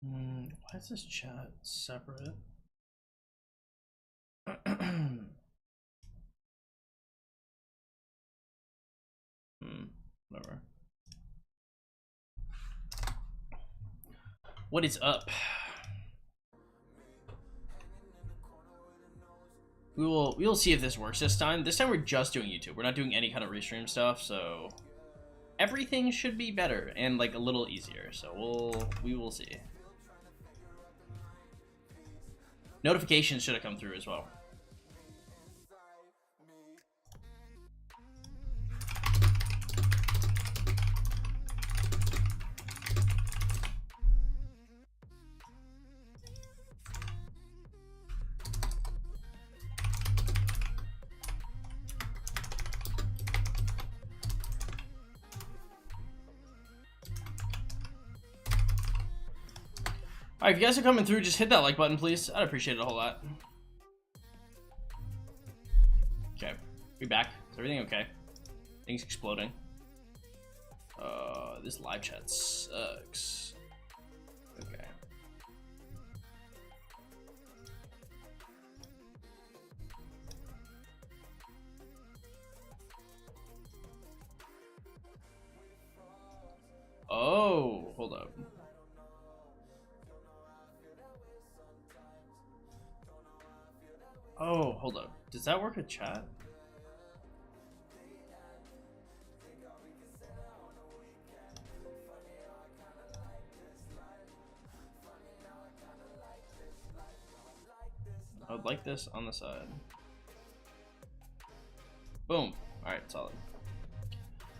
Why is this chat separate? Whatever. What is up? We will see if this works this time. This time we're just doing YouTube. We're not doing any kind of restream stuff, so everything should be better and like a little easier. So we will see. Notifications should have come through as well. Alright, if you guys are coming through, just hit that like button, please. I'd appreciate it a whole lot. Okay, we back. Is everything okay? Things exploding. This live chat sucks. Okay. Oh, hold up. Oh, hold up. Does that work with chat? I would like this on the side. Boom. Alright, solid.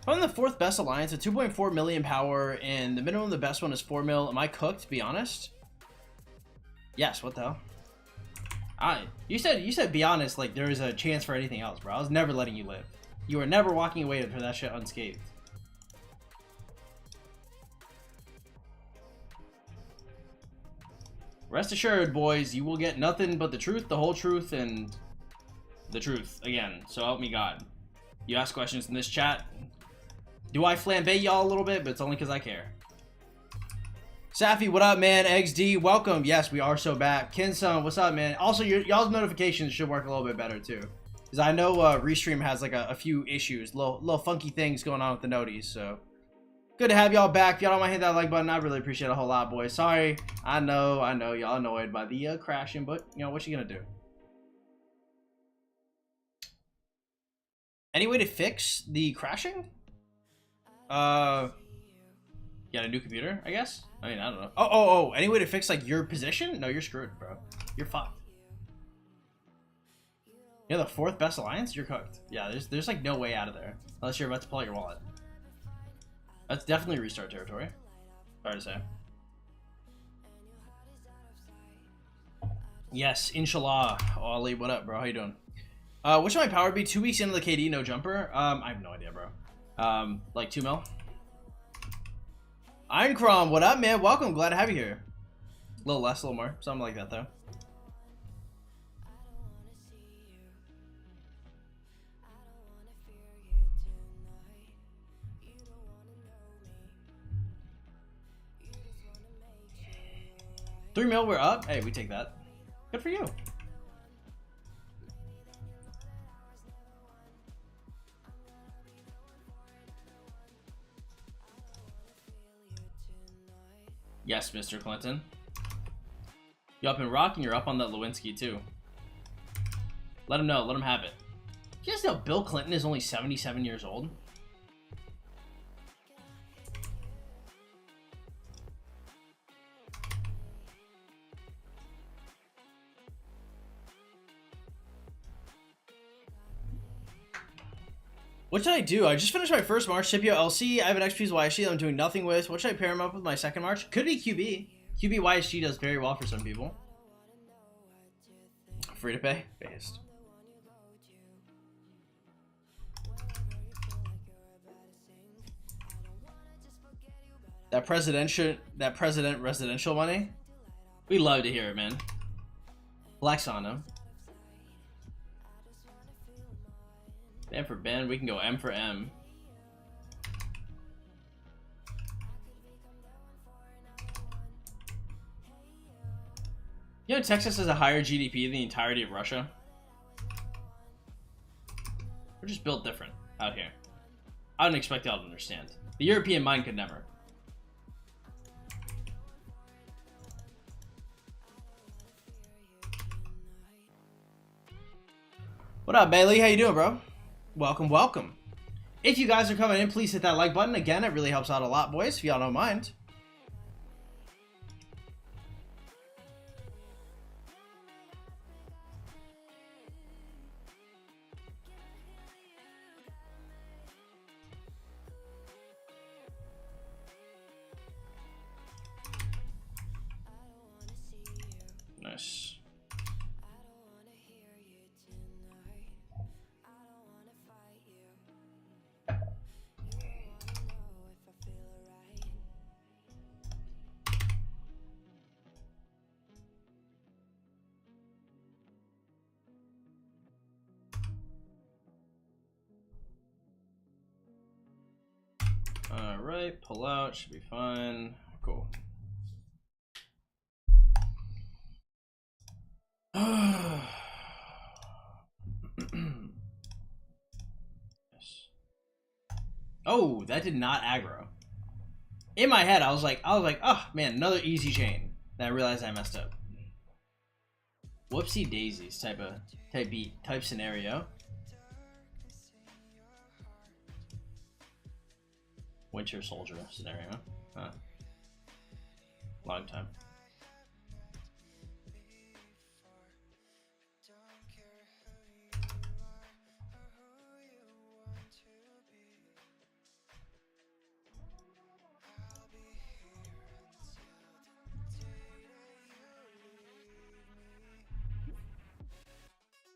I'm the 4th best alliance at 2.4 million power, and the minimum of the best one is 4 mil. Am I cooked, to be honest? Yes, what the hell? You said be honest, like there is a chance for anything else, bro. I was never letting you live. You were never walking away for that shit unscathed. Rest assured, boys, you will get nothing but the truth, the whole truth, and the truth again. So help me God. You ask questions in this chat. Do I flambe y'all a little bit? But it's only because I care. Safi, what up, man? XD, welcome. Yes, we are so back. Kinsun, what's up, man? Also, y'all's notifications should work a little bit better too, because I know Restream has like a few issues, little funky things going on with the noties. So good to have y'all back. If y'all don't mind hitting that like button, I really appreciate it a whole lot, boys. Sorry, I know y'all annoyed by the crashing, but you know what you gonna do? Any way to fix the crashing? Got a new computer, I guess? I mean, I don't know. Oh, any way to fix, like, your position? No, you're screwed, bro. You're fucked. You're the 4th best alliance? You're cooked. Yeah, there's like, no way out of there. Unless you're about to pull out your wallet. That's definitely restart territory. Sorry to say. Yes, inshallah. Ollie, what up, bro? How you doing? What should my power be? 2 weeks into the KD, no jumper? I have no idea, bro. Like 2 mil? Ironcrom, what up, man? Welcome. Glad to have you here. A little less, a little more. Something like that, though. $3 mil, we're up. Hey, we take that. Good for you. Yes, Mr. Clinton. You up in rock and you're up on that Lewinsky too. Let him know. Let him have it. You guys know Bill Clinton is only 77 years old? What should I do? I just finished my first March. Scipio LC. I have an XP's YSG that I'm doing nothing with. What should I pair him up with my second March? Could be QB. QB YSG does very well for some people. Free to pay? Based. That president residential money? We love to hear it, man. Flex on him. Ben for Ben, we can go M for M. You know, Texas has a higher GDP than the entirety of Russia. We're just built different out here. I don't expect y'all to understand. The European mind could never. What up, Bailey? How you doing, bro? Welcome, welcome. If you guys are coming in, please hit that like button. Again, it really helps out a lot, boys, if y'all don't mind. Nice. Alright, pull out, should be fine. Cool. Yes. Oh, that did not aggro. In my head, I was like, oh man, another easy chain. Then I realized I messed up. Whoopsie daisies type scenario. Winter Soldier scenario. Huh. Long time.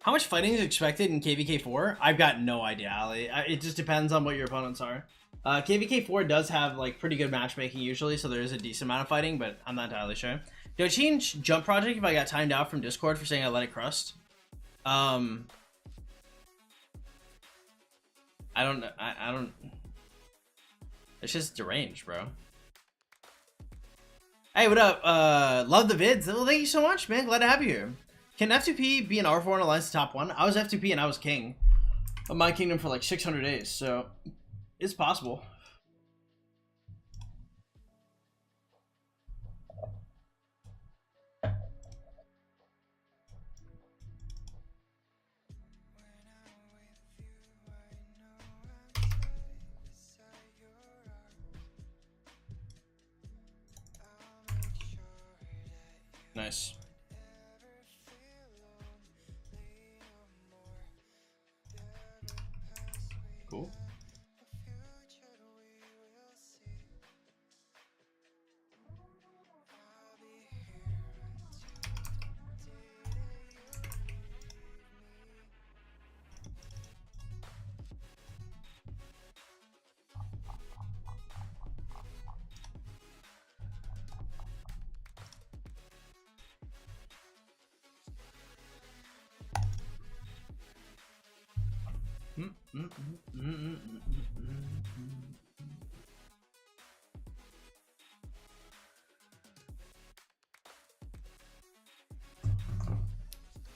How much fighting is expected in KVK4? I've got no idea, Ali. It just depends on what your opponents are. KVK4 does have like pretty good matchmaking usually, so there is a decent amount of fighting, but I'm not entirely sure. Do I change Jump Project if I got timed out from Discord for saying I let it crust? I don't know. I don't. It's just deranged, bro. Hey, what up? Love the vids. Well, thank you so much, man. Glad to have you here. Can F2P be an R4 in Alliance top 1? I was F2P and I was king of my kingdom for like 600 days, so it's possible. Nice. Cool.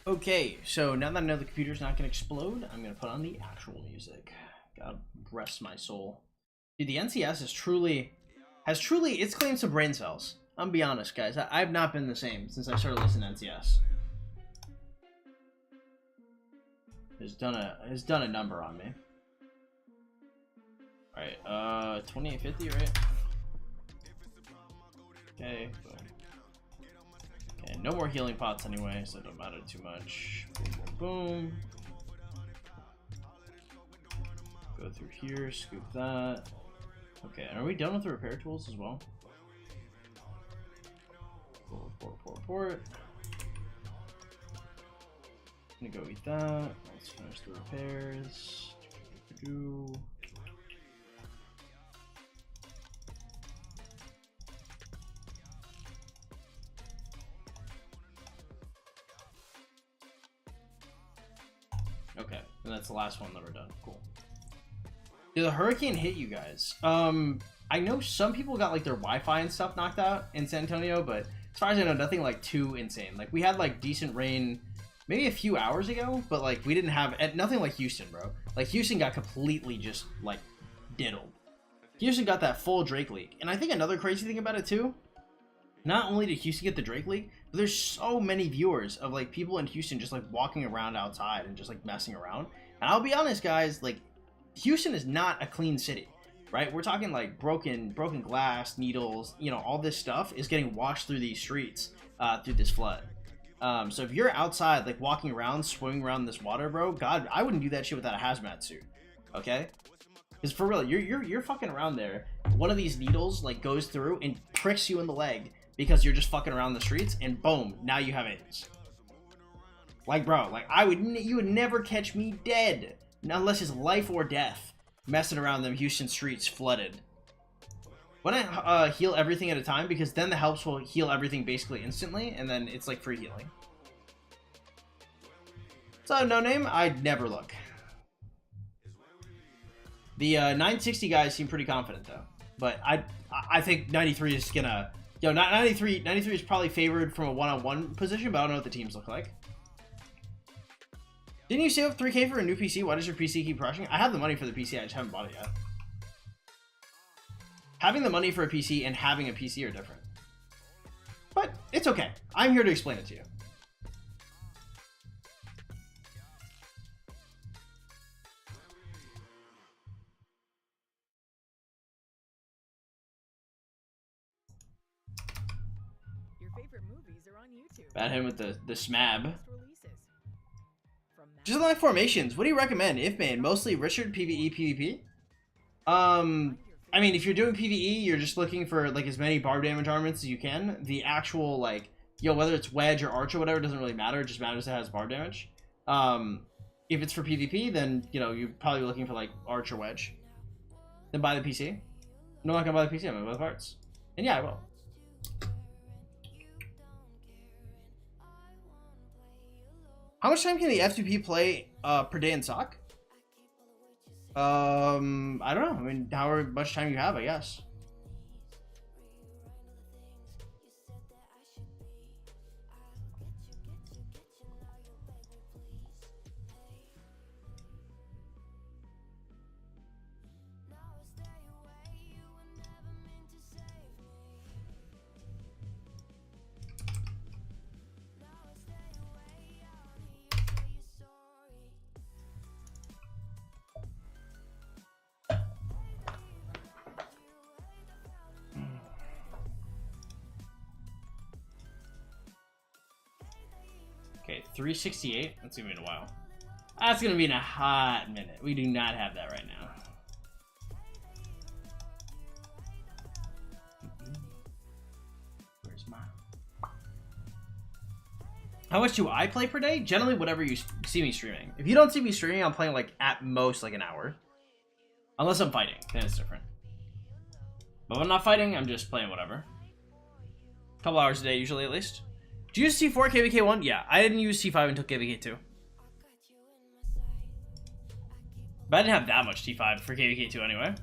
Okay, so now that I know the computer's not gonna explode, I'm gonna put on the actual music. God rest my soul. Dude, the NCS is has truly its claims to brain cells. I'm gonna be honest, guys. I've not been the same since I started listening to NCS. It's done a number on me. Alright, 2850, right? Okay, boom. Okay, no more healing pots anyway, so it don't matter too much. Boom, boom, boom. Go through here, scoop that. Okay, and are we done with the repair tools as well? Port. I'm gonna go eat that. Let's finish the repairs. Okay, and that's the last one that we're done. Cool. Did the hurricane hit you guys? I know some people got like their Wi-Fi and stuff knocked out in San Antonio, but as far as I know, nothing like too insane. Like we had like decent rain maybe a few hours ago, but like we didn't have nothing like Houston, bro. Like Houston got completely just like diddled. Houston got that full Drake leak. And I think another crazy thing about it too, not only did Houston get the Drake leak, but there's so many viewers of like people in Houston just like walking around outside and just like messing around. And I'll be honest, guys, like Houston is not a clean city, right? We're talking like broken glass, needles, you know, all this stuff is getting washed through these streets through this flood. So if you're outside like walking around, swimming around this water, bro, God, I wouldn't do that shit without a hazmat suit, okay? Because for real, you're fucking around there. One of these needles like goes through and pricks you in the leg because you're just fucking around the streets, and boom, now you have AIDS. Like, bro, like you would never catch me dead unless it's life or death messing around them Houston streets flooded. Why not heal everything at a time? Because then the helps will heal everything basically instantly, and then it's like free healing. So no name, I'd never look. The 960 guys seem pretty confident though, but I think 93 is gonna, yo, not 93 is probably favored from a one-on-one position, but I don't know what the teams look like. Didn't you save up 3K for a new PC? Why does your PC keep crashing? I have the money for the PC, I just haven't bought it yet. Having the money for a PC and having a PC are different. But it's okay. I'm here to explain it to you. Your favorite movies are on YouTube. Bad him with the smab. Just like formations, what do you recommend? If man, mostly Richard, PvE, PvP? I mean, if you're doing PvE, you're just looking for like as many barb damage armaments as you can. The actual like, yo, whether it's wedge or arch or whatever, doesn't really matter. It just matters that it has barb damage. If it's for PvP, then you know you're probably looking for like arch or wedge. Then buy the PC. No, I'm not gonna buy the PC. I'm gonna buy the parts. And yeah, I will. How much time can the F2P play per day in SOC? I don't know. I mean, however much time you have, I guess. Okay, 368. That's gonna be in a while. That's gonna be in a hot minute. We do not have that right now. Where's mine? How much do I play per day? Generally, whatever you see me streaming. If you don't see me streaming, I'm playing like at most like an hour. Unless I'm fighting, then it's different. But when I'm not fighting, I'm just playing whatever. A couple hours a day, usually at least. Do you use T4 KVK1? Yeah, I didn't use T5 until KVK2. But I didn't have that much T5 for KVK2 anyway.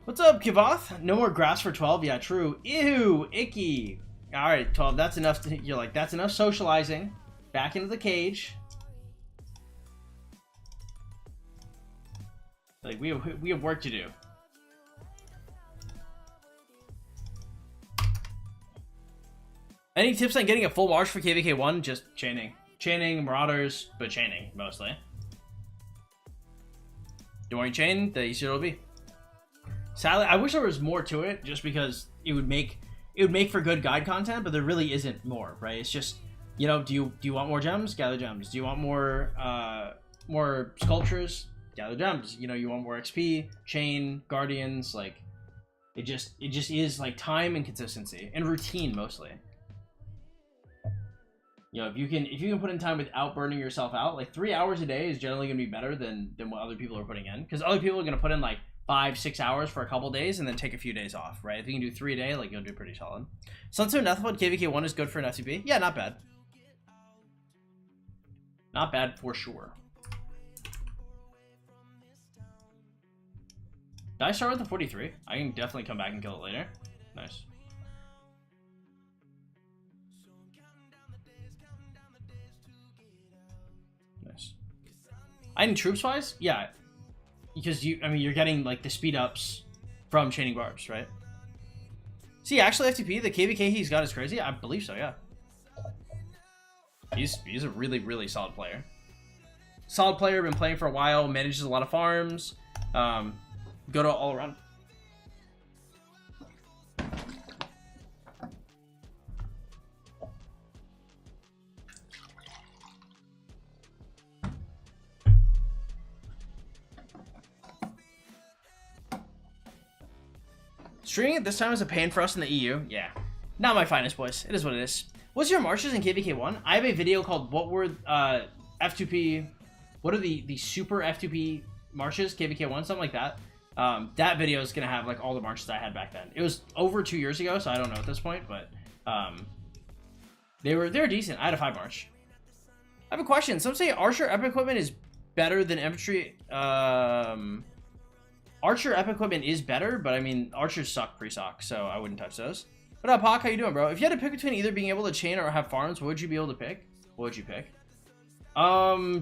What's up, Kivoth? No more grass for 12? Yeah, true. Ew, icky. Alright, 12, that's enough to, you're like, that's enough socializing. Back into the cage. Like, we have work to do. Any tips on getting a full march for KVK1? Just chaining. Chaining, marauders, but chaining, mostly. The more you chain, the easier it'll be. Sadly, I wish there was more to it, just because it would make for good guide content, but there really isn't more, right? It's just, you know, do you want more gems? Gather gems. Do you want more more sculptures? Gather gems. You know, you want more XP, chain, guardians, like it just is like time and consistency and routine mostly. You know, if you can put in time without burning yourself out, like 3 hours a day is generally gonna be better than what other people are putting in, because other people are gonna put in like 5-6 hours for a couple days and then take a few days off, right? If you can do 3 a day, like you'll do pretty solid. Sunset Nothing KVK1 is good for an FTP. Yeah, not bad. Not bad for sure. Did I start with the 43? I can definitely come back and kill it later. Nice. Nice. I mean, troops wise, yeah, because I mean, you're getting like the speed ups from chaining barbs, right? See, actually, FTP, the KVK he's got is crazy. I believe so, yeah. He's a really, really solid player. Solid player, been playing for a while, manages a lot of farms. Go to all around. Streaming at this time is a pain for us in the EU. Yeah. Not my finest, boys. It is what it is. What's your marches in KVK1? I have a video called What Were F2P... What are the super F2P marches? KVK1, something like that. That video is going to have like all the marches I had back then. It was over 2 years ago, so I don't know at this point, but they were decent. I had a 5 march. I have a question. Some say Archer Epic Equipment is better than Infantry. Archer Epic Equipment is better, but I mean, Archers suck pre-sock, so I wouldn't touch those. What up, Hawk? How you doing, bro? If you had to pick between either being able to chain or have farms, what would you be able to pick? What would you pick?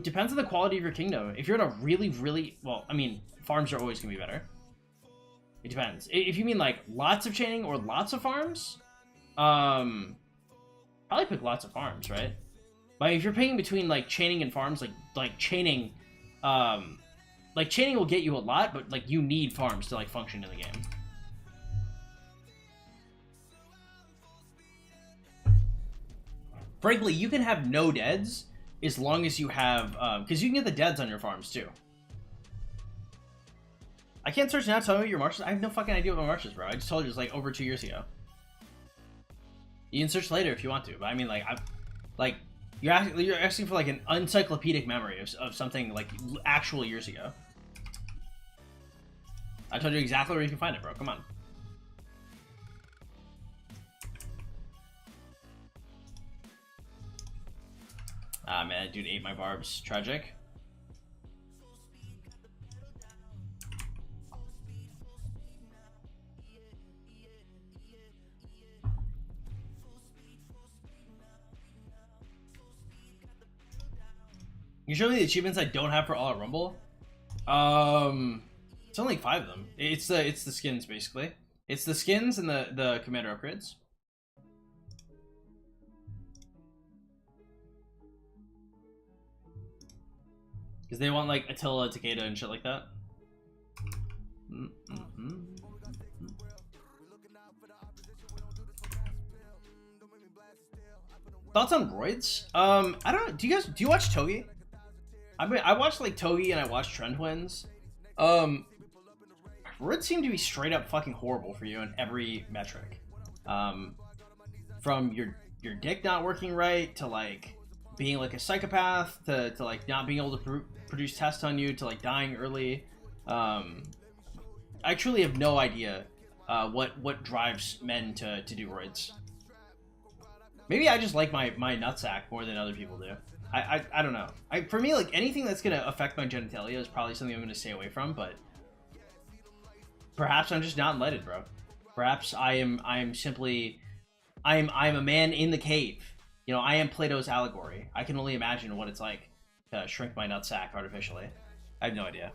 Depends on the quality of your kingdom. If you're in a really, really... Well, I mean, farms are always going to be better. It depends. If you mean, like, lots of chaining or lots of farms, probably pick lots of farms, right? Like, if you're picking between, like, chaining and farms, like chaining... Like, chaining will get you a lot, but, like, you need farms to, like, function in the game. Frankly, you can have no deads as long as you have... Because you can get the deads on your farms, too. I can't search now. Tell me what your marches... I have no fucking idea what my marches, bro. I just told you it's, like, over 2 years ago. You can search later if you want to, but I mean, like, you're asking for, like, an encyclopedic memory of something, like, actual years ago. I told you exactly where you can find it, bro. Come on. Ah, man, that dude ate my barbs. Tragic. You show me the achievements I don't have for All Out Rumble? It's only 5 of them. It's the skins, basically. It's the skins and the commander upgrades. Because they want, like, Attila, Takeda, and shit like that. Thoughts on roids? I don't know. Do you watch Togi? I mean, I watched, like, Togi and I watched Trend Twins. Roids seem to be straight up fucking horrible for you in every metric. From your dick not working right to, like, being like a psychopath to like not being able to produce tests on you to like dying early. I truly have no idea what drives men to do roids. Maybe I just like my nutsack more than other people do. I don't know. For me, like, anything that's gonna affect my genitalia is probably something I'm gonna stay away from, but perhaps I'm just not enlightened, bro. Perhaps I am simply I'm a man in the cave. You know, I am Plato's allegory. I can only imagine what it's like to shrink my nutsack artificially. I have no idea.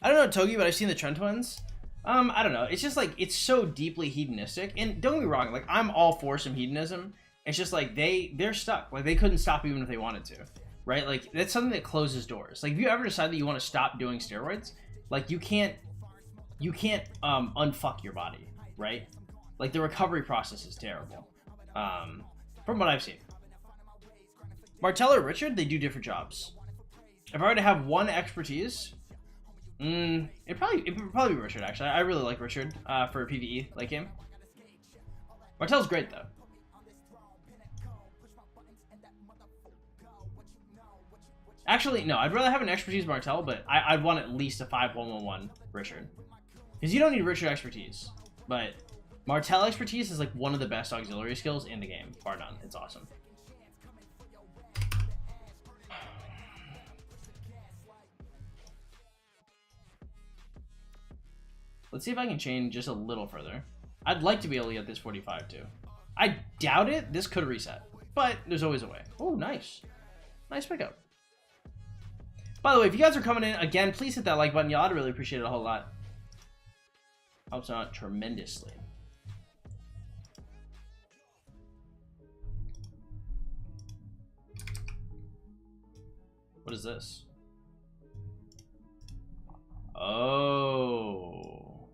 I don't know Togi, but I've seen the Trend Twins. I don't know. It's just like, it's so deeply hedonistic. And don't get me wrong, like, I'm all for some hedonism. It's just like, they're stuck. Like, they couldn't stop even if they wanted to. Right? Like, that's something that closes doors. Like, if you ever decide that you want to stop doing steroids, like, you can't unfuck your body. Right? Like, the recovery process is terrible. From what I've seen. Martell or Richard, they do different jobs. If I were to have one expertise, it'd probably be Richard, actually. I really like Richard for a PvE late game. Martell's great, though. Actually, no, I'd rather have an expertise Martel, but I'd want at least a 5-1-1-1 Richard. Because you don't need Richard expertise. But Martel expertise is like one of the best auxiliary skills in the game, bar none. It's awesome. Let's see if I can chain just a little further. I'd like to be able to get this 45 too. I doubt it. This could reset, but there's always a way. Oh, nice. Nice pickup. By the way, if you guys are coming in, again, please hit that like button. Y'all, I'd really appreciate it a whole lot. Helps out tremendously. What is this? Oh.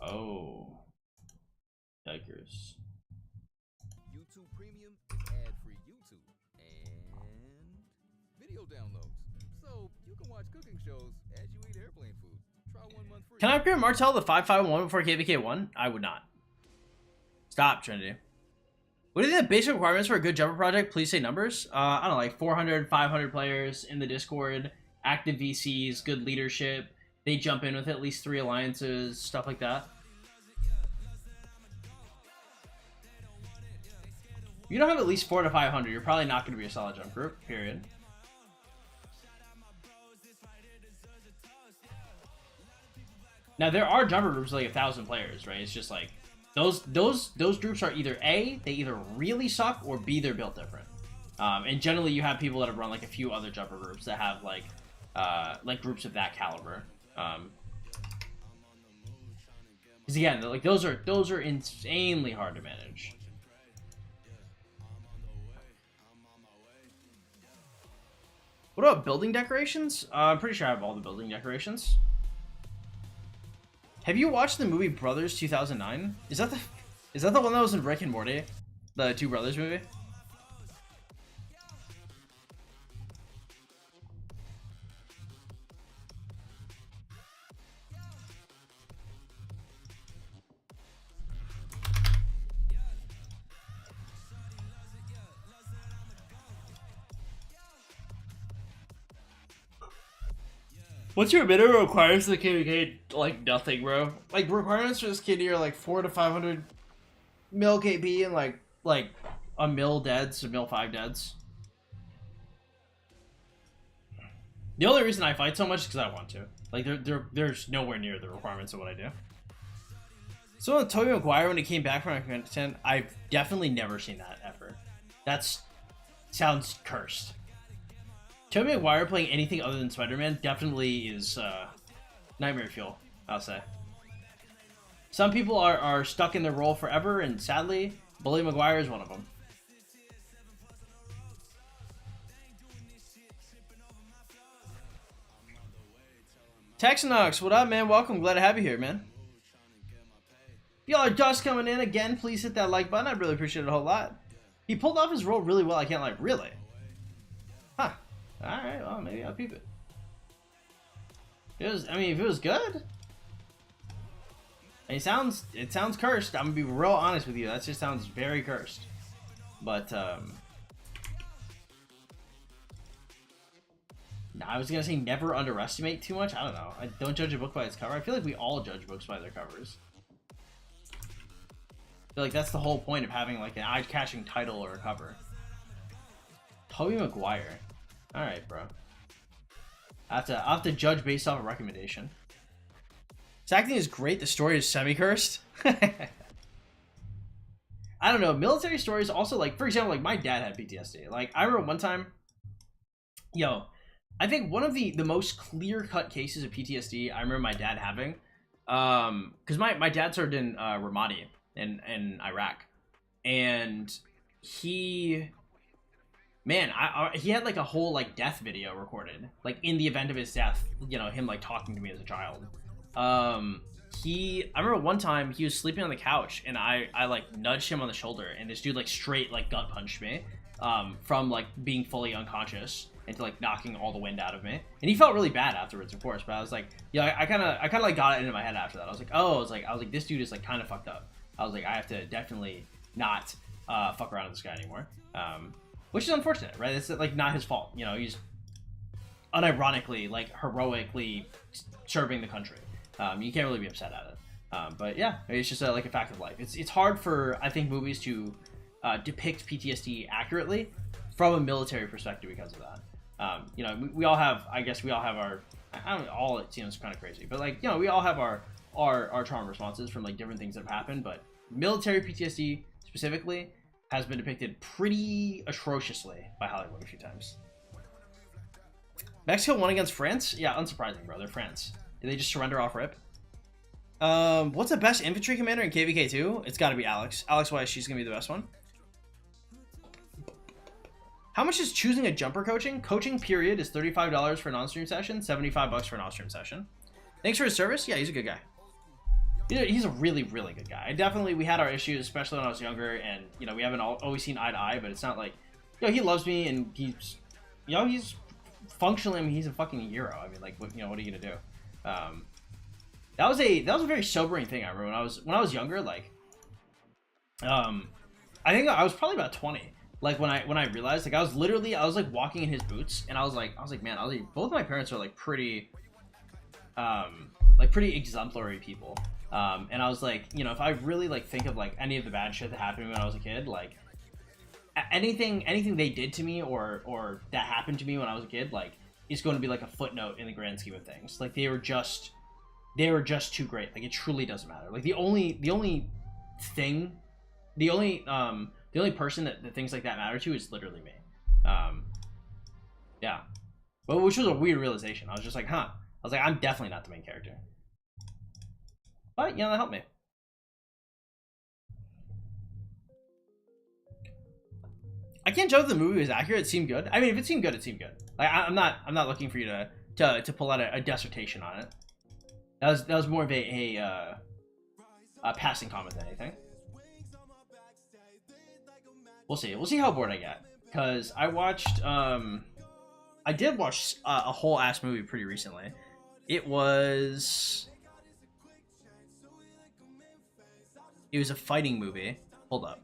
Oh. Yikers. YouTube Premium is ad-free YouTube and video downloads. So you can watch cooking shows as you eat airplane food. Try 1 month free. Can I upgrade Martel to 551 before KVK1? I would not. Stop, Trinity. What do you think the basic requirements for a good Jumper project? Please say numbers. I don't know, like 400, 500 players in the Discord, active VCs, good leadership. They jump in with at least 3 alliances, stuff like that. If you don't have at least 400 to 500, you're probably not going to be a solid jump group, period. Now, there are jumper groups like 1,000 players, right? It's just like, those groups are either A, they either really suck, or B, they're built different. And generally, you have people that have run like a few other jumper groups that have like groups of that caliber. Because again, like those are insanely hard to manage. What about building decorations? I'm pretty sure I have all the building decorations. Have you watched the movie Brothers 2009? Is that the one that was in Rick and Morty? The Two Brothers movie? What's your minimum requirements for the KVK? Like nothing, bro. Like requirements for this KD are like 400 to 500 mil KP and like a mil deads, a mil 5 deads. The only reason I fight so much is because I want to. Like there's nowhere near the requirements of what I do. So with Tobey Maguire when he came back from Afghanistan, I've definitely never seen that ever. That's sounds cursed. Tobey Maguire playing anything other than Spider-Man definitely is nightmare fuel, I'll say. Some people are stuck in their role forever, and sadly, Bully Maguire is one of them. Texanox, what up, man? Welcome. Glad to have you here, man. If y'all are just coming in again, please hit that like button. I'd really appreciate it a whole lot. He pulled off his role really well. I can't lie. Really? Huh. Alright, well, maybe I'll peep it. I mean, if it was good. It sounds cursed. I'm gonna be real honest with you. That just sounds very cursed. But, I was gonna say never underestimate too much. I don't know. I don't judge a book by its cover. I feel like we all judge books by their covers. I feel like that's the whole point of having like an eye-catching title or a cover. Tobey Maguire. Alright, bro. I have to judge based off a recommendation. His acting is great. The story is semi-cursed. I don't know. Military stories also, like, for example, like, my dad had PTSD. Like, I remember one time, I think one of the most clear-cut cases of PTSD I remember my dad having, because my dad served in Ramadi in Iraq, and he had like a whole like death video recorded, like in the event of his death, him like talking to me as a child. I remember one time he was sleeping on the couch and I like nudged him on the shoulder and this dude like straight like gut punched me from like being fully unconscious into like knocking all the wind out of me, and he felt really bad afterwards, of course, but I was like, I kind of like got it into my head after that. I was like, this dude is like kind of fucked up. I was like, I have to definitely not fuck around with this guy anymore. Which is unfortunate, right? It's like not his fault. You know, he's unironically, like heroically serving the country. You can't really be upset at it. But yeah, it's just like a fact of life. It's hard for, I think, movies to depict PTSD accurately from a military perspective because of that. You know, we all have, I guess we all have our, I don't know, all it seems kind of crazy, but like, you know, we all have our trauma responses from like different things that have happened, but military PTSD specifically has been depicted pretty atrociously by Hollywood a few times. Mexico won against France? Yeah, unsurprising, bro. They're France. Did they just surrender off rip? What's the best infantry commander in KVK2? It's got to be Alex. Alex Weiss, she's going to be the best one. How much is choosing a jumper coaching? Coaching period is $35 for an on-stream session, $75 for an off-stream session. Thanks for his service. Yeah, he's a good guy. He's a really, really good guy. We had our issues, especially when I was younger, and, you know, we haven't always seen eye to eye, but it's not like, you know, he loves me, and he's, you know, he's functionally, I mean, he's a fucking hero. I mean, like, what, you know, what are you gonna do? That was a very sobering thing. I remember when I was younger, like, I think I was probably about 20. Like when I realized, like, I was like walking in his boots, and I was like, man, both my parents are like pretty exemplary people. And I was like, you know, if I really like think of like any of the bad shit that happened to me when I was a kid, like anything they did to me or that happened to me when I was a kid, like, is going to be like a footnote in the grand scheme of things. Like they were just too great. Like it truly doesn't matter. Like the only person that things like that matter to is literally me. Yeah. But which was a weird realization. I was just like, huh. I was like, I'm definitely not the main character. But, you know, that helped me. I can't judge if the movie was accurate. It seemed good. I mean, if it seemed good, it seemed good. Like, I'm not looking for you to pull out a dissertation on it. That was more of a passing comment than anything. We'll see. We'll see how bored I get. Because I watched, I did watch a whole ass movie pretty recently. It was a fighting movie. Hold up.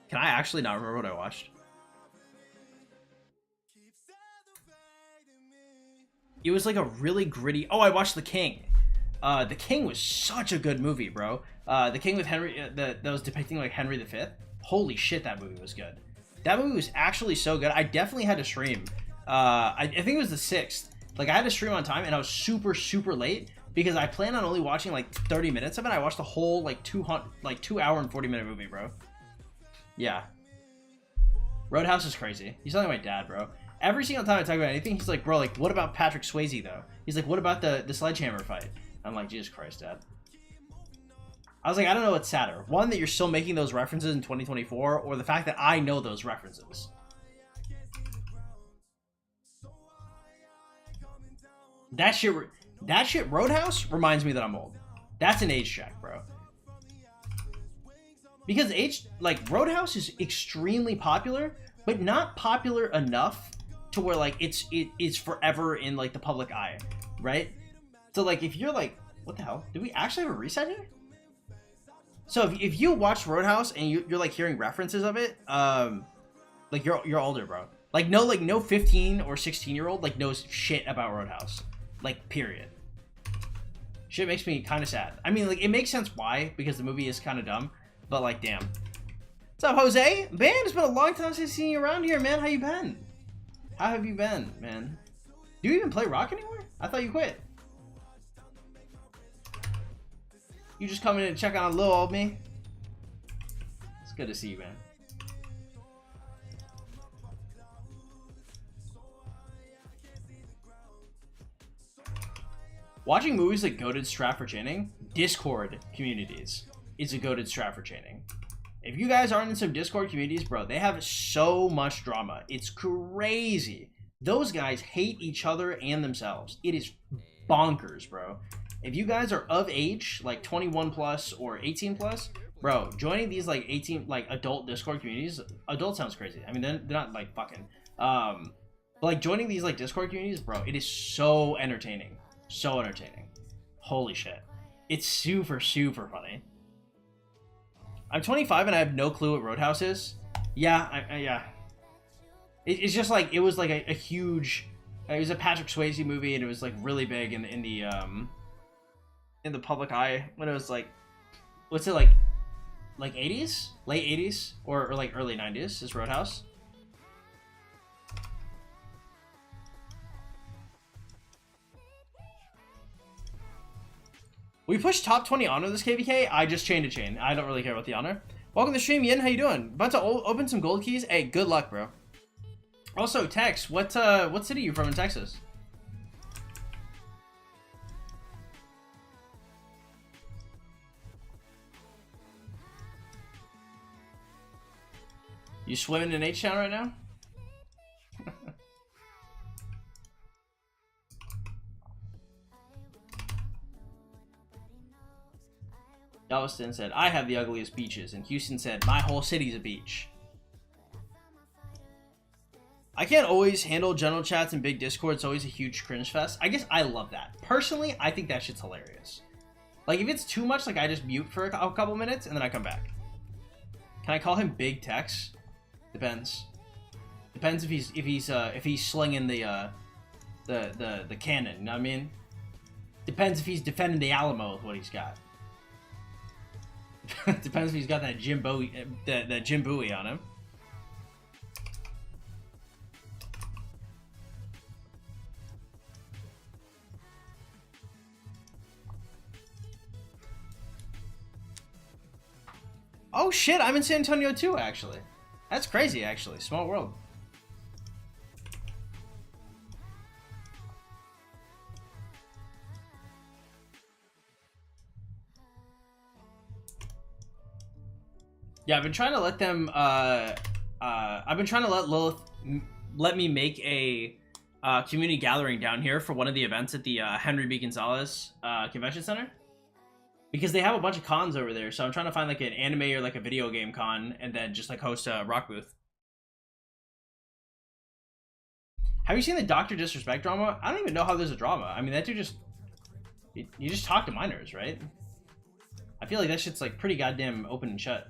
Can I actually not remember what I watched? It was like a really gritty... Oh, I watched The King. The King was such a good movie, bro. The King with Henry... that was depicting like Henry V. Holy shit, that movie was good. That movie was actually so good. I definitely had to stream. I think it was the 6th. Like, I had to stream on time, and I was super, super late because I planned on only watching like 30 minutes of it. I watched the whole like 2 hour and 40 minute movie, bro. Yeah. Roadhouse is crazy. He's like my dad, bro. Every single time I talk about anything, he's like, bro, like, what about Patrick Swayze, though? He's like, what about the sledgehammer fight? I'm like, Jesus Christ, Dad. I was like, I don't know what's sadder. One, that you're still making those references in 2024, or the fact that I know those references. That shit, Roadhouse, reminds me that I'm old. That's an age check, bro. Because Roadhouse is extremely popular, but not popular enough to where, like, it's forever in, like, the public eye, right? So, like, if you're like, what the hell? Did we actually have a reset here? So if you watch Roadhouse and you're like hearing references of it, like you're older, bro. Like no 15 or 16-year-old like knows shit about Roadhouse. Like, period. Shit makes me kind of sad. I mean, like, it makes sense why, because the movie is kind of dumb, but like, damn. What's up, Jose? Man, it's been a long time since I've seen you around here, man. How you been? How have you been, man? Do you even play Rock anymore? I thought you quit. You just coming in to check on a little old me? It's good to see you, man. Watching movies like goated strat for chaining, Discord communities is a goated strat for chaining. If you guys aren't in some Discord communities, bro, they have so much drama. It's crazy. Those guys hate each other and themselves. It is bonkers, bro. If you guys are of age, like 21 plus or 18 plus, bro, joining these like 18, like adult Discord communities, adult sounds crazy. I mean, they're not like fucking, but like joining these like Discord communities, bro, it is so entertaining. So entertaining. Holy shit. It's super, super funny. I'm 25 and I have no clue what Roadhouse is. Yeah, yeah. It's just like, it was like a huge, it was a Patrick Swayze movie, and it was like really big in the public eye when it was like, what's it like 80s, late 80s, or like early 90s is Roadhouse. We pushed top 20 honor this KVK. I just chained a chain. I don't really care about the honor. Welcome to the stream, Yin. How you doing? About to open some gold keys. Hey, good luck, bro. Also, Tex, what city are you from in Texas? You swimming in H-Town right now? Galveston said, I have the ugliest beaches. And Houston said, my whole city's a beach. I can't always handle general chats and big Discord. It's always a huge cringe fest. I guess I love that. Personally, I think that shit's hilarious. Like, if it's too much, like, I just mute for a couple minutes and then I come back. Can I call him Big Tex? Depends. Depends if he's slinging the cannon, you know what I mean? Depends if he's defending the Alamo with what he's got. Depends if he's got that Jim Bowie on him. Oh shit, I'm in San Antonio too, actually. That's crazy, actually. Small world. Yeah, I've been trying to let them, I've been trying to let Lilith let me make a community gathering down here for one of the events at the Henry B. Gonzalez Convention Center. Because they have a bunch of cons over there, so I'm trying to find like an anime or like a video game con and then just like host a rock booth. Have you seen the Dr. Disrespect drama? I don't even know how there's a drama. I mean, that dude just... You just talk to minors, right? I feel like that shit's like pretty goddamn open and shut.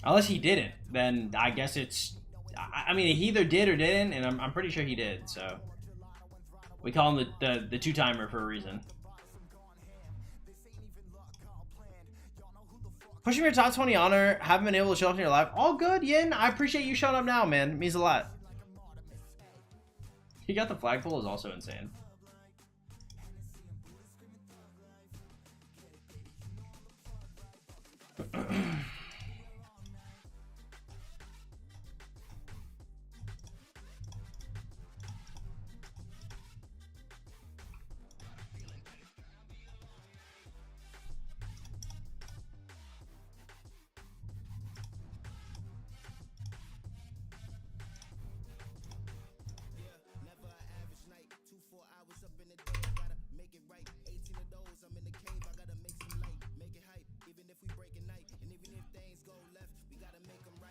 Unless he didn't, then I guess it's... I mean, he either did or didn't, and I'm pretty sure he did, so... We call him the two-timer for a reason. Pushing your top 20 honor, haven't been able to show up in your life. All good, Yin. I appreciate you showing up now, man. It means a lot. He got the flagpole is also insane.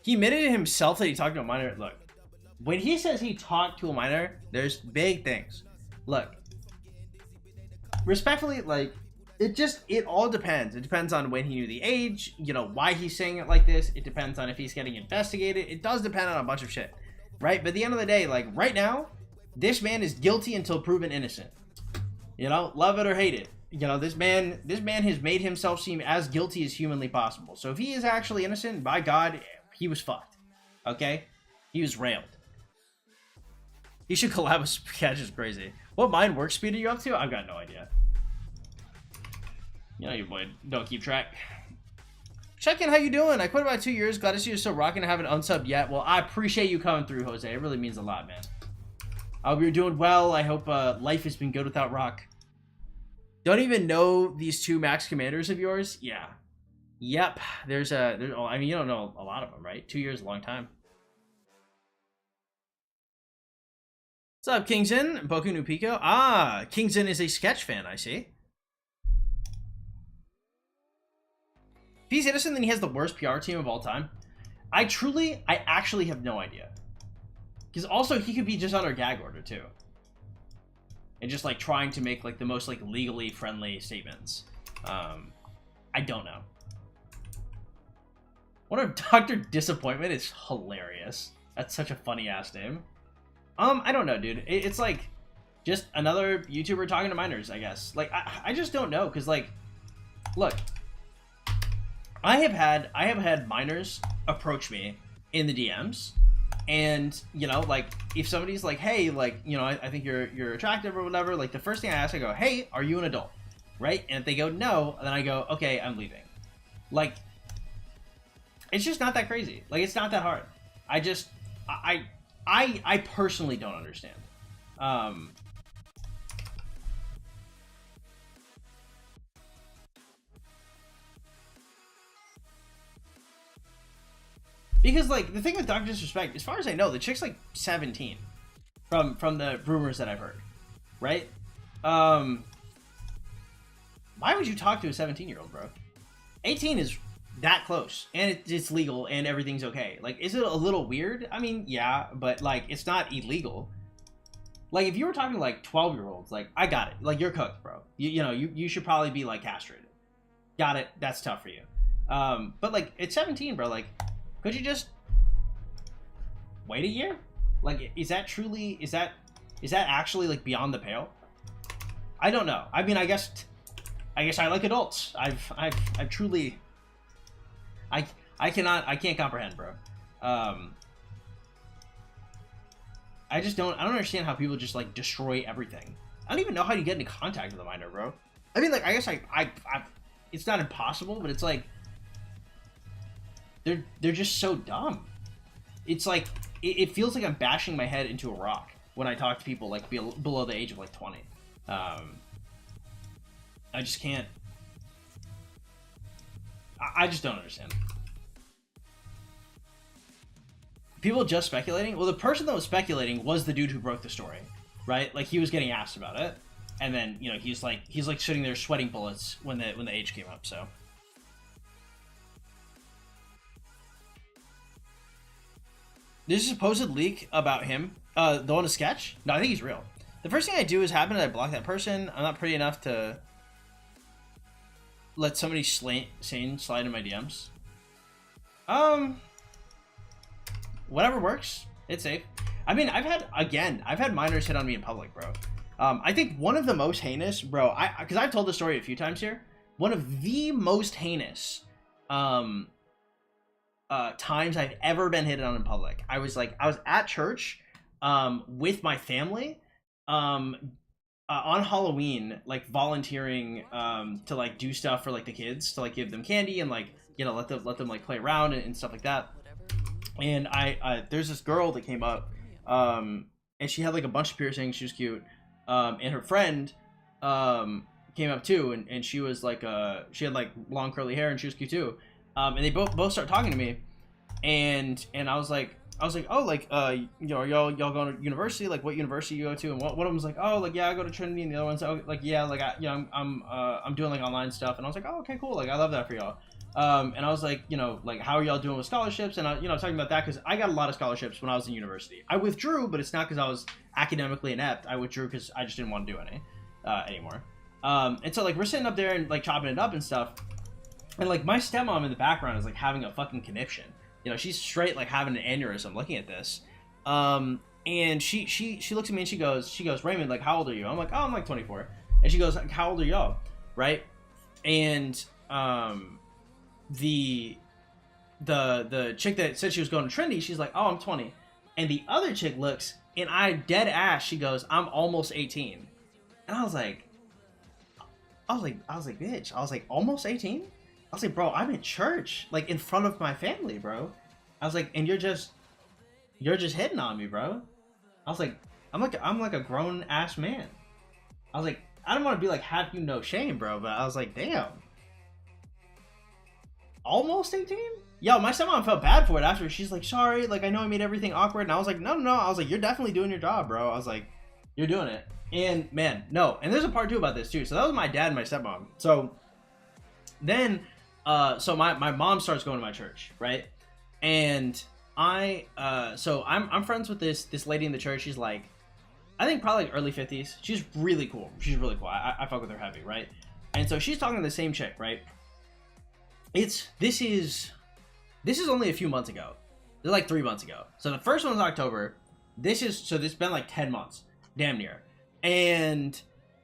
He admitted to himself that he talked to a minor. Look, when he says he talked to a minor, there's big things. Look, respectfully, like, it all depends. It depends on when he knew the age, you know, why he's saying it like this. It depends on if he's getting investigated. It does depend on a bunch of shit, right? But at the end of the day, like, right now, this man is guilty until proven innocent. You know, love it or hate it. You know, this man has made himself seem as guilty as humanly possible. So if he is actually innocent, by God, he was fucked. Okay? He was railed. He should collab with Catch is crazy. What mind work speed are you up to? I've got no idea. You know your boy don't keep track. Check in, how you doing? I quit about 2 years. Glad to see you're still rocking and haven't unsubbed yet. Well, I appreciate you coming through, Jose. It really means a lot, man. I hope you're doing well. I hope life has been good without Rock. Don't even know these two max commanders of yours? Yeah. Yep. I mean, you don't know a lot of them, right? 2 years is a long time. What's up, Kingson? Boku no Pico? Ah, Kingson is a sketch fan, I see. If he's innocent, then he has the worst PR team of all time. I actually have no idea. Because also, he could be just under gag order, too. And just, like, trying to make, like, the most, like, legally friendly statements. I don't know. What if Dr. Disappointment is hilarious? That's such a funny ass name. I don't know, dude. It's like just another YouTuber talking to minors, I guess. Like, I just don't know, because, like, look, I have had minors approach me in the DMs, and, you know, like, if somebody's like, hey, like, you know, I think you're attractive or whatever, like, the first thing I ask, I go, hey, are you an adult? Right? And if they go no, then I go, okay, I'm leaving. Like, it's just not that crazy. Like, it's not that hard. I personally don't understand. Because, like, the thing with Dr. Disrespect, as far as I know, the chick's like 17 from the rumors that I've heard, right? Why would you talk to a 17-year-old, bro? 18 is that close, and it's legal, and everything's okay. Like, is it a little weird? I mean, yeah, but, like, it's not illegal. Like, if you were talking to, like, 12-year-olds, like, I got it. Like, you're cooked, bro. You know, you should probably be, like, castrated. Got it. That's tough for you. But, like, it's 17, bro. Like, could you just wait a year? Like, is that actually, like, beyond the pale? I don't know. I mean, I guess I like adults. I've truly, I can't comprehend, bro. I don't understand how people just, like, destroy everything. I don't even know how you get into contact with a minor, bro. I mean, like, I guess I it's not impossible, but it's like, they're just so dumb. It's like, it feels like I'm bashing my head into a rock when I talk to people, like, below the age of, like, 20. I just can't. I just don't understand. People just speculating? Well, the person that was speculating was the dude who broke the story, right? Like, he was getting asked about it, and then, you know, he's like sitting there sweating bullets when the age came up. So there's a supposed leak about him. The one to sketch? No, I think he's real. The first thing I do is happen I block that person. I'm not pretty enough to let somebody sane slide in my DMs. Whatever works. It's safe. I mean, I've had minors hit on me in public, bro. I think one of the most heinous, bro, because I've told the story a few times here. One of the most heinous times I've ever been hit on in public. I was at church with my family on Halloween, like, volunteering to, like, do stuff for, like, the kids, to, like, give them candy and, like, you know, let them like play around and stuff like that. And there's this girl that came up, and she had, like, a bunch of piercings. She was cute, and her friend came up too, and she was like, she had, like, long curly hair, and she was cute too. And they both started talking to me, and I was like, oh, like, you know, are y'all going to university? Like, what university you go to? And one of them was like, oh, like, yeah, I go to Trinity, and the other one's like, yeah, like, I'm doing, like, online stuff. And I was like, oh, okay, cool, like, I love that for y'all. And I was like, you know, like, how are y'all doing with scholarships? And I, you know, talking about that, because I got a lot of scholarships when I was in university. I withdrew, but it's not because I was academically inept. I withdrew because I just didn't want to do any anymore. And so, like, we're sitting up there and, like, chopping it up and stuff, and, like, my stepmom in the background is, like, having a fucking conniption. You know, she's straight, like, having an aneurysm looking at this. And she looks at me and she goes, Raymond, like, how old are you? I'm like, oh, I'm like 24. And she goes, how old are y'all? Right? And the chick that said she was going to Trinity, she's like, oh, I'm 20. And the other chick looks, and I dead ass, she goes, I'm almost 18. And I was like, bitch. I was like, almost 18? I was like, bro, I'm in church, like, in front of my family, bro. I was like, and you're just hitting on me, bro. I was like, I'm like a grown ass man. I was like, I don't want to be like, have you no shame, bro, but I was like, damn. Almost 18? Yo, my stepmom felt bad for it after. She's like, sorry, like, I know I made everything awkward. And I was like, no. I was like, you're definitely doing your job, bro. I was like, you're doing it. And man, no. And there's a part 2 about this too. So that was my dad and my stepmom. So then, so my mom starts going to my church, right? And so I'm friends with this lady in the church. She's like, I think probably like early 50s. She's really cool. I fuck with her heavy, right? And so she's talking to the same chick, right? This is only a few months ago. This is like 3 months ago. So the first one's October. This has been like 10 months, damn near. And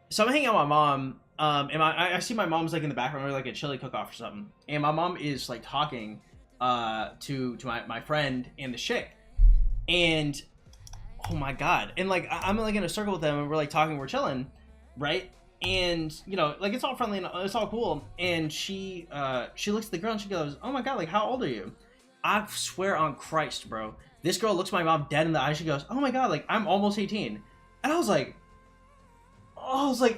so I'm hanging out with my mom, and I see my mom's like in the background, or like a chili cook-off or something. And my mom is like talking to my friend and the chick. And oh my god. And like I'm like in a circle with them, and we're like talking, we're chilling, right? And you know, like it's all friendly and it's all cool. And she looks at the girl and she goes, "Oh my god, like how old are you?" I swear on Christ, bro. This girl looks my mom dead in the eye. She goes, "Oh my god, like I'm almost 18." And I was like,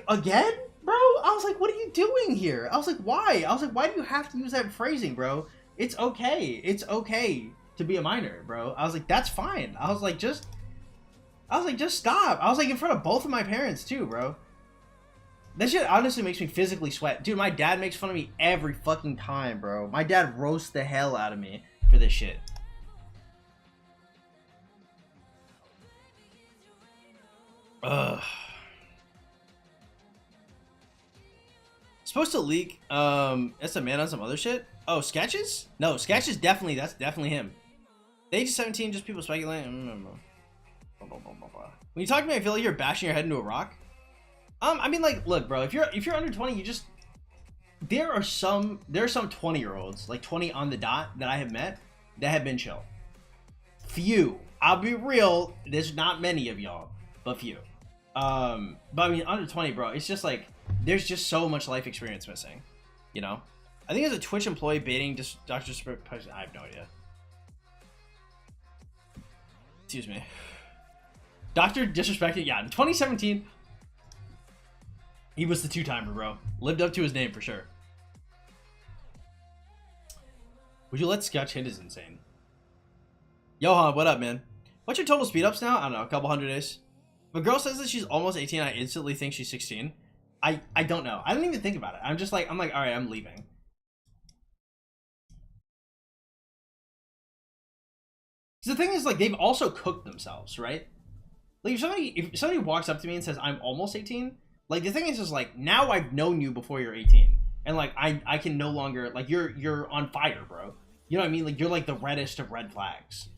again, bro? I was like, what are you doing here? I was like, why? I was like, why do you have to use that phrasing, bro? It's okay. It's okay to be a minor, bro. I was like, that's fine. I was like, just stop. I was like, in front of both of my parents too, bro. That shit honestly makes me physically sweat. Dude, my dad makes fun of me every fucking time, bro. My dad roasts the hell out of me for this shit. Ugh. Supposed to leak, it's a man on some other shit? Oh, Sketches? No, Sketches definitely, that's definitely him. The age of 17, just people speculating. When you talk to me, I feel like you're bashing your head into a rock. I mean, like, look, bro, if you're under 20, you just, there are some 20-year-olds, like 20 on the dot, that I have met that have been chill. Few. I'll be real, there's not many of y'all, but few. But I mean, under 20, bro, it's just like, there's just so much life experience missing, you know? I think as a Twitch employee baiting Dr. I have no idea. Excuse me. Dr. Disrespected, yeah, in 2017, he was the two-timer, bro. Lived up to his name for sure. Would you let Sketch hit is insane. Johan, what up, man? What's your total speed ups now? I don't know, a couple hundred days. If a girl says that she's almost 18, I instantly think she's 16. I don't know. I don't even think about it. I'm like, all right, I'm leaving. The thing is, like, they've also cooked themselves, right? Like, if somebody walks up to me and says I'm almost 18, like, the thing is like, now I've known you before you're 18, and like I can no longer, like, you're on fire, bro. You know what I mean? Like, you're like the reddest of red flags.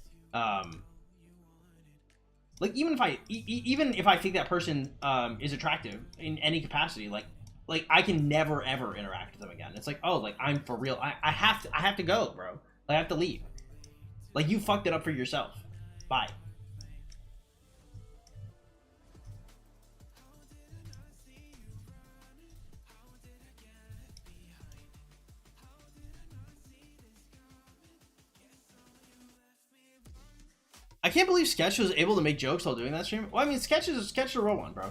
Like, even if I think that person is attractive in any capacity, like I can never ever interact with them again. It's like, oh, like, I'm for real. I have to go, bro. Like, I have to leave. Like, you fucked it up for yourself. Bye. I can't believe Sketch was able to make jokes while doing that stream. Well, I mean, Sketch is a real one, bro.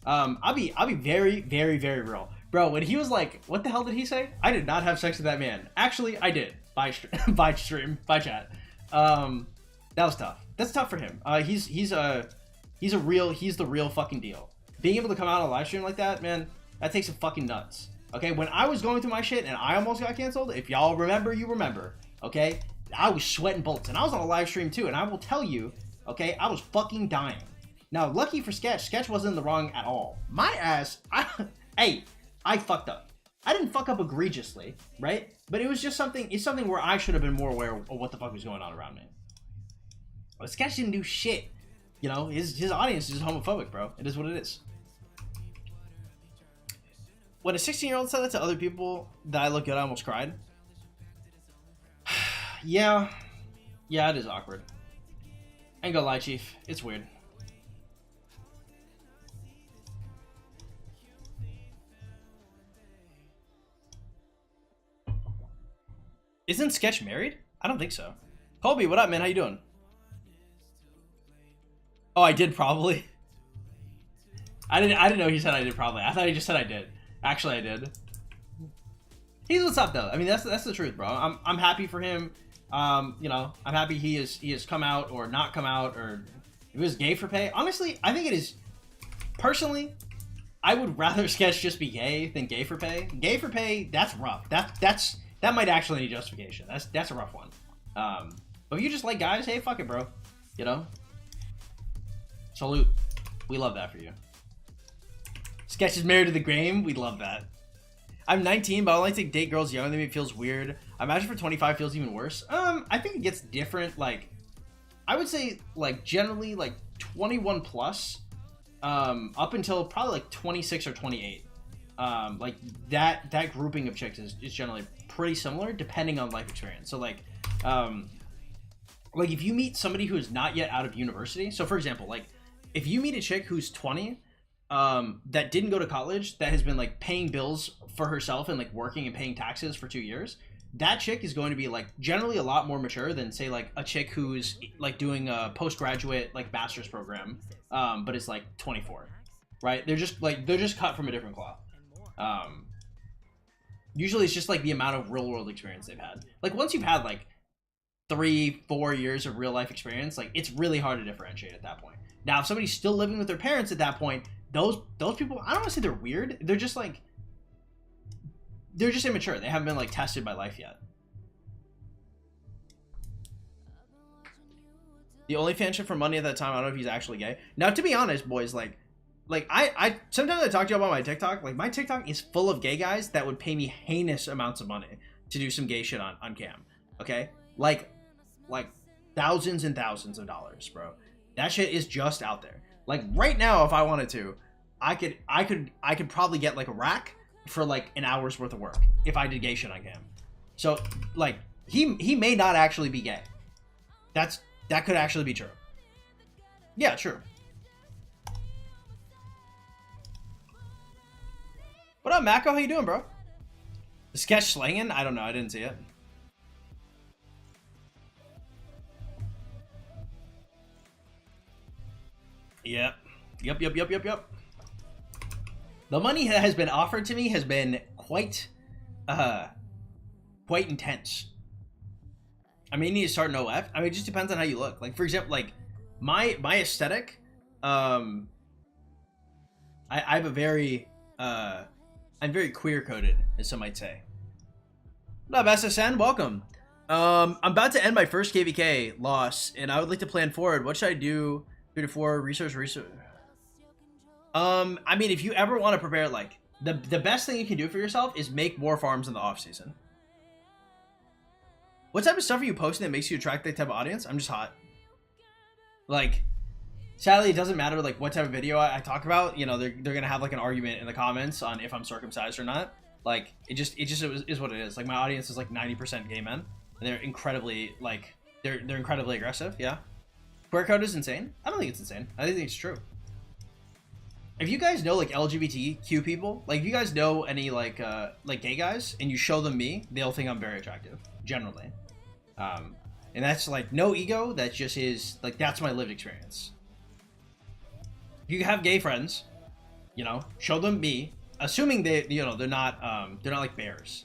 I'll be very, very, very real, bro. When he was like, what the hell did he say? I did not have sex with that man. Actually, I did. By stream, by chat. That was tough. That's tough for him. He's the real fucking deal. Being able to come out on a live stream like that, man, that takes some fucking nuts. Okay, when I was going through my shit and I almost got canceled, if y'all remember, you remember. Okay. I was sweating bullets, and I was on a live stream too, and I will tell you, okay, I was fucking dying. Now, lucky for Sketch wasn't in the wrong at all. My ass, I fucked up. I didn't fuck up egregiously, right? But it was just something, it's something where I should have been more aware of what the fuck was going on around me. But Sketch didn't do shit. You know, his audience is homophobic, bro. It is what it is. When a 16-year-old said that to other people that I look good, I almost cried. Yeah, it is awkward. I ain't gonna lie, Chief. It's weird. Isn't Sketch married? I don't think so. Colby, what up, man? How you doing? Oh, I did probably. I didn't know he said I did probably. I thought he just said I did. Actually, I did. He's what's up though. I mean, that's the truth, bro. I'm happy for him. You know, I'm happy he has come out or not come out, or if it was gay for pay. Honestly, I think it is. Personally, I would rather Sketch just be gay than gay for pay. Gay for pay, that's rough. That might actually need justification. That's a rough one. But if you just like guys, hey, fuck it, bro. You know. Salute. We love that for you. Sketch is married to the game. We love that. I'm 19, but I only think date girls younger than me. It feels weird. I imagine for 25 feels even worse. I think it gets different. Like, I would say, like, generally, like, 21 plus, up until probably, like, 26 or 28. Like, that grouping of chicks is generally pretty similar, depending on life experience. So, like, if you meet somebody who is not yet out of university, so, for example, like, if you meet a chick who's 20, that didn't go to college, that has been, like, paying bills for herself and, like, working and paying taxes for 2 years, that chick is going to be, like, generally a lot more mature than, say, like, a chick who's, like, doing a postgraduate, like, master's program, but is, like, 24, right? They're just cut from a different cloth. Usually it's just, like, the amount of real-world experience they've had. Like, once you've had, like, 3-4 years of real-life experience, like, it's really hard to differentiate at that point. Now, if somebody's still living with their parents at that point, those people, I don't want to say they're weird. They're just, like, they're just immature. They haven't been, like, tested by life yet. The OnlyFans shit for money at that time, I don't know if he's actually gay. Now, to be honest, boys, like I sometimes I talk to you about my TikTok. Like, my TikTok is full of gay guys that would pay me heinous amounts of money to do some gay shit on cam. Okay? Like thousands and thousands of dollars, bro. That shit is just out there. Like, right now, if I wanted to, I could probably get, like, a rack for, like, an hour's worth of work if I did gay shit on cam. So, like, he may not actually be gay. That could actually be true. Yeah, true. What up, Mako? How you doing, bro? The sketch slanging? I don't know. I didn't see it. Yep. The money that has been offered to me has been quite intense. I may need to start an OF. I mean, it just depends on how you look. Like, for example, like, my aesthetic, I have a very, I'm very queer-coded, as some might say. What up, SSN? Welcome. I'm about to end my first KVK loss, and I would like to plan forward. What should I do? 3 to 4 research. I mean, if you ever want to prepare, like, the best thing you can do for yourself is make more farms in the off season. What type of stuff are you posting that makes you attract that type of audience? I'm just hot. Like, sadly, it doesn't matter, like, what type of video I talk about. You know, they're gonna have, like, an argument in the comments on if I'm circumcised or not. Like, it just is what it is. Like, my audience is, like, 90% gay men, and they're incredibly, like, they're incredibly aggressive. Yeah, queer code is insane. I don't think it's insane. I think it's true. If you guys know, like, LGBTQ people, like, if you guys know any, like gay guys, and you show them me, they'll think I'm very attractive, generally. And that's, like, no ego. That just is, like, that's my lived experience. If you have gay friends, you know, show them me, assuming they, you know, they're not like bears.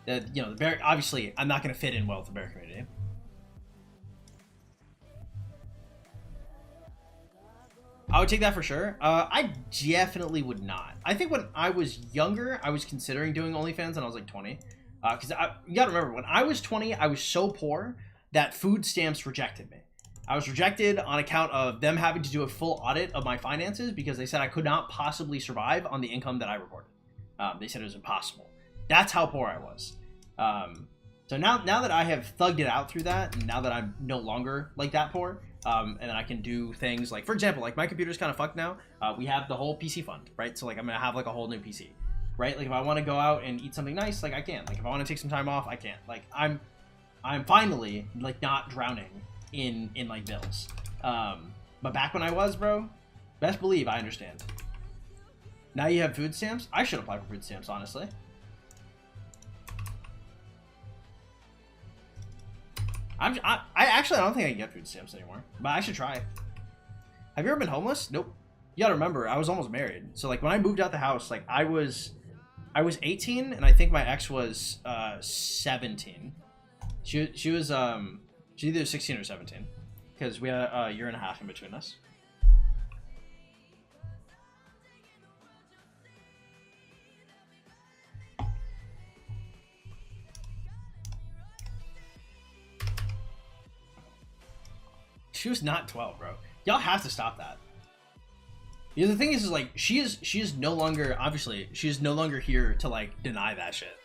You know, the bear, obviously, I'm not going to fit in well with the bear community. I would take that for sure. I definitely would not. I think when I was younger, I was considering doing OnlyFans, and I was like 20. Because you gotta remember, when I was 20, I was so poor that food stamps rejected me. I was rejected on account of them having to do a full audit of my finances because they said I could not possibly survive on the income that I reported. They said it was impossible. That's how poor I was. So now that I have thugged it out through that, and now that I'm no longer, like, that poor, and then I can do things like, for example, like, my computer's kind of fucked now. We have the whole PC fund, right? So, like, I'm gonna have, like, a whole new PC, right? Like, if I want to go out and eat something nice, like, I can. Like, if I want to take some time off, I can. Like, I'm finally, like, not drowning in like, bills. But back when I was, bro, best believe I understand. Now you have food stamps. I should apply for food stamps, honestly. I actually, I don't think I can get food stamps anymore, but I should try. Have you ever been homeless? Nope. You gotta remember, I was almost married. So, like, when I moved out the house, like, I was 18, and I think my ex was 17. She was either 16 or 17, because we had a year and a half in between us. She was not 12, bro. Y'all have to stop that. You know, the thing is like she is no longer, obviously she is no longer here to like deny that shit.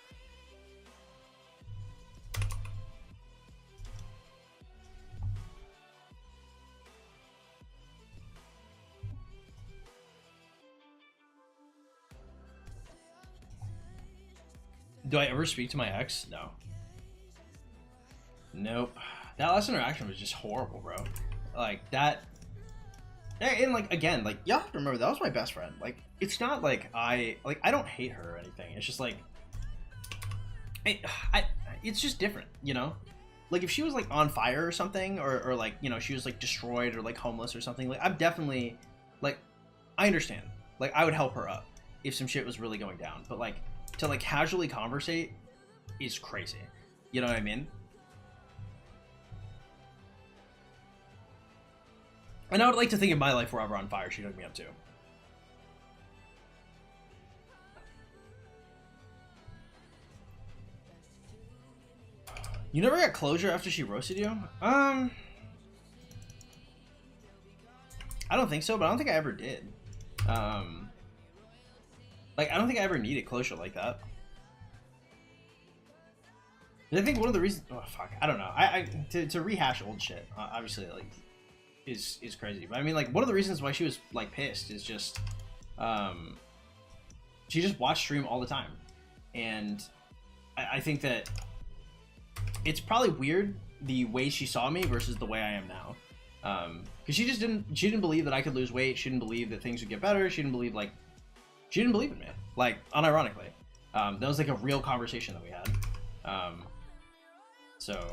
Do I ever speak to my ex? No. Nope. That last interaction was just horrible, bro. Like that. And like again, like y'all have to remember that was my best friend. Like it's not like I don't hate her or anything. It's just like it's just different, you know. Like if she was like on fire or something, or like you know she was like destroyed or like homeless or something. Like I'm definitely like I understand. Like I would help her up if some shit was really going down. But like to like casually conversate is crazy. You know what I mean? And I would like to think in my life were ever on fire, she'd hook me up too. You never got closure after she roasted you? I don't think so, but I don't think I ever did. Like, I don't think I ever needed closure like that. And I think one of the reasons... Oh, fuck. I don't know. To rehash old shit, obviously, like... is crazy, but I mean like one of the reasons why she was like pissed is just she just watched stream all the time, and I think that it's probably weird the way she saw me versus the way I am now, because she didn't believe that I could lose weight. She didn't believe that things would get better. She didn't believe in me, like unironically. That was like a real conversation that we had. So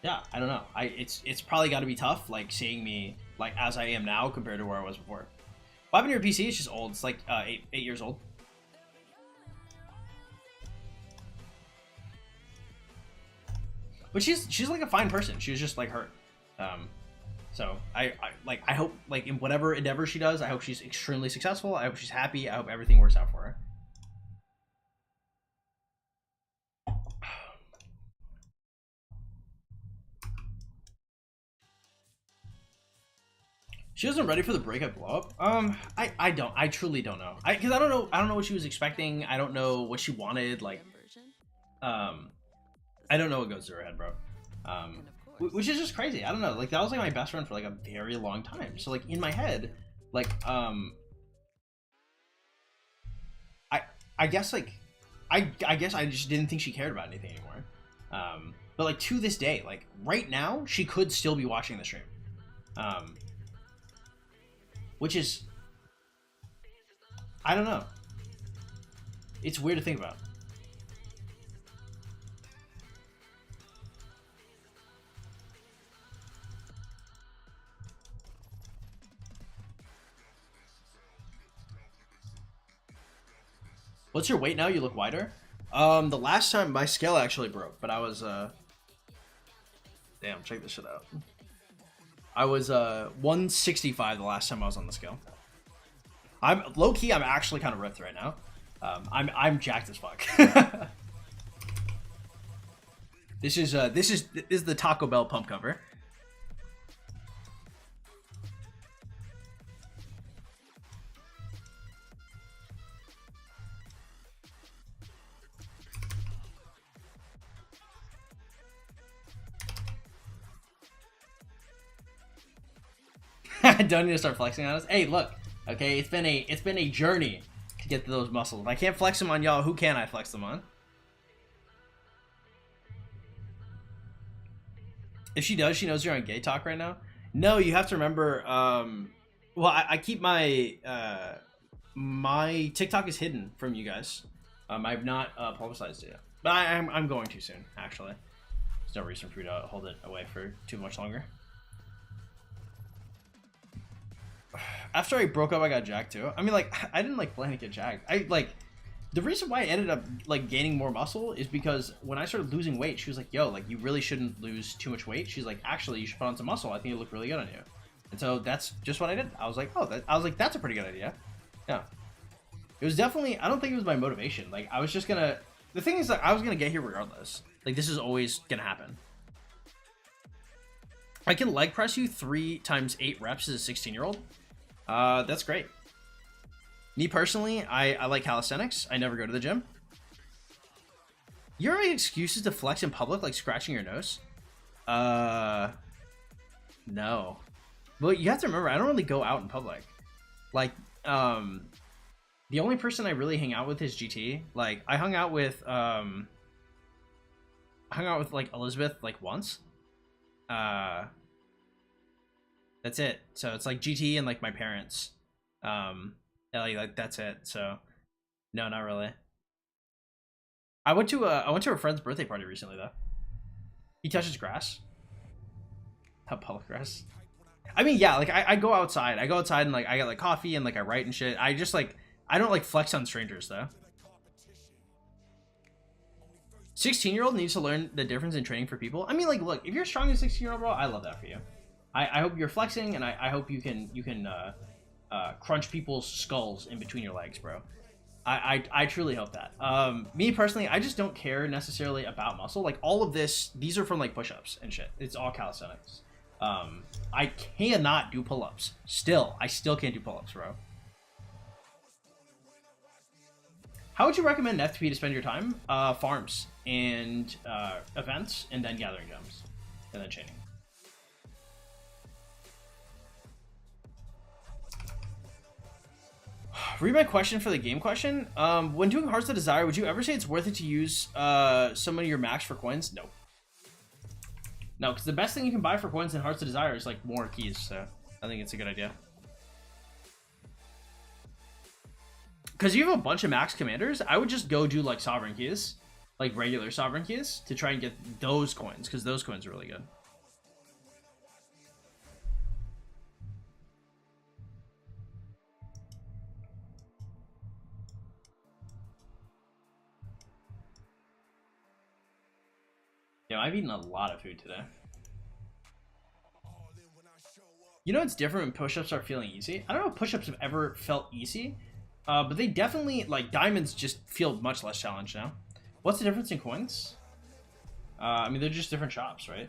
yeah, I don't know. It's probably got to be tough, like seeing me like as I am now compared to where I was before. What happened to your PC? It's just old. It's like 8 years old. But she's like a fine person. She was just like hurt. So I hope like in whatever endeavor she does, I hope she's extremely successful. I hope she's happy. I hope everything works out for her. She wasn't ready for the breakup blow up. I truly don't know. Because I don't know what she was expecting. I don't know what she wanted. Like, I don't know what goes through her head, bro. Which is just crazy. I don't know. Like that was like my best friend for like a very long time. So like in my head, like I guess like I guess I just didn't think she cared about anything anymore. But like to this day, like right now, she could still be watching the stream. Which is, I don't know. It's weird to think about. What's your weight now? You look wider. The last time my scale actually broke, but I was damn, check this shit out. I was 165 the last time I was on the scale. I'm low key. I'm actually kind of ripped right now. I'm jacked as fuck. This is the Taco Bell pump cover. Don't need to start flexing on us. Hey, look. Okay, it's been a journey to get to those muscles. If I can't flex them on y'all, who can I flex them on? If she does, she knows you're on gay talk right now. No, you have to remember. Well, I keep my my TikTok is hidden from you guys. I've not publicized it yet, but I'm going to soon. Actually, there's no reason for you to hold it away for too much longer. After I broke up, I got jacked too. I mean, like, I didn't like plan to get jacked. The reason why I ended up like gaining more muscle is because when I started losing weight, she was like, "Yo, like, you really shouldn't lose too much weight." She's like, "Actually, you should put on some muscle. I think it look really good on you." And so that's just what I did. I was like, that's a pretty good idea. Yeah. It was definitely. I don't think it was my motivation. Like, I was just gonna. The thing is that I was gonna get here regardless. Like, this is always gonna happen. I can leg press you 3 times 8 reps as a 16-year-old. That's great. Me personally, I like calisthenics. I never go to the gym. You ever make excuses to flex in public, like scratching your nose? No. But you have to remember, I don't really go out in public. Like, the only person I really hang out with is GT. Like, I hung out with like Elizabeth like once. That's it. So it's like GT and like my parents. Like that's it. So no, not really. I went to a friend's birthday party recently though. He touches grass. Not public grass. I mean, yeah, like I go outside. I go outside and like I get like coffee and like I write and shit. I just like I don't like flex on strangers though. 16-year-old needs to learn the difference in training for people. I mean, like, look, if you're strong as a 16-year-old, bro, I love that for you. I hope you're flexing, and I hope you can crunch people's skulls in between your legs, bro. I truly hope that. Me personally, I just don't care necessarily about muscle. Like all of this, these are from like push-ups and shit. It's all calisthenics. I cannot do pull-ups. I still can't do pull-ups, bro. How would you recommend FTP to spend your time? Farms and events, and then gathering gems, and then chaining. Read my question for the game question. When doing Hearts of Desire, would you ever say it's worth it to use some of your max for coins? No. No, because the best thing you can buy for coins in Hearts of Desire is like more keys, so I think it's a good idea. Because you have a bunch of max commanders, I would just go do like sovereign keys, like regular sovereign keys, to try and get those coins, because those coins are really good. Yeah, I've eaten a lot of food today. You know what's different when push-ups are feeling easy? I don't know if push-ups have ever felt easy, but they definitely, like, diamonds just feel much less challenged now. What's the difference in coins? I mean, they're just different shops, right?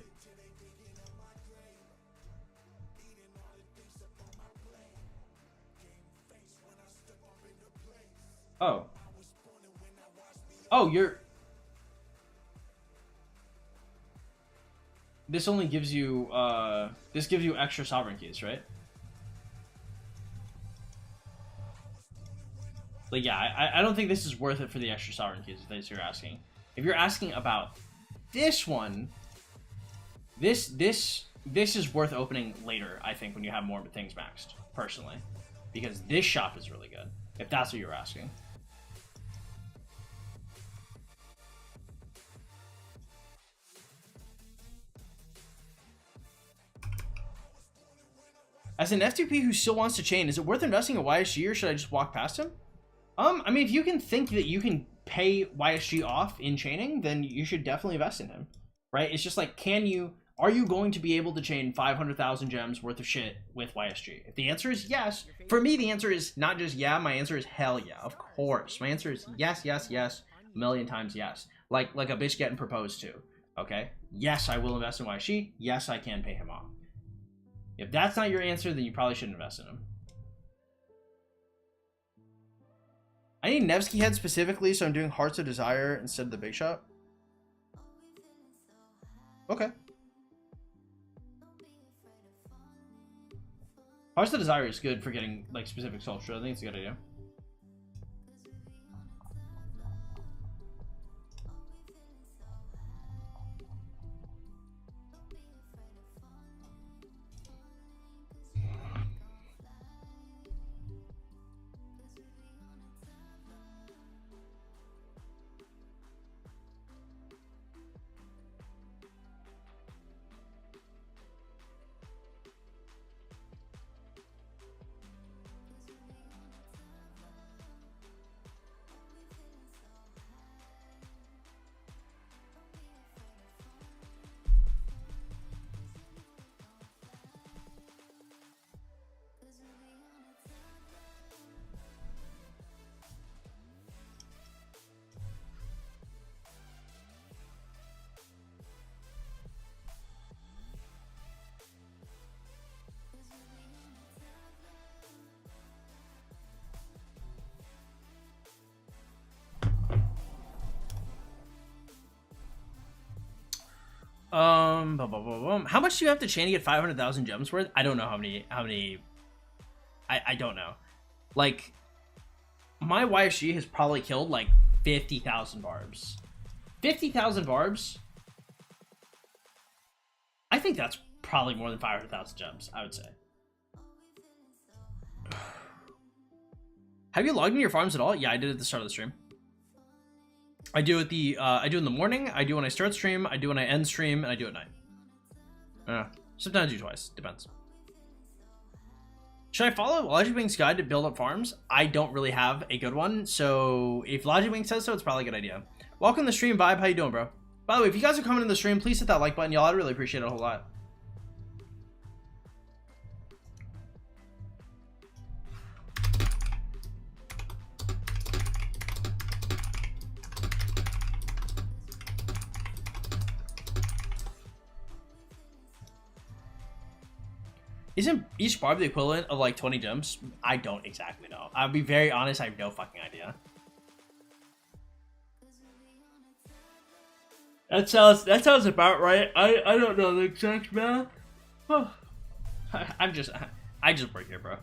Oh. Oh, this only gives you, this gives you extra sovereign keys, right? Like, yeah, I don't think this is worth it for the extra sovereign keys, if that's what you're asking. If you're asking about this one, this is worth opening later, I think, when you have more things maxed, personally. Because this shop is really good, if that's what you're asking. As an FTP who still wants to chain, is it worth investing in YSG or should I just walk past him? I mean, if you can think that you can pay YSG off in chaining, then you should definitely invest in him, right? It's just like, are you going to be able to chain 500,000 gems worth of shit with YSG? If the answer is yes, for me, the answer is not just yeah, my answer is hell yeah, of course. My answer is yes, yes, yes, a million times yes. Like a bitch getting proposed to, okay? Yes, I will invest in YSG. Yes, I can pay him off. If that's not your answer, then you probably shouldn't invest in him. I need Nevsky head specifically, so I'm doing Hearts of Desire instead of the big shot. Okay. Hearts of Desire is good for getting like specific sculpture. I think it's a good idea. How much do you have to chain to get 500,000 gems worth? I don't know how many. I don't know. Like, my YSG has probably killed like 50,000 barbs. 50,000 barbs? I think that's probably more than 500,000 gems, I would say. Have you logged in your farms at all? Yeah, I did at the start of the stream. I do it I do in the morning, I do when I start stream, I do when I end stream, and I do at night. Sometimes I do twice, depends. Should I follow Logic Wing's guide to build up farms? I don't really have a good one, so if Logic Wing says so, it's probably a good idea. Welcome to the stream, Vibe. How you doing, bro? By the way, if you guys are coming to the stream, please hit that like button, y'all. I'd really appreciate it a whole lot. Isn't each barb the equivalent of like 20 gems? I don't exactly know. I'll be very honest, I have no fucking idea. That sounds about right. I don't know the exact math. I just work here, bro.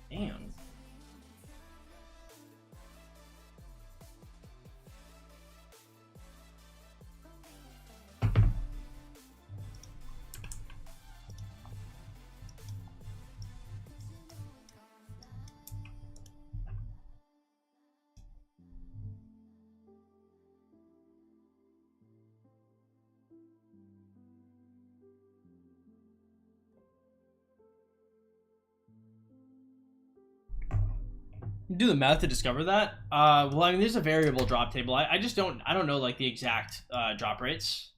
Damn. Do the math to discover that. Well, I mean, there's a variable drop table. I just don't know like the exact drop rates.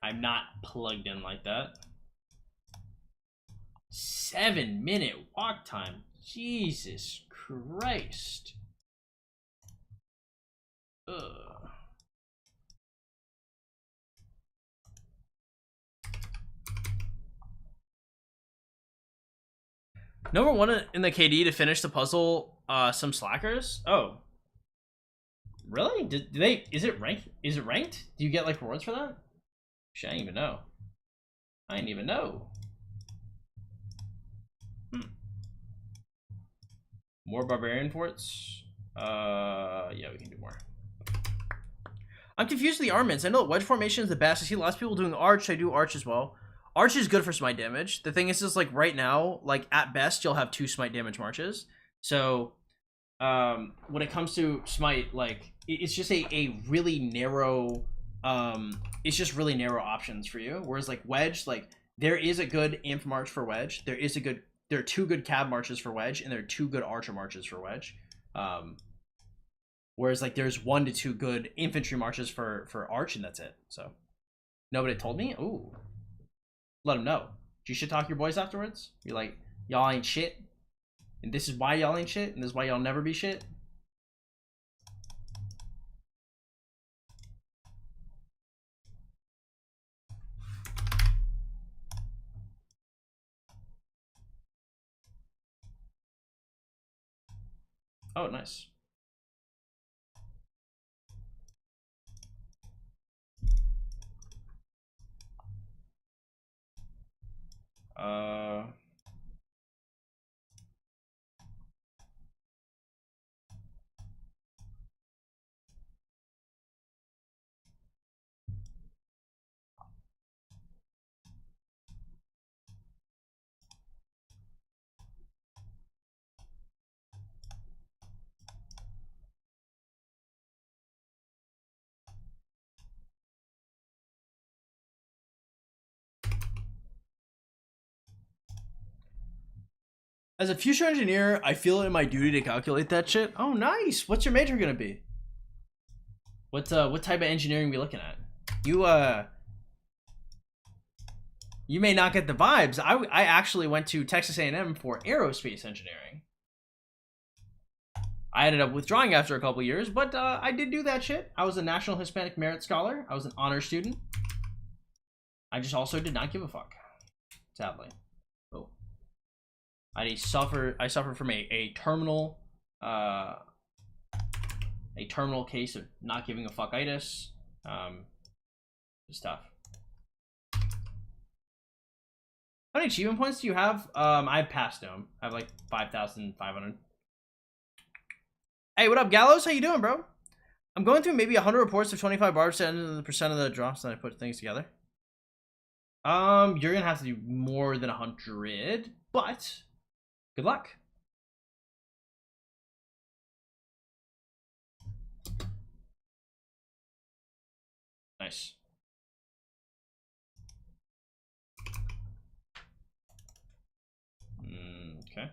I'm not plugged in like that. 7-minute walk time. Jesus Christ. Ugh. Number one in the KD to finish the puzzle, some slackers. Oh, really? Do they? Is it ranked? Is it ranked? Do you get like rewards for that? Shit, I didn't even know. I didn't even know. More barbarian forts. Yeah, we can do more. I'm confused with the armaments. I know that wedge formation is the best. I see lots of people doing arch. I do arch as well. Arch is good for smite damage. The thing is like right now, like at best, you'll have 2 smite damage marches. So, when it comes to smite, like it's just a really narrow, it's just really narrow options for you. Whereas like wedge, like there is a good inf march for wedge. There are 2 good cab marches for wedge, and there are 2 good archer marches for wedge. Whereas like there's 1 to 2 good infantry marches for arch, and that's it. So, nobody told me. Ooh. Let them know. Do you shit talk your boys afterwards? You're like, y'all ain't shit, and this is why y'all ain't shit, and this is why y'all never be shit. Oh, nice. As a future engineer, I feel it in my duty to calculate that shit. Oh, nice. What's your major gonna be? What type of engineering are we looking at? You may not get the vibes. I actually went to Texas A&M for aerospace engineering. I ended up withdrawing after a couple years, but I did do that shit. I was a National Hispanic Merit Scholar. I was an honor student. I just also did not give a fuck, sadly. Oh, I suffered from a terminal a terminal case of not giving a fuckitis. It's tough. How many achievement points do you have? I passed them. I have like 5,500. Hey, what up, Gallows? How you doing, bro? I'm going through maybe 100 reports of 25 barbs to end the percent of the drops that I put things together. You're gonna have to do more than 100, but good luck. Nice. Okay.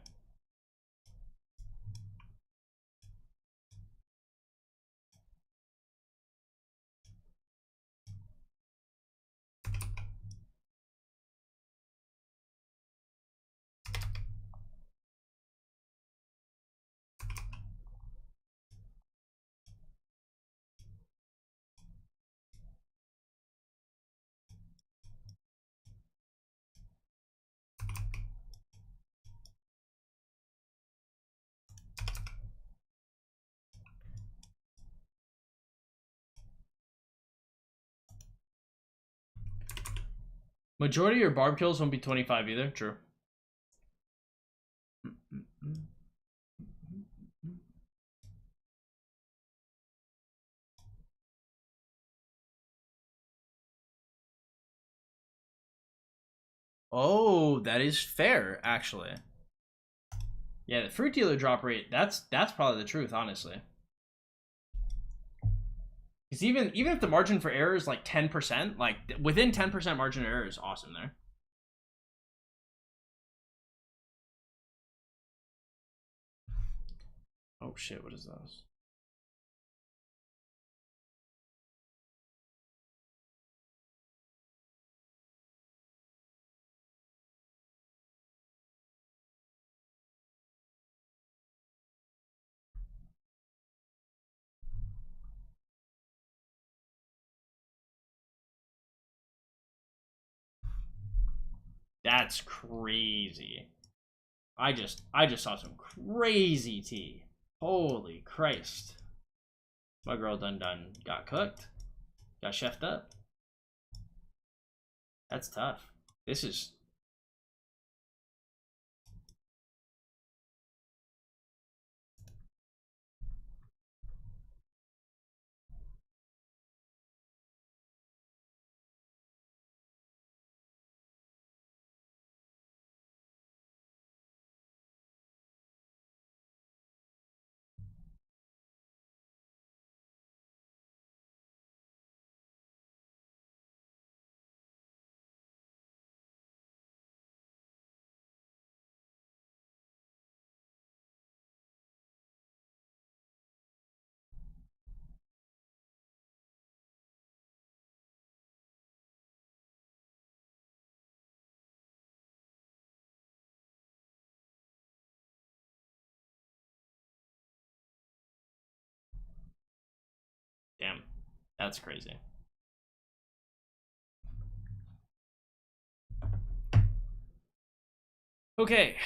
Majority of your barb kills won't be 25 either. True. Oh, that is fair, actually. Yeah, the fruit dealer drop rate, that's probably the truth, honestly. Because even if the margin for error is like 10%, like within 10% margin of error is awesome there. Oh shit, what is those? That's crazy. I just saw some crazy tea. Holy Christ. My girl done got cooked. Got chefed up. That's tough. This is... Damn. That's crazy. Okay,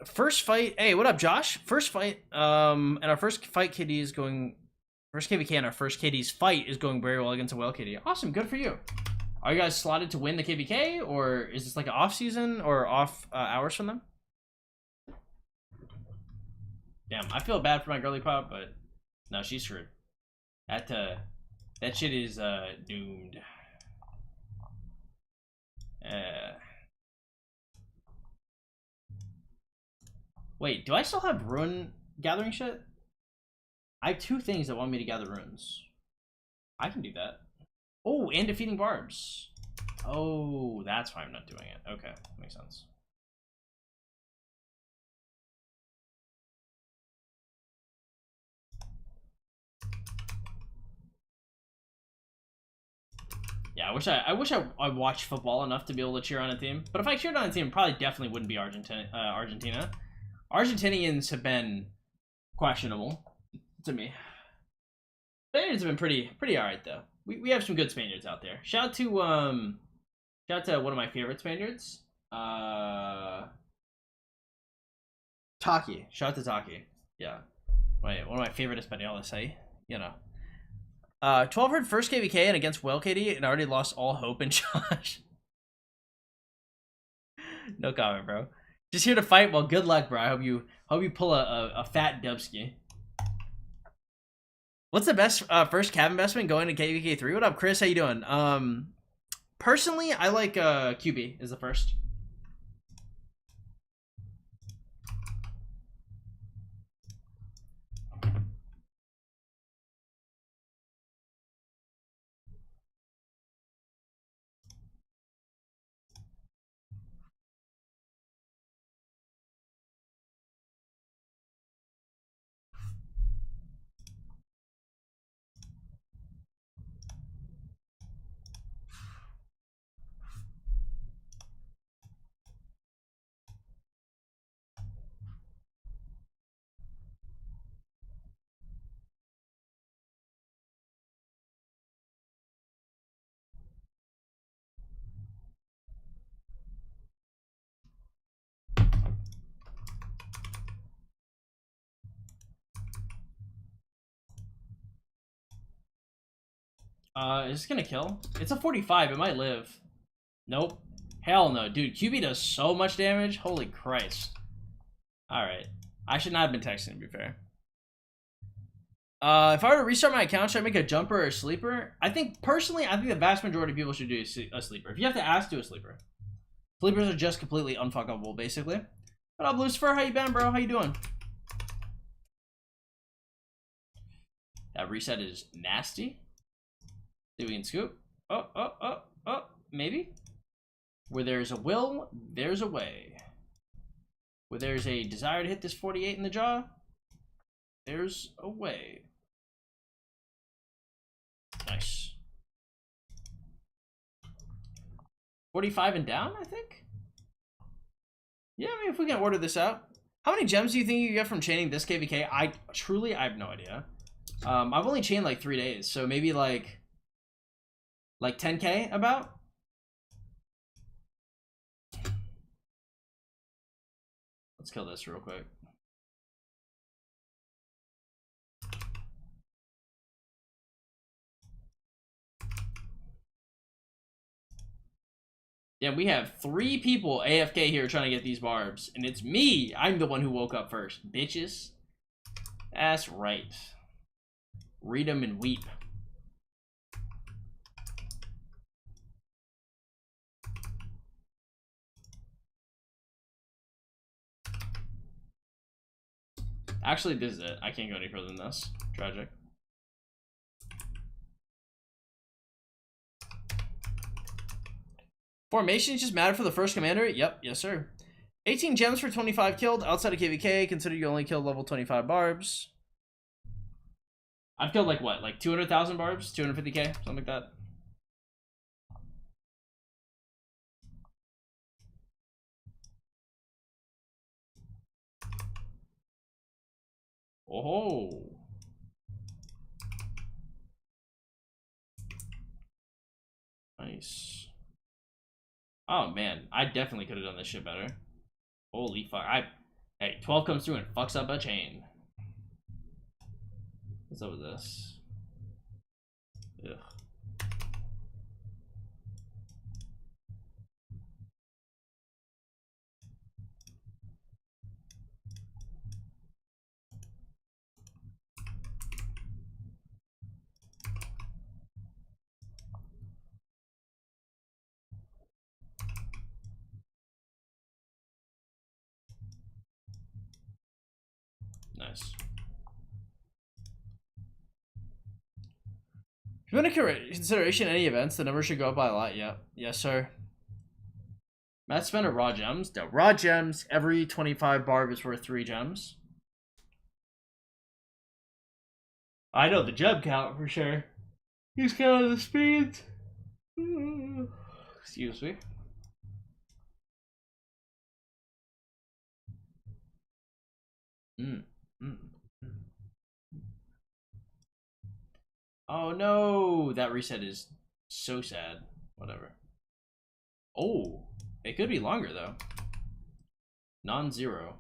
first fight. Hey, what up, Josh? First fight, and our first fight KD is going, first KVK and our first KD's fight is going very well against a well KD. Awesome, good for you. Are you guys slotted to win the KVK, or is this like an off season or off hours from them? Damn, I feel bad for my girly pop, but no, she's screwed. That shit is doomed. Wait, do I still have rune gathering shit? I have 2 things that want me to gather runes. I can do that. Oh, and defeating barbs. Oh, that's why I'm not doing it. Okay, makes sense. Yeah, I wish I watched football enough to be able to cheer on a team. But if I cheered on a team, it probably definitely wouldn't be Argentina. Argentinians have been questionable to me. Spaniards have been pretty alright though. We have some good Spaniards out there. Shout out to one of my favorite Spaniards. Taki. Shout out to Taki. Yeah. Wait, one of my favorite Españoles, hey? You know. 12 heard first KVK and against Whale KD and already lost all hope in Josh. No comment, bro. Just here to fight. Well, good luck, bro. I hope you pull a fat dubski. What's the best first cab investment going to KVK3? What up, Chris? How you doing? Personally, I like QB is the first. Is this gonna kill? It's a 45. It might live. Nope. Hell no, dude. QB does so much damage. Holy Christ. All right. I should not have been texting, to be fair. If I were to restart my account, should I make a jumper or a sleeper? Personally, I think the vast majority of people should do a sleeper. If you have to ask, do a sleeper. Sleepers are just completely unfuckable, basically. What up, Lucifer? How you been, bro? How you doing? That reset is nasty. See if we can scoop. Oh, maybe. Where there's a will, there's a way. Where there's a desire to hit this 48 in the jaw, there's a way. Nice. 45 and down, I think? Yeah, I mean, if we can order this out. How many gems do you think you get from chaining this KVK? I have no idea. I've only chained like 3 days, so maybe like 10K about? Let's kill this real quick. Yeah, we have 3 people AFK here trying to get these barbs, and it's me. I'm the one who woke up first, bitches. That's right. Read them and weep. Actually, this is it. I can't go any further than this. Tragic. Formations just matter for the first commander? Yep, yes sir. 18 gems for 25 killed outside of KVK. Consider you only killed level 25 barbs. I've killed like what? Like 200,000 barbs? 250k? Something like that. Oh. Nice. Oh man, I definitely could have done this shit better. Holy fuck. Hey, 12 comes through and fucks up a chain. What's up with this? Ugh. Nice. If you want to consideration any events, the number should go up by a lot. Yeah. Yes, sir. Matt spent a raw gems. The raw gems, every 25 barb is worth 3 gems. I know the gem count for sure. He's counting the speeds. Excuse me. Oh no, that reset is so sad. Whatever. Oh, it could be longer though. Non-zero.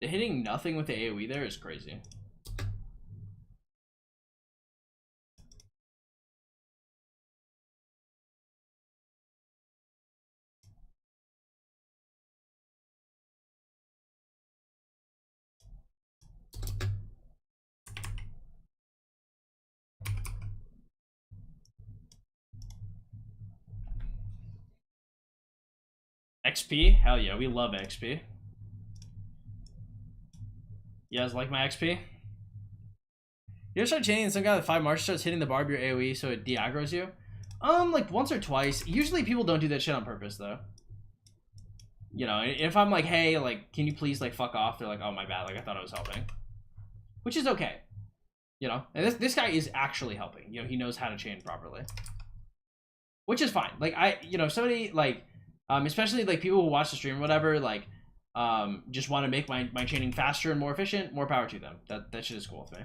Hitting nothing with the AoE there is crazy. XP? Hell yeah, we love XP. You guys like my XP? You ever start chaining some guy with 5 march starts hitting the bar of your AoE so it de-aggroes you? Like once or twice. Usually people don't do that shit on purpose though. You know, if I'm like, hey, like, can you please like fuck off? They're like, oh my bad, like I thought I was helping. Which is okay. You know, and this guy is actually helping. You know, he knows how to chain properly. Which is fine. Like you know, somebody like, especially like people who watch the stream or whatever, like, just want to make my chaining faster and more efficient, more power to them. That shit is cool with me.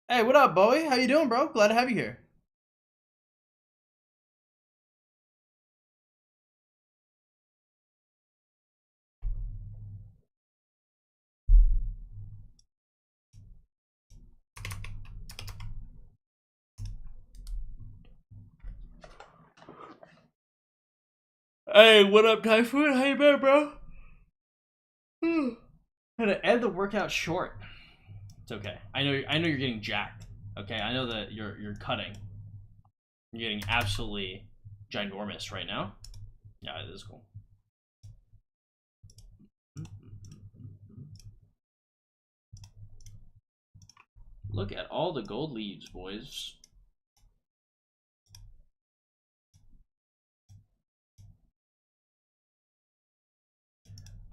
Hey, what up, Bowie? How you doing, bro? Glad to have you here. Hey, what up, Typhoon? How you been, bro? Had to end the workout short. It's okay. I know you're getting jacked. Okay, I know that you're cutting. You're getting absolutely ginormous right now. Yeah, it is cool. Look at all the gold leaves, boys.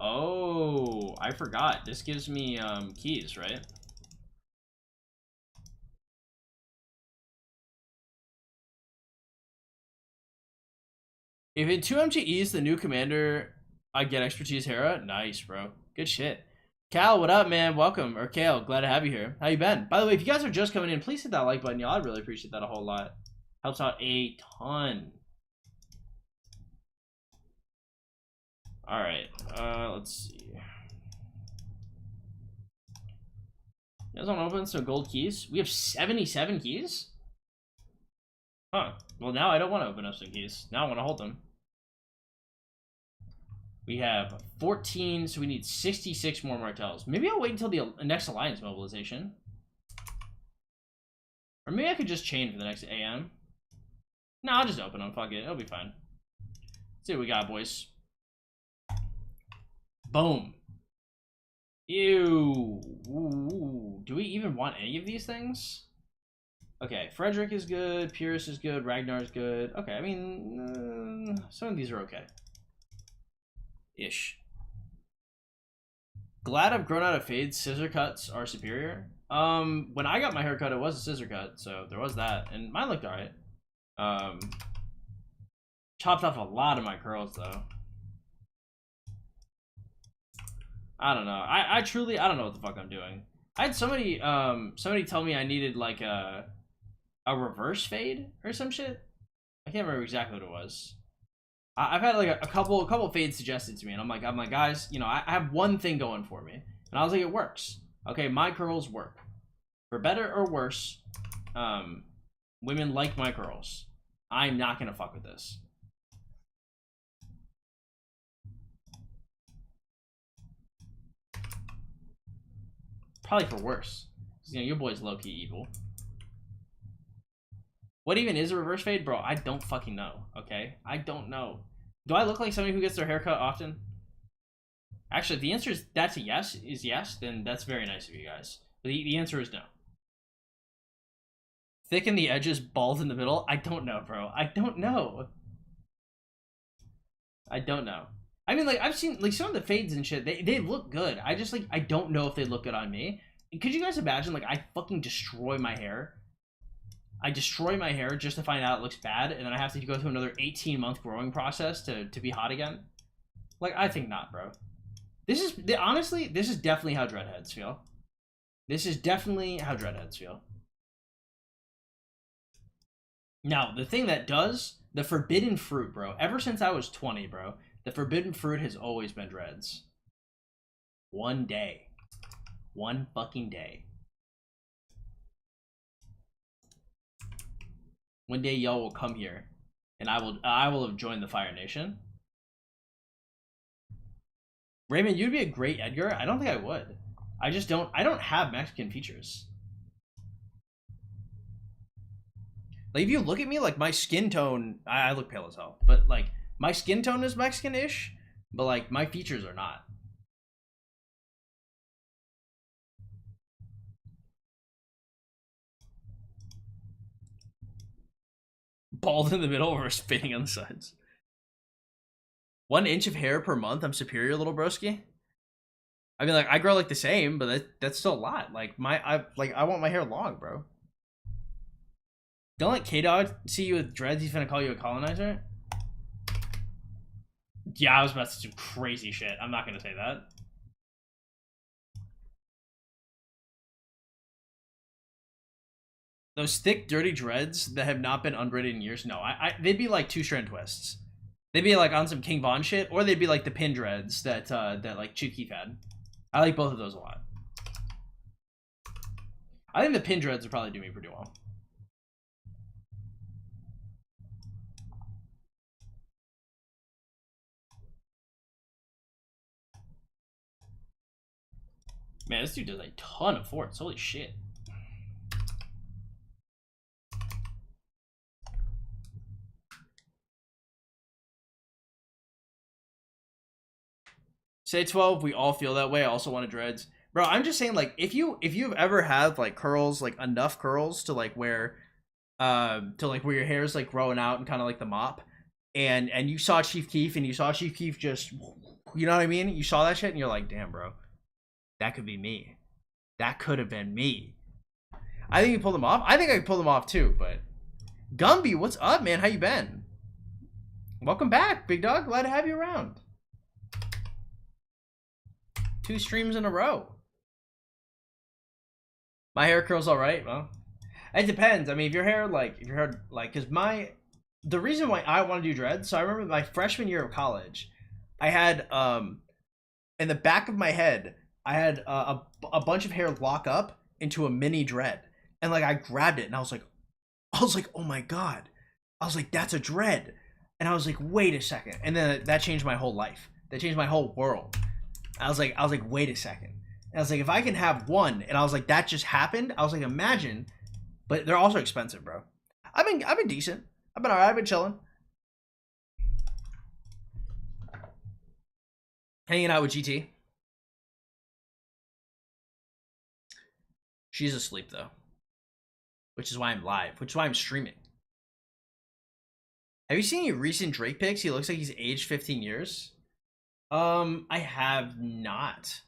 Oh, I forgot. This gives me keys, right? If in 2 MGEs the new commander, I get expertise Hera. Nice, bro. Good shit. Cal, what up, man? Welcome. Or Kale, glad to have you here. How you been? By the way, if you guys are just coming in, please hit that like button, y'all. I'd really appreciate that a whole lot. Helps out a ton. Alright, let's see. You guys want to open some gold keys? We have 77 keys? Huh. Well, now I don't want to open up some keys. Now I want to hold them. We have 14, so we need 66 more martels. Maybe I'll wait until the next alliance mobilization. Or maybe I could just chain for the next AM. No, I'll just open them. Fuck it. It'll be fine. Let's see what we got, boys. Boom. Ew. Ooh. Do we even want any of these things? Okay, Frederick is good. Pyrrhus is good. Ragnar is good. Okay, I mean, some of these are okay. Ish. Glad I've grown out of fades. Scissor cuts are superior. When I got my haircut, it was a scissor cut, so there was that, and mine looked alright. Chopped off a lot of my curls though. I don't know. I truly I don't know what the fuck I'm doing. I had somebody tell me I needed like a reverse fade or some shit. I can't remember exactly what it was. I've had like a couple fades suggested to me, and I'm like, guys, you know, I have one thing going for me, and I was like, it works. Okay, my curls work, for better or worse. Women like my curls. I'm not gonna fuck with this. Probably for worse. You know, your boy's low-key evil. What even is a reverse fade? Bro, I don't fucking know, okay? I don't know. Do I look like somebody who gets their hair cut often? Actually, if the answer is that's a yes, then that's very nice of you guys. But the answer is no. Thicken the edges, bald in the middle? I don't know, bro. I don't know. I don't know. I mean, like, I've seen, like, some of the fades and shit, they look good. I just, like, I don't know if they look good on me. Could you guys imagine, like, I fucking destroy my hair? I destroy my hair just to find out it looks bad, and then I have to go through another 18-month growing process to be hot again? Like, I think not, bro. This is, honestly, this is definitely how dreadheads feel. This is definitely how dreadheads feel. Now, the thing that does, the forbidden fruit, bro. Ever since I was 20, bro, the forbidden fruit has always been dreads. One day. One fucking day. One day y'all will come here, and I will have joined the Fire Nation. Raymond, you'd be a great Edgar. I don't think I would. I don't have Mexican features. Like, if you look at me, like, my skin tone, I look pale as hell, but, like, my skin tone is Mexican-ish, but, like, my features are not. Bald in the middle or spinning on the sides. 1 inch of hair per month. I'm superior, little broski. I mean, like, I grow like the same, but that's still a lot. Like, I want my hair long, bro. Don't let K-Dog see you with dreads. He's gonna call you a colonizer. Yeah, I was about to do crazy shit. I'm not gonna say that. Those thick, dirty dreads that have not been unbraided in years, no. They'd be like 2-strand twists. They'd be like on some King Von shit, or they'd be like the pin dreads that like Chief Keef had. I like both of those a lot. I think the pin dreads would probably do me pretty well. Man, this dude does a ton of forts. Holy shit. Say 12, we all feel that way. I also want dreads. Bro, I'm just saying, like, if you've ever had like curls, like enough curls to like where where your hair's like growing out and kind of like the mop, and you saw Chief Keef and you saw Chief Keef just, you know what I mean? You saw that shit and you're like, damn, bro, that could be me. That could have been me. I think you pulled them off. I think I could pull them off too, but Gumby, what's up, man? How you been? Welcome back, big dog. Glad to have you around. 2 streams in a row. My hair curls all right. Well, it depends. I mean, if your hair like, because the reason why I want to do dreads. So I remember my freshman year of college, I had in the back of my head, I had a bunch of hair lock up into a mini dread, and like I grabbed it, and I was like, oh my god, I was like, that's a dread, and I was like, wait a second, and then that changed my whole life. That changed my whole world. I was like, wait a second. And I was like, if I can have one, and I was like, that just happened. I was like, imagine, but they're also expensive, bro. I've been decent. I've been alright. I've been chilling, hanging out with GT. She's asleep though, which is why I'm live. Which is why I'm streaming. Have you seen any recent Drake pics? He looks like he's aged 15 years. I have not.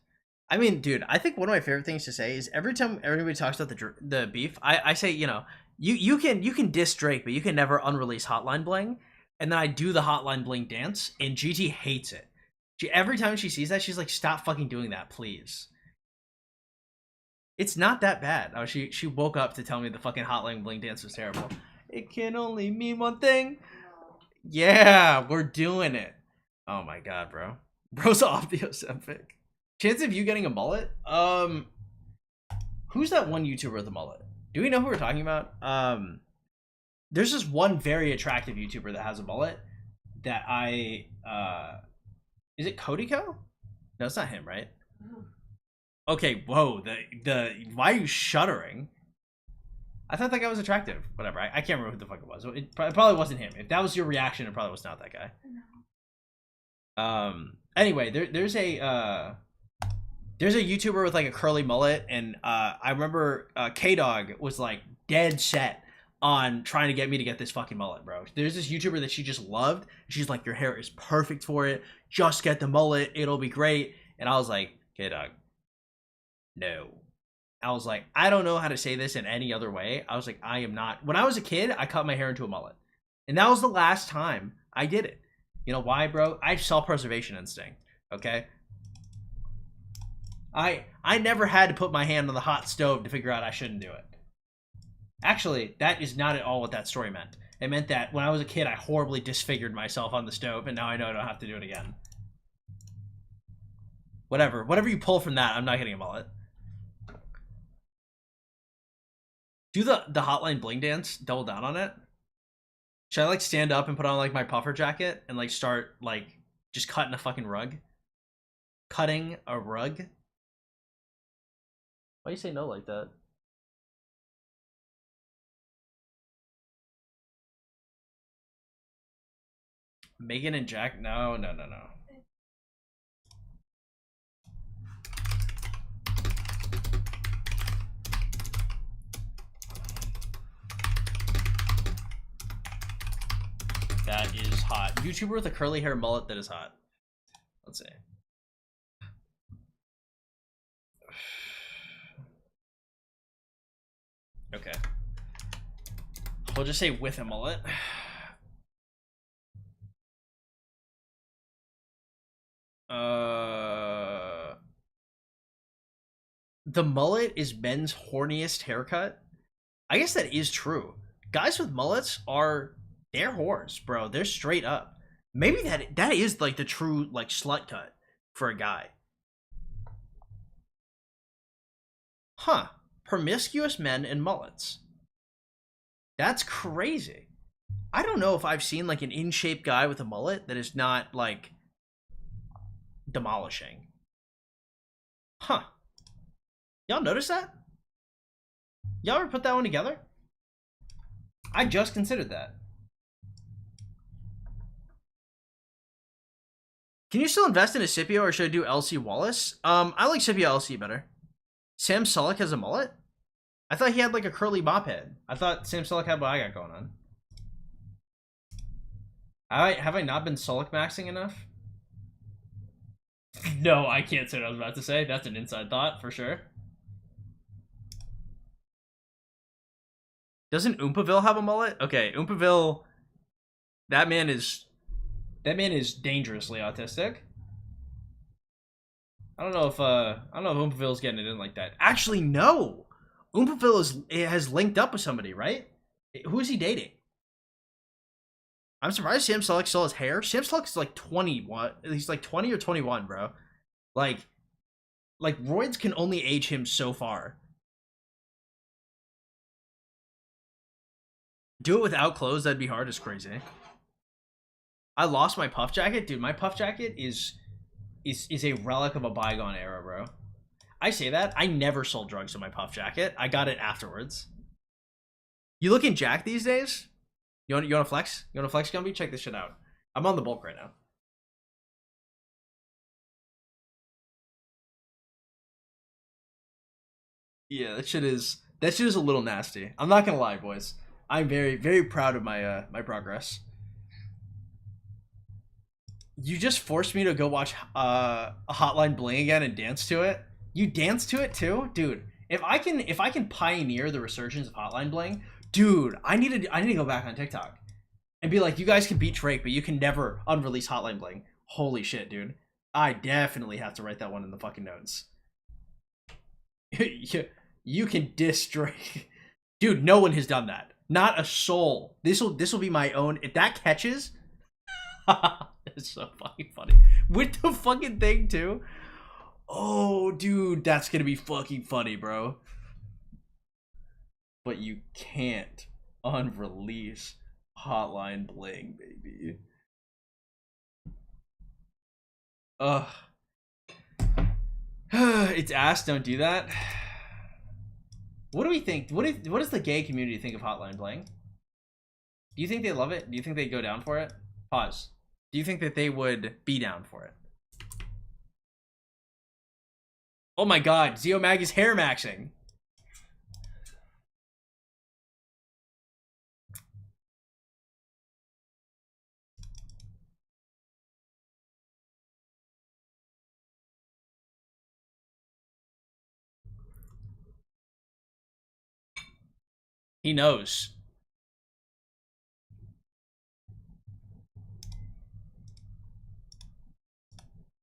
I mean, dude, I think one of my favorite things to say is every time everybody talks about the beef, I say, you know, you can diss Drake, but you can never unrelease Hotline Bling. And then I do the Hotline Bling dance, and GT hates it. Every time she sees that, she's like, stop fucking doing that, please. It's not that bad. Oh, she woke up to tell me the fucking Hotline Bling dance was terrible. It can only mean one thing. Yeah, we're doing it. Oh my god, bro. Bro's off the Ozempic. Chance of you getting a mullet? Who's that one YouTuber with a mullet? Do we know who we're talking about? There's this one very attractive YouTuber that has a mullet that is it Kodiko? No, it's not him, right? Okay, whoa, why are you shuddering? I thought that guy was attractive. Whatever, I can't remember who the fuck it was. It probably wasn't him. If that was your reaction, it probably was not that guy. Anyway, there's a YouTuber with like a curly mullet, and I remember K-Dog was like dead set on trying to get me to get this fucking mullet, bro. There's this YouTuber that she just loved. She's like, your hair is perfect for it. Just get the mullet. It'll be great. And I was like, K-Dog, no. I was like, I don't know how to say this in any other way. I was like, I am not. When I was a kid, I cut my hair into a mullet. And that was the last time I did it. You know why, bro? I have self-preservation instinct, okay? I never had to put my hand on the hot stove to figure out I shouldn't do it. Actually, that is not at all what that story meant. It meant that when I was a kid, I horribly disfigured myself on the stove, and now I know I don't have to do it again. Whatever you pull from that, I'm not getting a mullet. Do the hotline bling dance, double down on it. Should I like stand up and put on like my puffer jacket and like start like just cutting a fucking rug? Cutting a rug? Why do you say no like that? Megan and Jack? No. That is hot. YouTuber with a curly hair mullet that is hot. Let's see. Okay. We'll just say with a mullet. The mullet is men's horniest haircut. I guess that is true. Guys with mullets they're whores, bro. They're straight up. Maybe that is like the true like slut cut for a guy. Huh. Promiscuous men and mullets. That's crazy. I don't know if I've seen like an in-shape guy with a mullet that is not like demolishing. Huh. Y'all notice that? Y'all ever put that one together? I just considered that. Can you still invest in a Scipio or should I do LC Wallace? I like Scipio LC better. Sam Sulek has a mullet? I thought he had like a curly mop head. I thought Sam Sulek had what I got going on. Have I not been Sulek maxing enough? No, I can't say what I was about to say. That's an inside thought for sure. Doesn't Oompaville have a mullet? Okay, Oompaville. That man is dangerously autistic. I don't know if Oompaville's getting it in like that. Actually, no. Oompaville has linked up with somebody, right? Who is he dating? I'm surprised Sam Sulek still has hair. Sam Sulek is like 21. He's like 20 or 21, bro. Like roids can only age him so far. Do it without clothes, that'd be hard as crazy. I lost my puff jacket, dude. My puff jacket is a relic of a bygone era, bro. I say that. I never sold drugs in my puff jacket. I got it afterwards. You looking jacked these days? You want to flex? You want to flex, Gumby? Check this shit out. I'm on the bulk right now. Yeah, that shit is a little nasty. I'm not gonna lie, boys. I'm very, very proud of my my progress. You just forced me to go watch a Hotline Bling again and dance to it. You dance to it too, dude. If I can pioneer the resurgence of Hotline Bling, dude, I need to go back on TikTok and be like, you guys can beat Drake, but you can never unrelease Hotline Bling. Holy shit, dude. I definitely have to write that one in the fucking notes. You can diss Drake. Dude, no one has done that. Not a soul. This will be my own. If that catches, it's so fucking funny. With the fucking thing too. Oh, dude, that's gonna be fucking funny, bro. But you can't unrelease Hotline Bling, baby. Ugh. It's ass, don't do that. What do we think? What does the gay community think of Hotline Bling? Do you think they love it? Do you think they'd go down for it? Pause. Do you think that they would be down for it? Oh my god, Zeomag is hair maxing. He knows.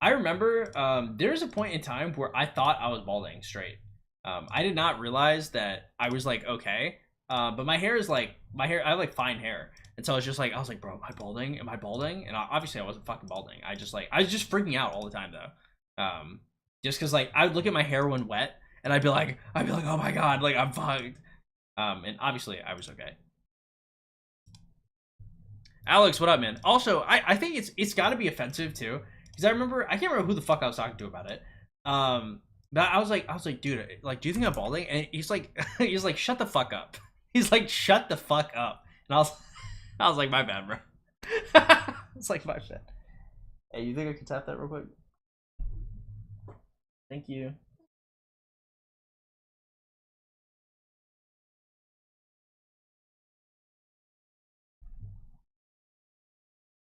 I remember there's a point in time where I thought I was balding straight. I did not realize that I was like okay, but my hair is like I have like fine hair, and so I was like, bro, am I balding? Am I balding? And obviously I wasn't fucking balding. I was just freaking out all the time though, just because like I would look at my hair when wet, and I'd be like, oh my god, like I'm fucked. And obviously I was okay. Alex, what up, man? Also, I think it's got to be offensive too, because I can't remember who the fuck I was talking to about it. But I was like, dude, like, do you think I'm balding? And he's like, shut the fuck up. He's like, shut the fuck up. And I was like, my bad, bro. It's like my bad. Hey, you think I can tap that real quick? Thank you.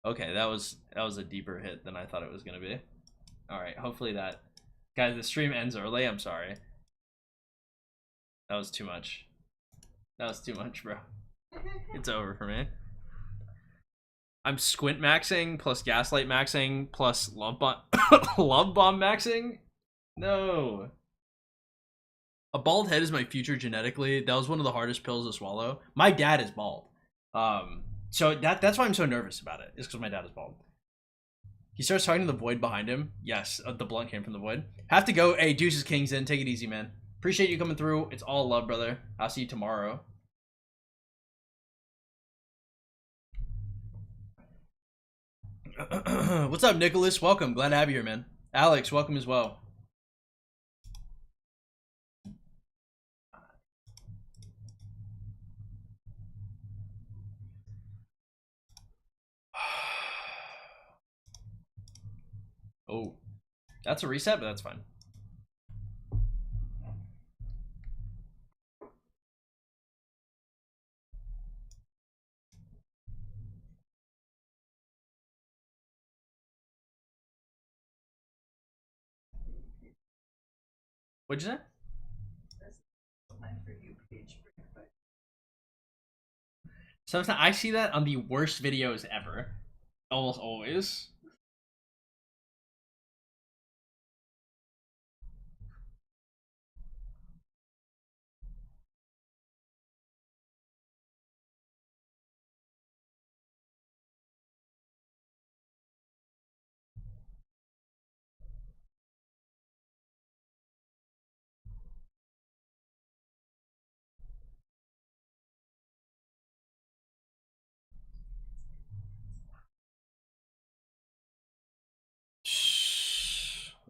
Okay, that was a deeper hit than I thought it was gonna be. All right, hopefully that, guys. The stream ends early. I'm sorry. That was too much. That was too much, bro. It's over for me. I'm squint maxing plus gaslight maxing plus love bomb love bomb maxing. No. A bald head is my future genetically. That was one of the hardest pills to swallow. My dad is bald. So that's why I'm so nervous about it. Is because my dad is bald. He starts talking to the void behind him. Yes, the blunt came from the void. Have to go. Hey, deuces kings in. Take it easy, man. Appreciate you coming through. It's all love, brother. I'll see you tomorrow. What's up, Nicholas? Welcome. Glad to have you here, man. Alex, welcome as well. Oh, that's a reset, but that's fine. What'd you say? Sometimes I see that on the worst videos ever. Almost always.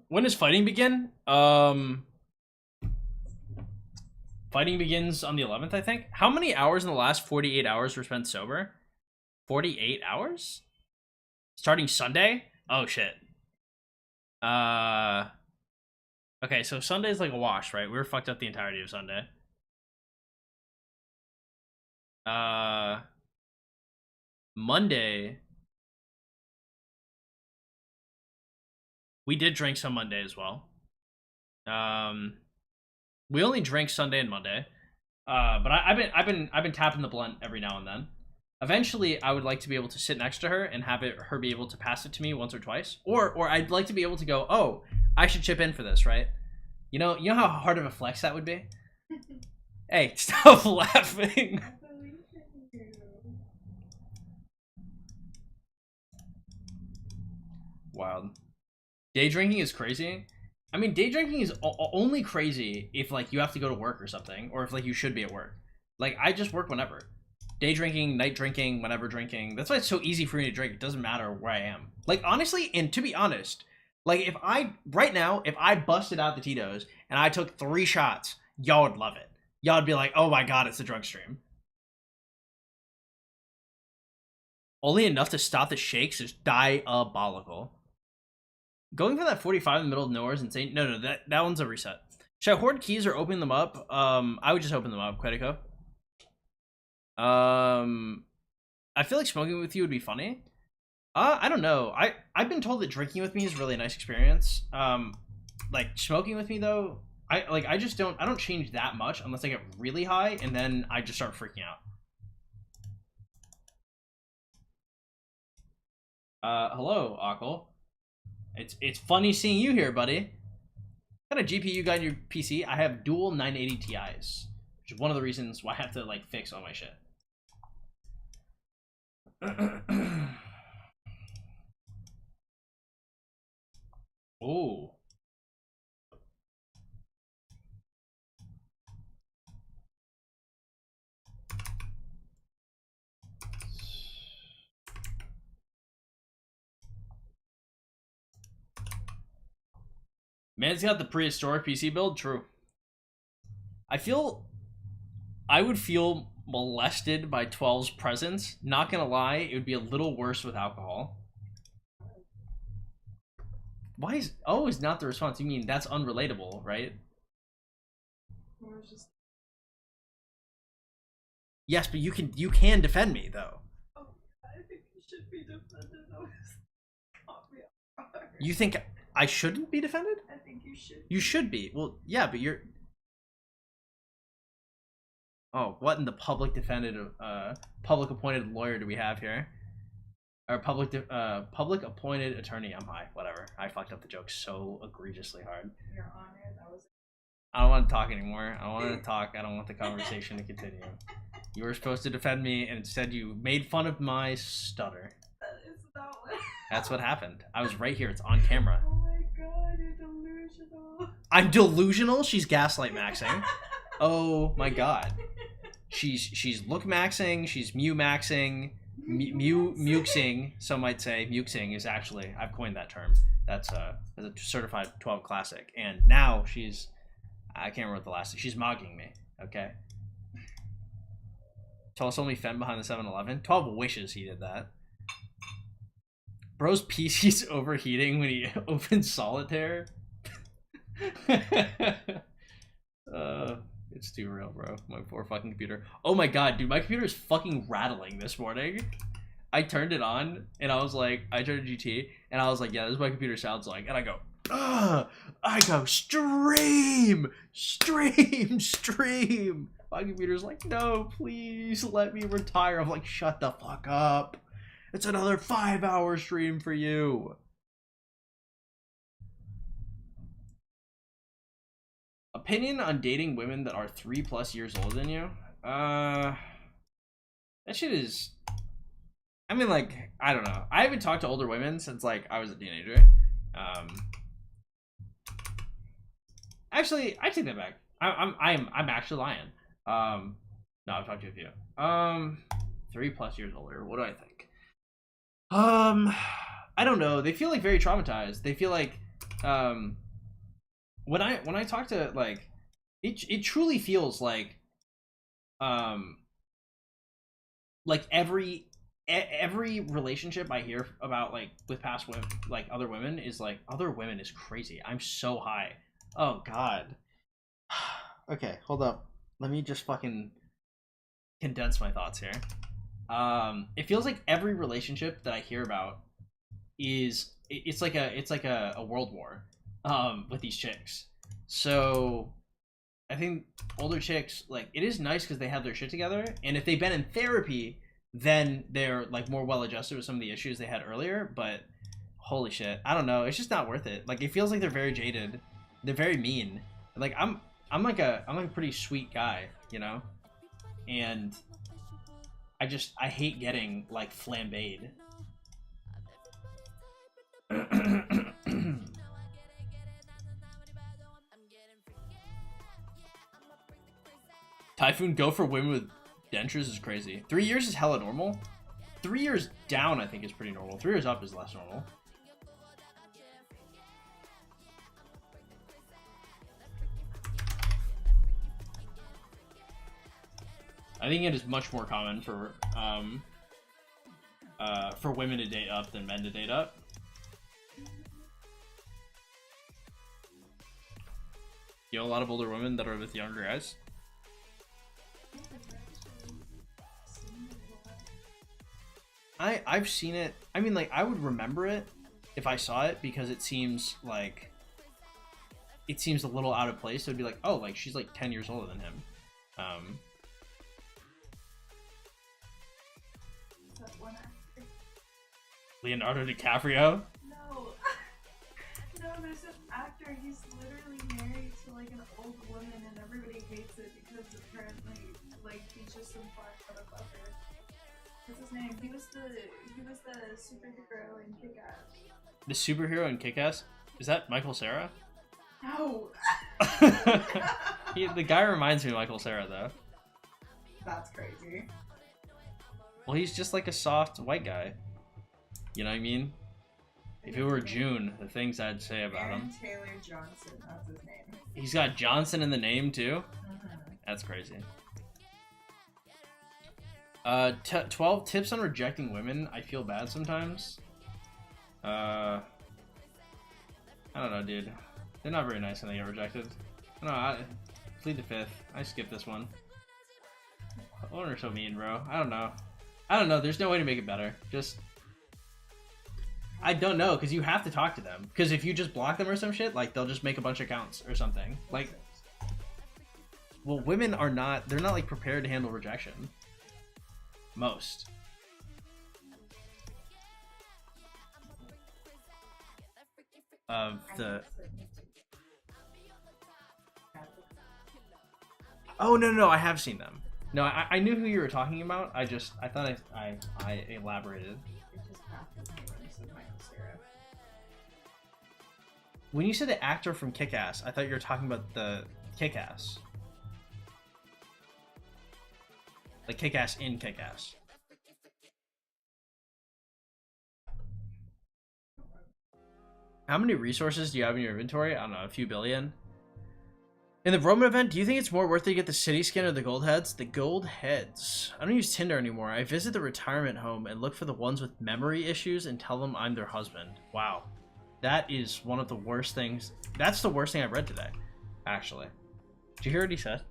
When does fighting begin? Fighting begins on the 11th, I think. How many hours in the last 48 hours were spent sober? 48 hours? Starting Sunday? Oh, shit. Okay, so Sunday's like a wash, right? We were fucked up the entirety of Sunday. Monday. We did drink some Monday as well. We only drank Sunday and Monday. But I've been tapping the blunt every now and then. Eventually, I would like to be able to sit next to her and have her be able to pass it to me once or twice, or I'd like to be able to go, oh, I should chip in for this, right? You know how hard of a flex that would be. Hey, stop laughing. Wild. Day drinking is crazy. I mean, day drinking is only crazy if like you have to go to work or something, or if like you should be at work. Like I just work whenever. Day drinking, night drinking, whenever drinking. That's why it's so easy for me to drink. It doesn't matter where I am. Like honestly, and to be honest, like if I busted out the Tito's and I took 3 shots, y'all would love it. Y'all would be like, oh my god, it's a drunk stream. Only enough to stop the shakes is diabolical. Going for that 45 in the middle of nowhere is insane. No, that one's a reset. Should I hoard keys or open them up? I would just open them up, Quetico. I feel like smoking with you would be funny. I don't know. I've been told that drinking with me is really a nice experience. Like smoking with me though, I don't change that much unless I get really high and then I just start freaking out. Hello, Akal. It's funny seeing you here, buddy. What kind of GPU you got in your PC? I have dual 980 Ti's, which is one of the reasons why I have to like fix all my shit. Oh. Man's got the prehistoric PC build. True. I would feel molested by 12's presence. Not gonna lie, it would be a little worse with alcohol. Why is is not the response? You mean that's unrelatable, right? Yes, but you can defend me though. Oh, I think you should be defended. You think I shouldn't be defended? I think you should. You should be. Well, yeah, but you're. Oh, what in the public public appointed lawyer do we have here? Or public appointed attorney. I'm high. Whatever. I fucked up the joke so egregiously hard. Your Honor, that was. I don't want to talk anymore. I don't want to talk. I don't want the conversation to continue. You were supposed to defend me, and instead you made fun of my stutter. That is not what. That's what happened. I was right here. It's on camera. Oh my god, you're delusional. I'm delusional? She's gaslight maxing. Oh my god. She's look maxing, she's mew maxing, muxing, some might say. Muxing is actually, I've coined that term. That's a certified 12 classic. And now she's, I can't remember what the last, she's mogging me, okay? 12 only fem behind the 7-Eleven. 12 wishes he did that. Bro's PC's overheating when he opens solitaire. It's too real, bro. My poor fucking computer. Oh my god, dude, my computer is fucking rattling this morning. I turned it on and I was like, I turned GT and I was like, yeah, this is what my computer sounds like. And I go, stream. My computer's like, no, please let me retire. I'm like, shut the fuck up. It's another 5-hour stream for you. Opinion on dating women that are 3+ years older than you? That shit is... I mean, like, I don't know. I haven't talked to older women since, like, I was a teenager. Actually, I take that back. I'm actually lying. No, I've talked to a few. 3+ years older. What do I think? I don't know. They feel like very traumatized. They feel like, when I talk to, like, it truly feels like every relationship I hear about, like, with past women, like other women, is like, other women is crazy. I'm so high. Oh god. Okay, hold up. Let me just fucking condense my thoughts here. It feels like every relationship that I hear about is it's like a world war with these chicks. So I think older chicks, like, it is nice because they have their shit together, and if they've been in therapy, then they're, like, more well adjusted with some of the issues they had earlier. But holy shit, I don't know, it's just not worth it. Like, it feels like they're very jaded, they're very mean. Like, I'm like a pretty sweet guy, you know, and I hate getting, like, flambéed. Typhoon go for women with dentures is crazy. 3 years is hella normal. 3 years down, I think, is pretty normal. 3 years up is less normal. I think it is much more common for women to date up than men to date up. You know, a lot of older women that are with younger guys. I've seen it. I mean, like, I would remember it if I saw it, because it seems like a little out of place. It would be like, oh, like, she's like 10 years older than him. That one actor. Leonardo DiCaprio. No. No, there's an actor. He's literally married to like an old woman, and everybody hates it because apparently, like, he's just some fuck motherfucker. What's his name? He was the superhero in Kick-Ass. The superhero in Kick-Ass? Is that Michael Cera? No. The guy reminds me of Michael Cera, though. That's crazy. Well, he's just like a soft white guy. You know what I mean? If it were June, the things I'd say about Aaron him. Taylor Johnson, that's his name. He's got Johnson in the name, too? Mm-hmm. That's crazy. 12 tips on rejecting women. I feel bad sometimes. I don't know, dude. They're not very nice when they get rejected. No, I plead the fifth. I skipped this one. Women are so mean, bro. I don't know. There's no way to make it better. Just... I don't know, because you have to talk to them. Because if you just block them or some shit, like, they'll just make a bunch of accounts or something. Like... Well, women are not... They're not, like, prepared to handle rejection. Most. Of the... Oh, no, I have seen them. No, I knew who you were talking about. I thought I elaborated. It just happens when you said Michael Cera. When you said the actor from Kick-Ass, I thought you were talking about the Kick-Ass. Like Kick-Ass in Kick-Ass. How many resources do you have in your inventory? I don't know, a few billion. In the Roman event, do you think it's more worth it to get the city skin or the gold heads? The gold heads. I don't use Tinder anymore. I visit the retirement home and look for the ones with memory issues and tell them I'm their husband. Wow. That is one of the worst things. That's the worst thing I've read today, actually. Did you hear what he said?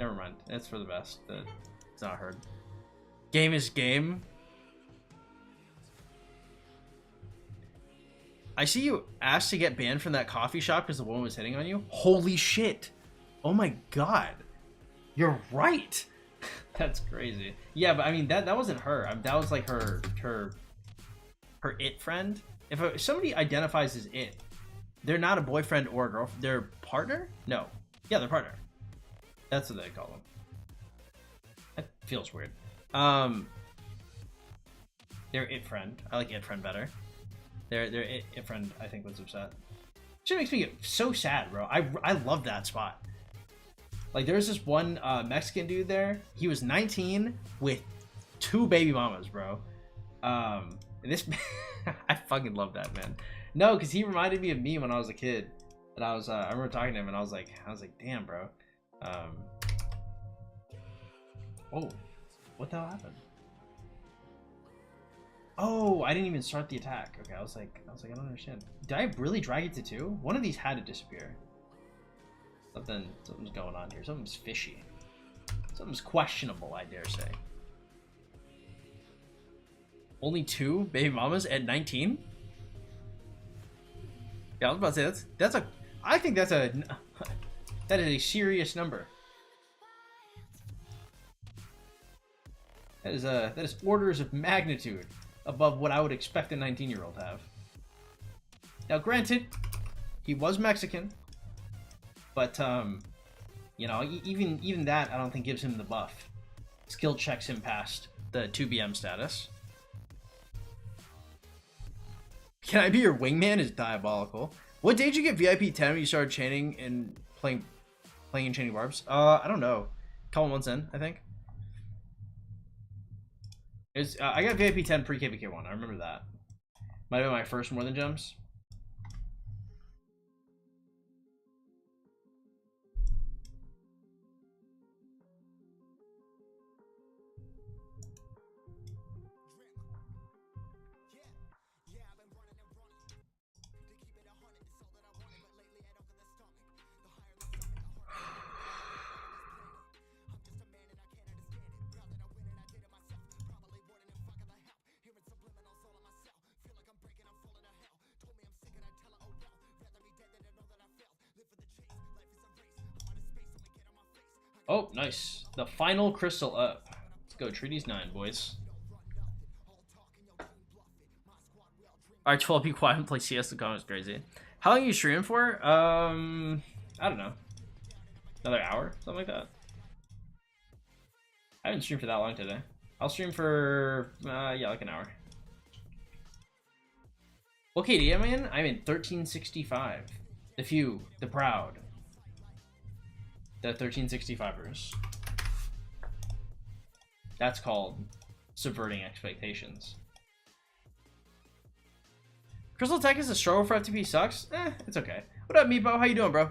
Never mind. It's for the best. It's not heard. Game is game. I see you asked to get banned from that coffee shop because the woman was hitting on you. Holy shit. Oh my god. You're right. That's crazy. Yeah, but I mean, that wasn't her. That was like her it friend. If somebody identifies as it, they're not a boyfriend or a girlfriend. They're partner? No. Yeah, they're partner. That's what they call them. That feels weird. They're it friend. I like it friend better. Their it friend, I think, was upset. Shit makes me get so sad, bro. I love that spot. Like, there's this one Mexican dude there. He was 19 with 2 baby mamas, bro. And this, I fucking love that, man. No, because he reminded me of me when I was a kid. And I remember talking to him, and I was like, damn, bro. Oh, what the hell happened? Oh, I didn't even start the attack. Okay, I was like, I don't understand. Did I really drag it to 2? One of these had to disappear. Something's going on here. Something's fishy. Something's questionable, I dare say. Only 2 baby mamas at 19? Yeah, I was about to say I think that is a serious number. That is orders of magnitude above what I would expect a 19-year-old to have. Now, granted, he was Mexican, but you know, even that I don't think gives him the buff. Skill checks him past the 2BM status. Can I be your wingman? Is diabolical. What day did you get VIP 10 when you started chaining and playing in Chaining Barbs? I don't know. A couple months in, I think. I got VIP 10 pre-KVK 1. I remember that. Might have been my first More Than Gems. Oh, nice. The final crystal up. Let's go. Treaties 9, boys. R12 be quiet and play CS. The comment is crazy. How long are you streaming for? I don't know. Another hour? Something like that. I haven't streamed for that long today. I'll stream for, yeah, like an hour. What KD am I in? I'm in 1365. The few, the proud. The 1365ers. That's called subverting expectations. Crystal Tech is a struggle for FTP sucks? It's okay. What up, Meepo? How you doing, bro?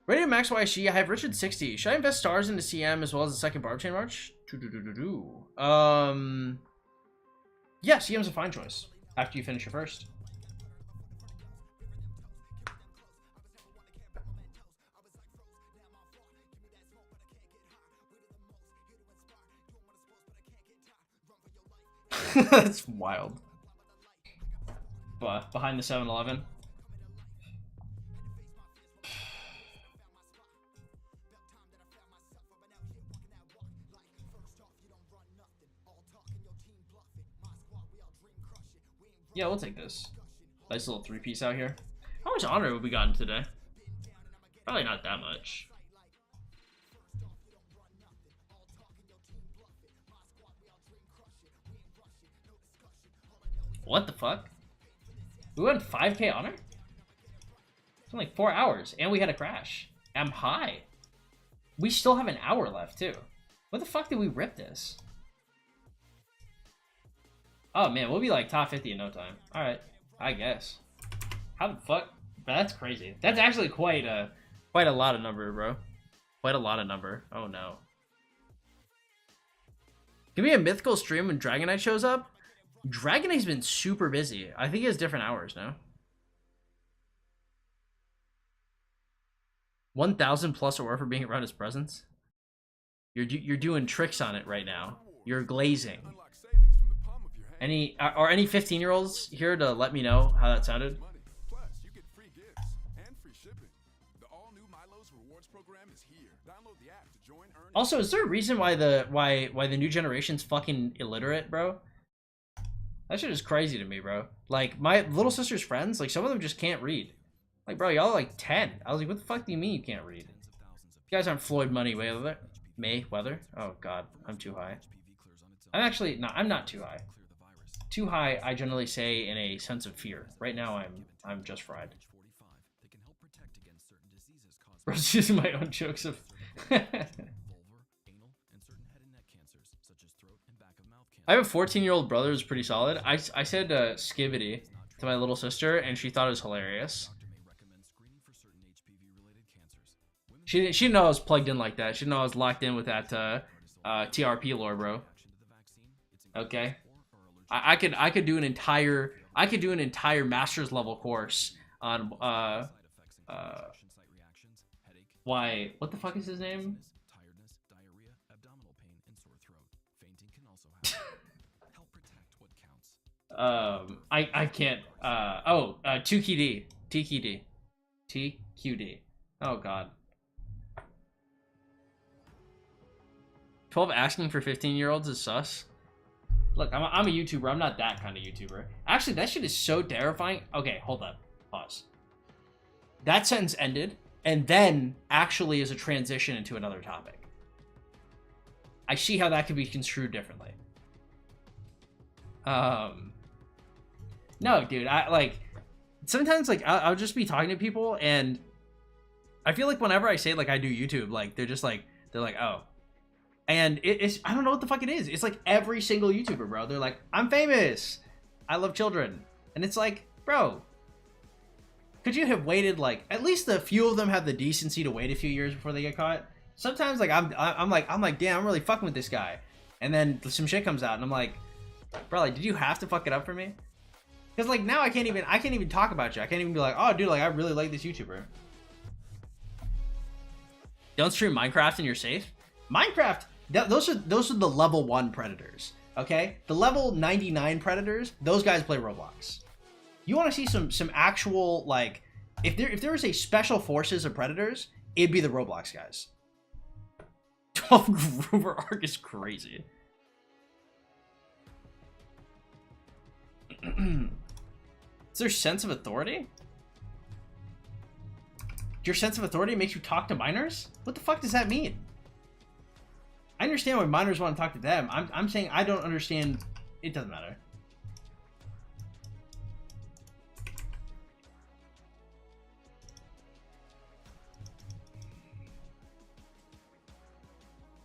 Ready to max YSG. I have Richard 60. Should I invest stars into CM as well as the second barb chain march? Yeah, CM's a fine choice after you finish your first. That's wild. But behind the 7-Eleven. Yeah, we'll take this. Nice little 3-piece out here. How much honor have we gotten today? Probably not that much. What the fuck? We went 5k honor? It's been like 4 hours, and we had a crash. I'm high. We still have an hour left, too. What the fuck did we rip this? Oh man, we'll be like top 50 in no time. Alright, I guess. How the fuck? Bro, that's crazy. That's actually quite a lot of number, bro. Quite a lot of number. Oh no. Give me a mythical stream when Dragonite shows up. Dragonite's been super busy. I think he has different hours now. 1,000 plus or for being around his presence. You're doing tricks on it right now. You're glazing. Any 15-year-olds here to let me know how that sounded? Also, is there a reason why the new generation's fucking illiterate, bro? That shit is crazy to me, bro. Like, my little sister's friends, like, some of them just can't read. Like, bro, y'all are like 10. I was like, what the fuck do you mean you can't read? You guys aren't Floyd Mayweather? Oh, God. I'm too high. I'm not too high. Too high, I generally say in a sense of fear. Right now, I'm just fried. Bro's using my own jokes of... I have a 14-year-old brother who's pretty solid. I said skivity to my little sister, and she thought it was hilarious. She didn't know I was plugged in like that. She didn't know I was locked in with that TRP lore, bro. Okay, I could do an entire master's level course on why, what the fuck is his name? I can't. 2QD. TQD. Oh god. 12 asking for 15-year-olds is sus. Look, I'm a YouTuber. I'm not that kind of YouTuber. Actually, that shit is so terrifying. Okay, hold up. Pause. That sentence ended, and then actually is a transition into another topic. I see how that could be construed differently. No, dude, sometimes, like, I'll just be talking to people, and I feel like whenever I say, like, I do YouTube, like, they're like, oh. And it's, I don't know what the fuck it is. It's like every single YouTuber, bro. They're like, I'm famous. I love children. And it's like, bro, could you have waited, like, at least a few of them have the decency to wait a few years before they get caught? Sometimes, like, I'm like, damn, I'm really fucking with this guy. And then some shit comes out, and I'm like, bro, like, did you have to fuck it up for me? Because, like, now I can't even talk about you. I can't even be like, oh, dude, like, I really like this YouTuber. Don't stream Minecraft and you're safe. Minecraft, those are the level 1 predators, okay? The level 99 predators, those guys play Roblox. You want to see some actual, like, if there was a special forces of predators, it'd be the Roblox guys. 12 Groover arc is crazy. Is there sense of authority? Your sense of authority makes you talk to minors? What the fuck does that mean? I understand why minors want to talk to them. I'm saying I don't understand. It doesn't matter.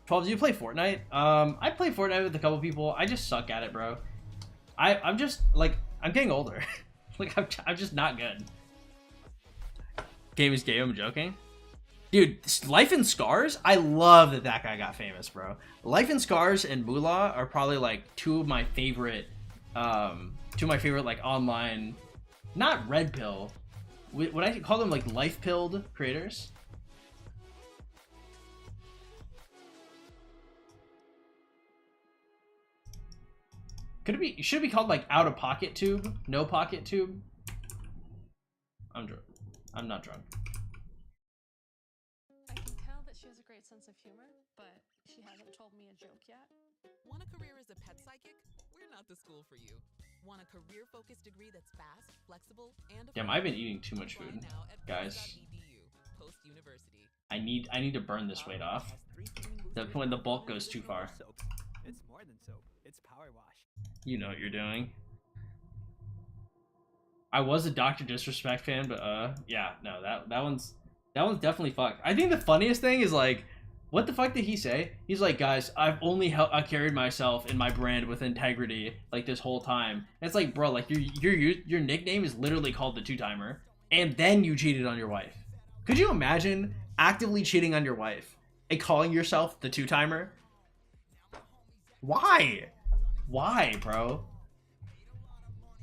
Do you play Fortnite? I play Fortnite with a couple people. I just suck at it, bro. I'm just like, I'm getting older. Like I'm just not good. Game is gay, I'm joking. Dude, Life in Scars, I love that that guy got famous, bro. Life in Scars and Moolah are probably like two of my favorite like online, not red pill, what I call them, like life pilled creators. Could it be, should it be called like out of pocket tube? No pocket tube? I'm drunk. I'm not drunk. I can tell that she has a great sense of humor, but she hasn't told me a joke yet. Want a career as a pet psychic? We're not the school for you. Want a career-focused degree that's fast, flexible, and Damn, I've been eating too much food, guys. I need to burn this weight off. When the bulk goes too far. It's more than soap. It's power wash. You know what you're doing. I was a Dr. Disrespect fan, but yeah, no, that one's definitely fucked. I think the funniest thing is like, what the fuck did he say? He's like, guys, I've only carried myself and my brand with integrity like this whole time. And it's like, bro, like your nickname is literally called the Two-Timer, and then you cheated on your wife. Could you imagine actively cheating on your wife and calling yourself the Two-Timer? Why? Why, bro?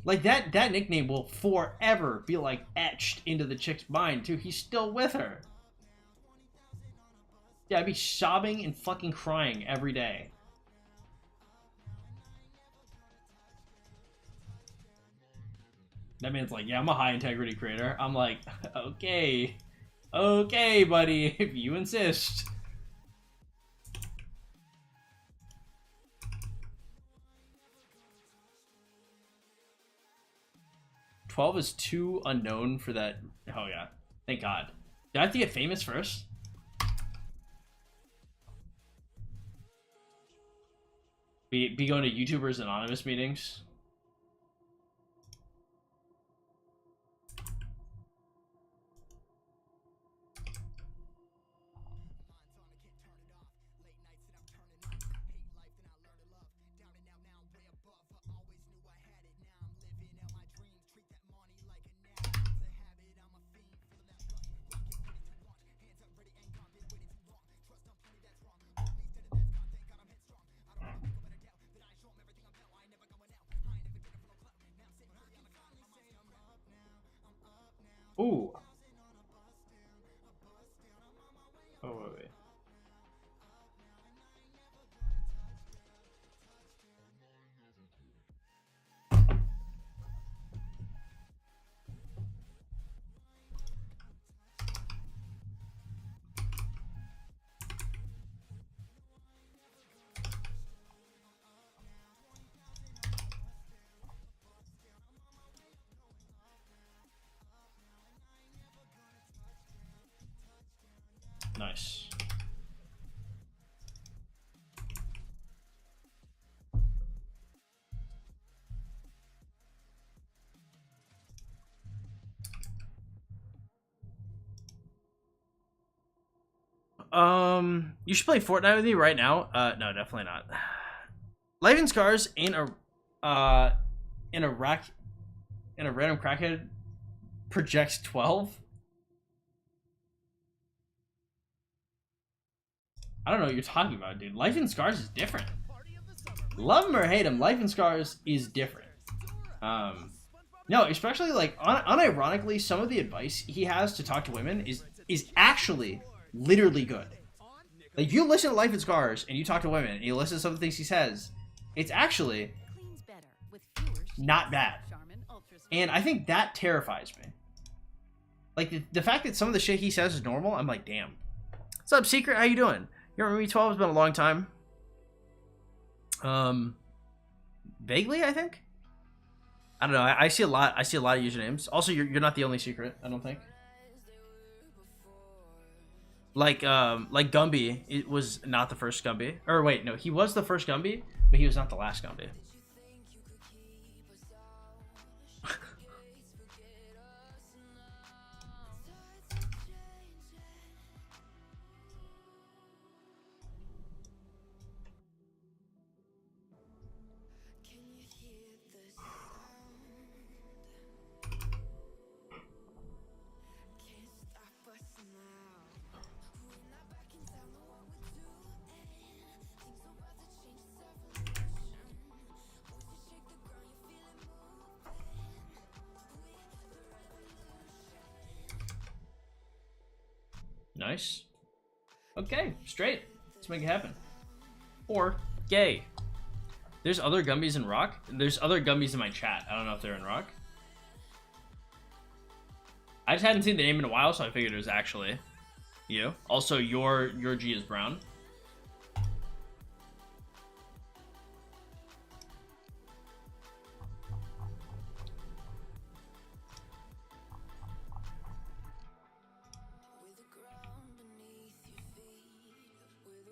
Like that nickname will forever be like etched into the chick's mind too. He's still with her. Yeah, I'd be sobbing and fucking crying every day. That man's like, yeah, I'm a high integrity creator. I'm like, okay, buddy, if you insist. $12 is too unknown for that. Oh yeah, thank God. Do I have to get famous first? Be going to YouTubers Anonymous meetings? Ooh. Oh, wait. Nice. You should play Fortnite with me right now. No, definitely not. Life in Scars in a random crackhead projects 12. I don't know what you're talking about, dude. Life in Scars is different. Love him or hate him, Life in Scars is different. No, especially like unironically, some of the advice he has to talk to women is actually literally good. Like if you listen to Life in Scars and you talk to women and you listen to some of the things he says, it's actually not bad. And I think that terrifies me. Like the fact that some of the shit he says is normal, I'm like, damn. What's up, Secret? How you doing? You remember me? 12 has been a long time. Vaguely, I think. I don't know. I see a lot. I see a lot of usernames. Also, you're not the only secret. I don't think. Like Gumby, it was not the first Gumby. Or wait, no, he was the first Gumby, but he was not the last Gumby. Nice. Okay, straight. Let's make it happen. Or gay. There's other Gumbies in Rock. There's other Gumbies in my chat. I don't know if they're in Rock. I just hadn't seen the name in a while, so I figured it was actually you. Also, your G is brown.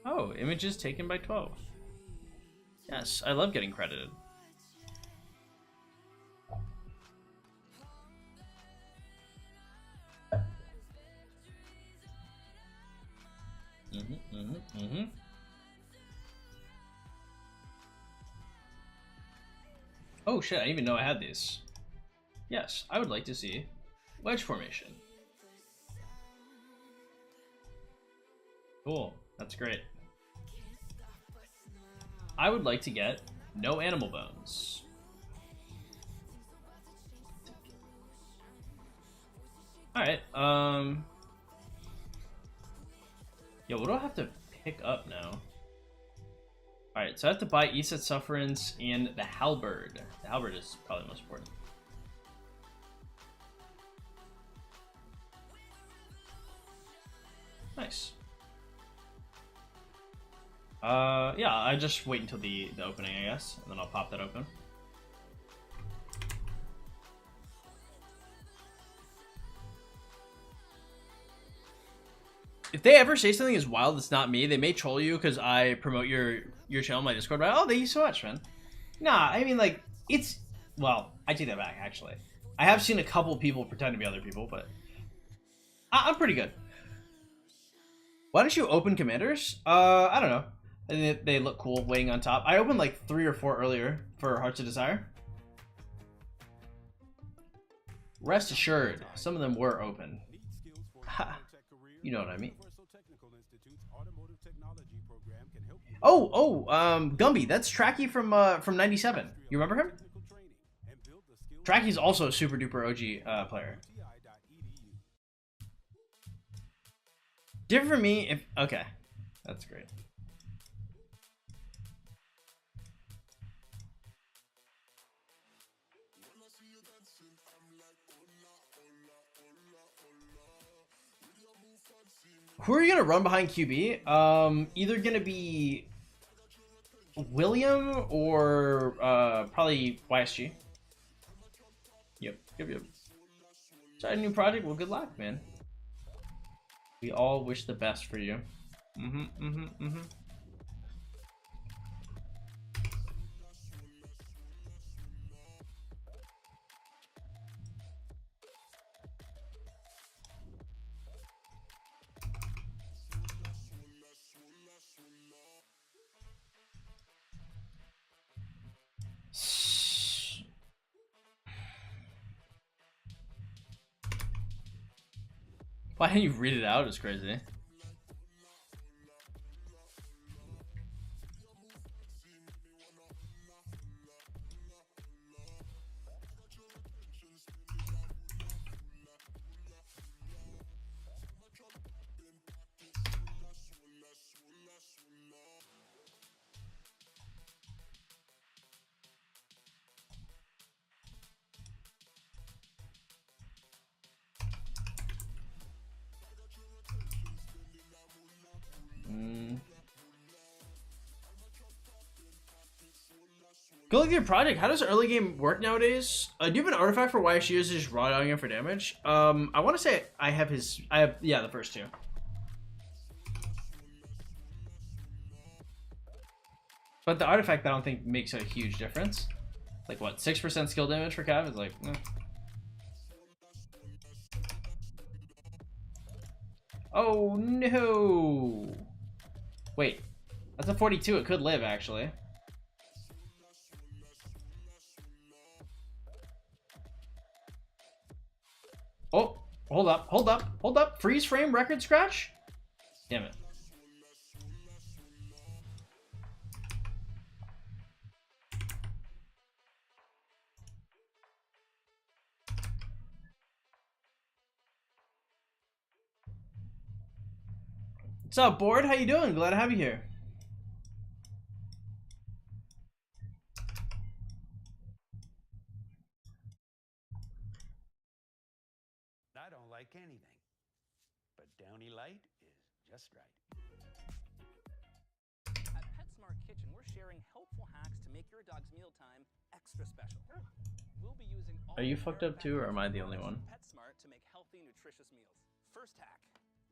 Oh, images taken by 12. Yes, I love getting credited. Oh shit, I didn't even know I had these. Yes, I would like to see wedge formation. Cool, that's great. I would like to get no animal bones. Alright, yo, what do I have to pick up now? Alright, so I have to buy East at Sufferance and the Halberd. The Halberd is probably the most important. Nice. Yeah, I just wait until the opening, I guess, and then I'll pop that open. If they ever say something as wild that's not me, they may troll you because I promote your channel on my Discord, but oh, thank you so much, man. Nah, I mean, like, it's, well, I take that back, actually. I have seen a couple people pretend to be other people, but I'm pretty good. Why don't you open commanders? I don't know. I think they look cool waiting on top. I opened like 3 or 4 earlier for Hearts of Desire. Rest assured, some of them were open. Ha, you know what I mean. Oh, Gumby, that's Tracky from 97. You remember him? Tracky's also a super duper OG player. Different from me if okay. That's great. Who are you gonna run behind QB? Either gonna be William or probably YSG. Yep. Start a new project. Well, good luck, man. We all wish the best for you. Why didn't you read it out? It's crazy. Go look at your project. How does early game work nowadays? Do you have an artifact for why she uses raw dogging him for damage? I want to say I have the first two. But the artifact I don't think makes a huge difference. Like what, 6% skill damage for Cav is like, eh. Oh no! Wait, that's a 42. It could live actually. Oh, hold up, hold up, hold up. Freeze frame record scratch? Damn it. What's up, Board? How you doing? Glad to have you here. I don't like anything, but Downy Light is just right. At PetSmart Kitchen, we're sharing helpful hacks to make your dog's mealtime extra special. We'll be using all Are you fucked up too, or am I the only one? PetSmart to make healthy, nutritious meals. First hack.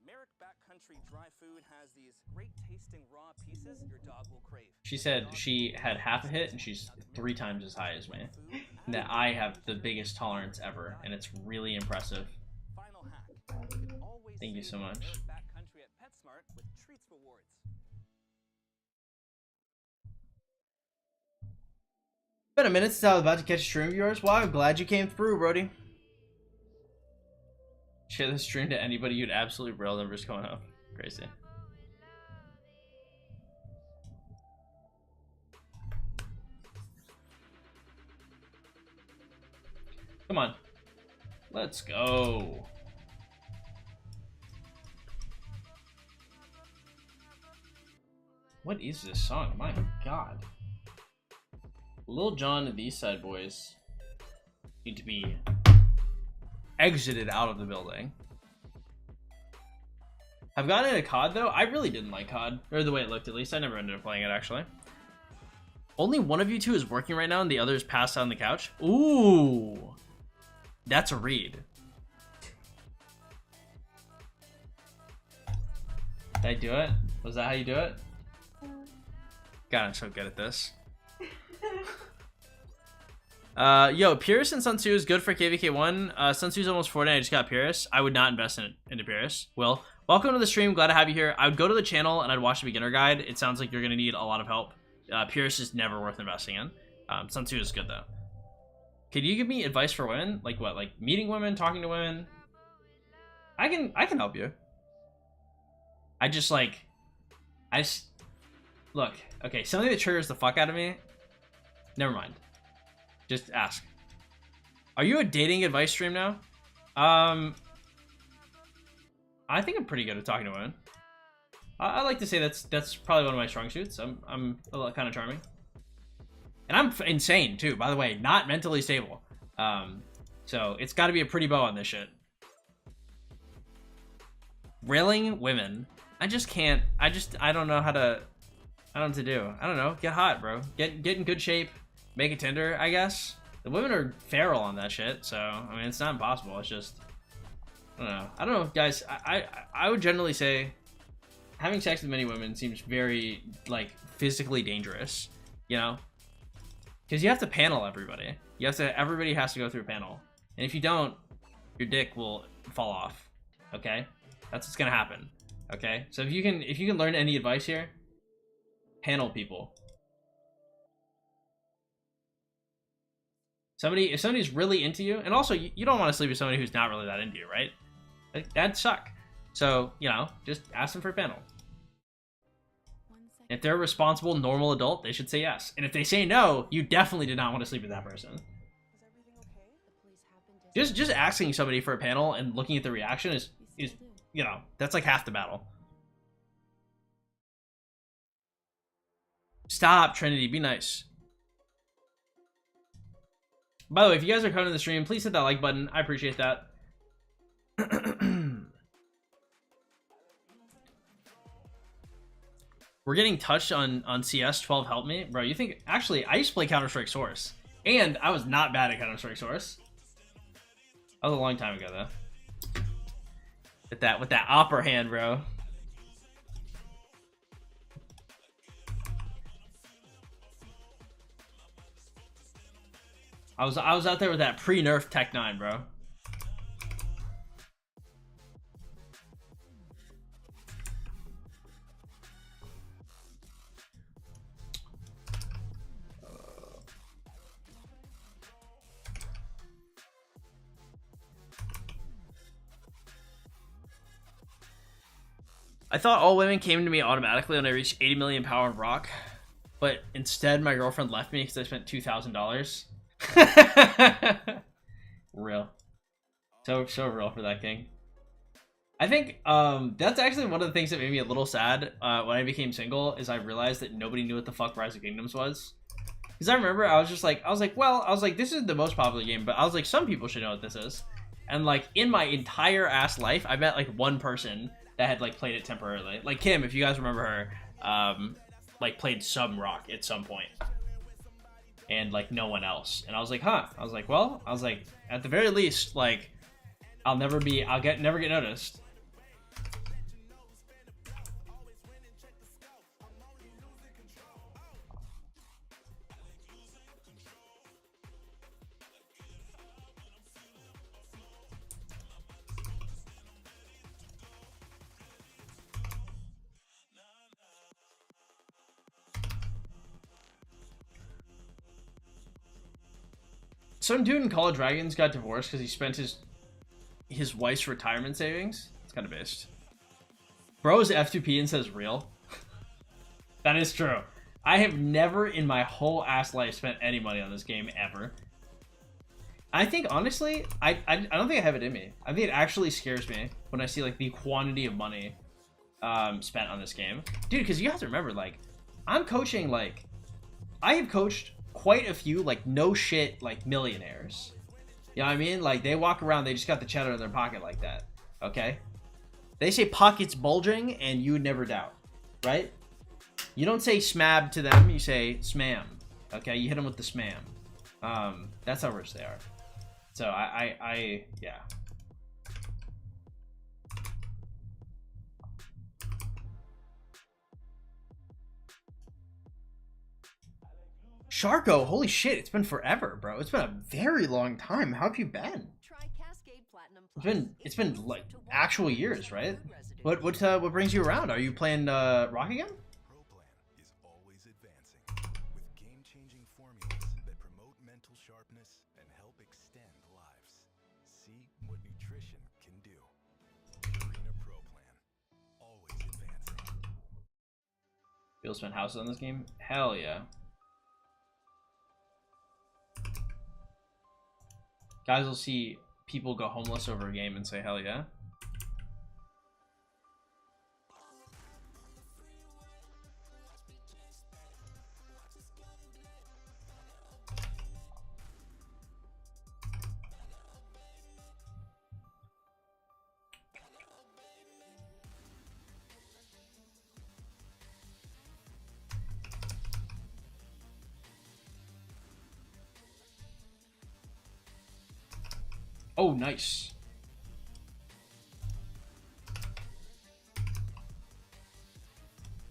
Merrick Backcountry dry food has these great tasting raw pieces your dog will crave. She said she had half a hit and she's 3 times as high as me. And that I have the biggest tolerance ever, and it's really impressive. Final hack. You can always Thank you so save much. Merrick Backcountry at PetSmart with treats rewards. Been a minute since I was about to catch a stream of yours. Wow, I'm glad you came through, Brody. Share this stream to anybody, you'd absolutely rail numbers going up. Crazy. Come on. Let's go. What is this song? My god. Lil Jon and the East Side Boys need to be exited out of the building. I've gotten into COD though. I really didn't like COD, or the way it looked at least. I never ended up playing it actually. Only one of you two is working right now and the other is passed out on the couch. Ooh, that's a read. Did I do it? Was that how you do it? God, I'm so good at this. Yo, Pyrrhus and Sun Tzu is good for KVK1. Sun Tzu's almost 40 and I just got Pyrrhus. I would not invest into Pyrrhus. Will, welcome to the stream. Glad to have you here. I would go to the channel and I'd watch the beginner guide. It sounds like you're going to need a lot of help. Pyrrhus is never worth investing in. Sun Tzu is good though. Could you give me advice for women? Like what? Like meeting women, talking to women? I can help you. Look, okay, something that triggers the fuck out of me. Never mind. Just ask. Are you a dating advice stream now? I think I'm pretty good at talking to women. I like to say that's probably one of my strong suits. I'm a lot kind of charming. And I'm insane too, by the way, not mentally stable. So it's got to be a pretty bow on this shit. Railing women. I just can't. I don't know how to. I don't know what to do. I don't know. Get hot, bro. Get in good shape. Make it Tinder, I guess. The women are feral on that shit, so I mean it's not impossible. It's just I don't know, guys. I would generally say having sex with many women seems very like physically dangerous, you know, because you have to panel everybody. Everybody has to go through a panel, and if you don't, your dick will fall off. Okay, that's what's gonna happen. Okay, so if you can learn any advice here, panel people. If somebody's really into you, and also you don't want to sleep with somebody who's not really that into you, right? Like, that'd suck. So, you know, just ask them for a panel. If they're a responsible, normal adult, they should say yes. And if they say no, you definitely did not want to sleep with that person. Just asking somebody for a panel and looking at the reaction is you know, that's like half the battle. Stop, Trinity, be nice. By the way, if you guys are coming to the stream, please hit that like button. I appreciate that. We're getting touched on CS. 12 help me, bro. You think? Actually, I used to play Counter-Strike Source, and I was not bad at Counter-Strike Source. That was a long time ago, though. With that opera hand, bro. I was out there with that pre-nerf Tech 9, bro. I thought all women came to me automatically when I reached 80 million power and rock, but instead my girlfriend left me because I spent $2,000. Real. So real for that king. I think that's actually one of the things that made me a little sad when I became single, is I realized that nobody knew what the fuck Rise of Kingdoms was. Because I remember I was like, this is the most popular game, but I was like, some people should know what this is. And like in my entire ass life, I met like one person that had like played it temporarily. Like Kim, if you guys remember her, like played some rock at some point. And like no one else. And I was like, huh. I was like, well, at the very least, like I'll never get noticed. Some dude in Call of Dragons got divorced because he spent his wife's retirement savings. It's kind of based. Bro is F2P and says real. That is true. I have never in my whole ass life spent any money on this game ever. I think honestly, I don't think I have it in me. I think it actually scares me when I see like the quantity of money spent on this game, dude. Because you have to remember, like, I'm coaching, like, I have coached quite a few like no shit like millionaires. You know what I mean? Like they walk around, they just got the cheddar in their pocket like that. Okay, they say pockets bulging and you would never doubt, right? You don't say smab to them, you say smam. Okay, you hit them with the smam. That's how rich they are. So I yeah. Sharko, holy shit, it's been forever, bro. It's been a very long time. How have you been? It's been like actual years, right? What brings you around? Are you playing Rock again? ProPlan is always advancing with game-changing formulas that promote mental sharpness and help extend lives. See what nutrition can do. Arena ProPlan, always advancing. You'll spend houses on this game? Hell yeah. Guys will see people go homeless over a game and say, hell yeah. Oh, nice.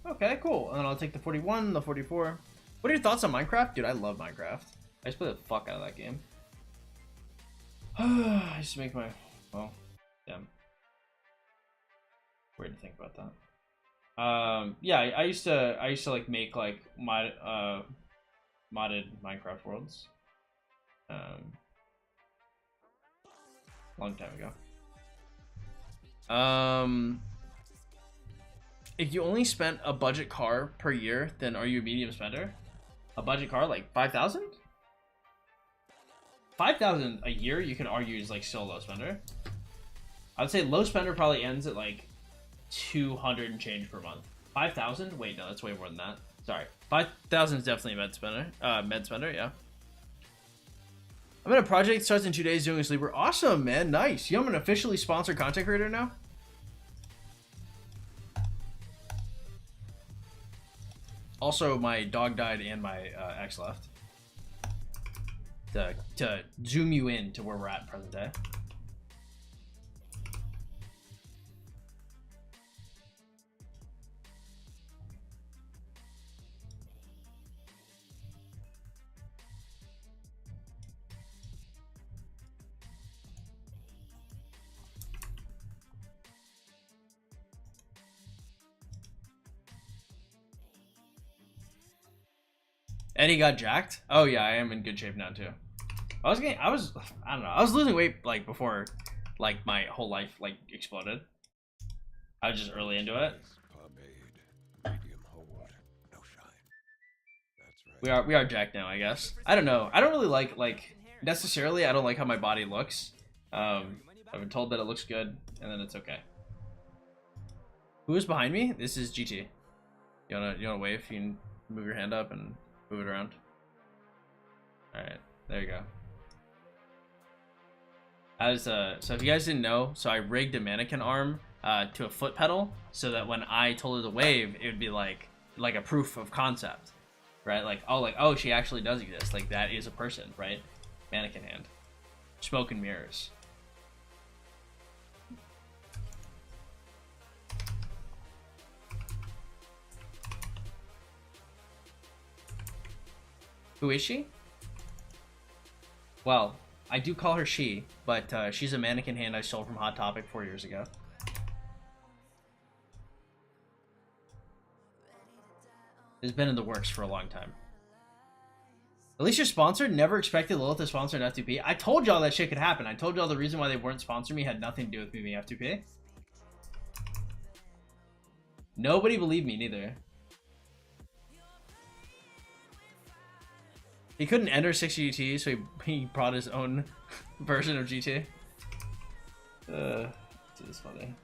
Okay, cool. And then I'll take the 41, the 44. What are your thoughts on Minecraft? Dude, I love Minecraft. I just play the fuck out of that game. I used to make my... Well, damn. Weird to think about that. Yeah, I used to like make like my modded Minecraft worlds. Long time ago. If you only spent a budget car per year, then are you a medium spender? A budget car, like 5,000? 5,000 a year, you can argue is like still a low spender. I would say low spender probably ends at like 200 and change per month. 5,000? Wait, no, that's way more than that. Sorry, 5,000 is definitely a med spender. Yeah. I'm in a project that starts in 2 days doing a sleeper. Awesome, man. Nice. I'm an officially sponsored content creator now. Also, my dog died and my ex left. To zoom you in to where we're at present day. Eddie got jacked? Oh yeah, I am in good shape now too. I don't know, I was losing weight like before like my whole life like exploded. I was just early into it. We are jacked now, I guess. I don't know. I don't really like necessarily I don't like how my body looks. I've been told that it looks good and then it's okay. Who is behind me? This is GT. You wanna wave? You can move your hand up and move it around. Alright, there you go. So if you guys didn't know, so I rigged a mannequin arm to a foot pedal so that when I told her to wave, it would be like a proof of concept, right? Like oh she actually does exist. Like that is a person, right? Mannequin hand. Smoke and mirrors. Who is she? Well, I do call her she, but she's a mannequin hand I stole from Hot Topic 4 years ago. It's been in the works for a long time. At least you're sponsored? Never expected Lilith to sponsor an F2P. I told y'all that shit could happen. I told y'all the reason why they weren't sponsoring me had nothing to do with me being F2P. Nobody believed me, neither. He couldn't enter 60 GT, so he brought his own version of GT. This is funny.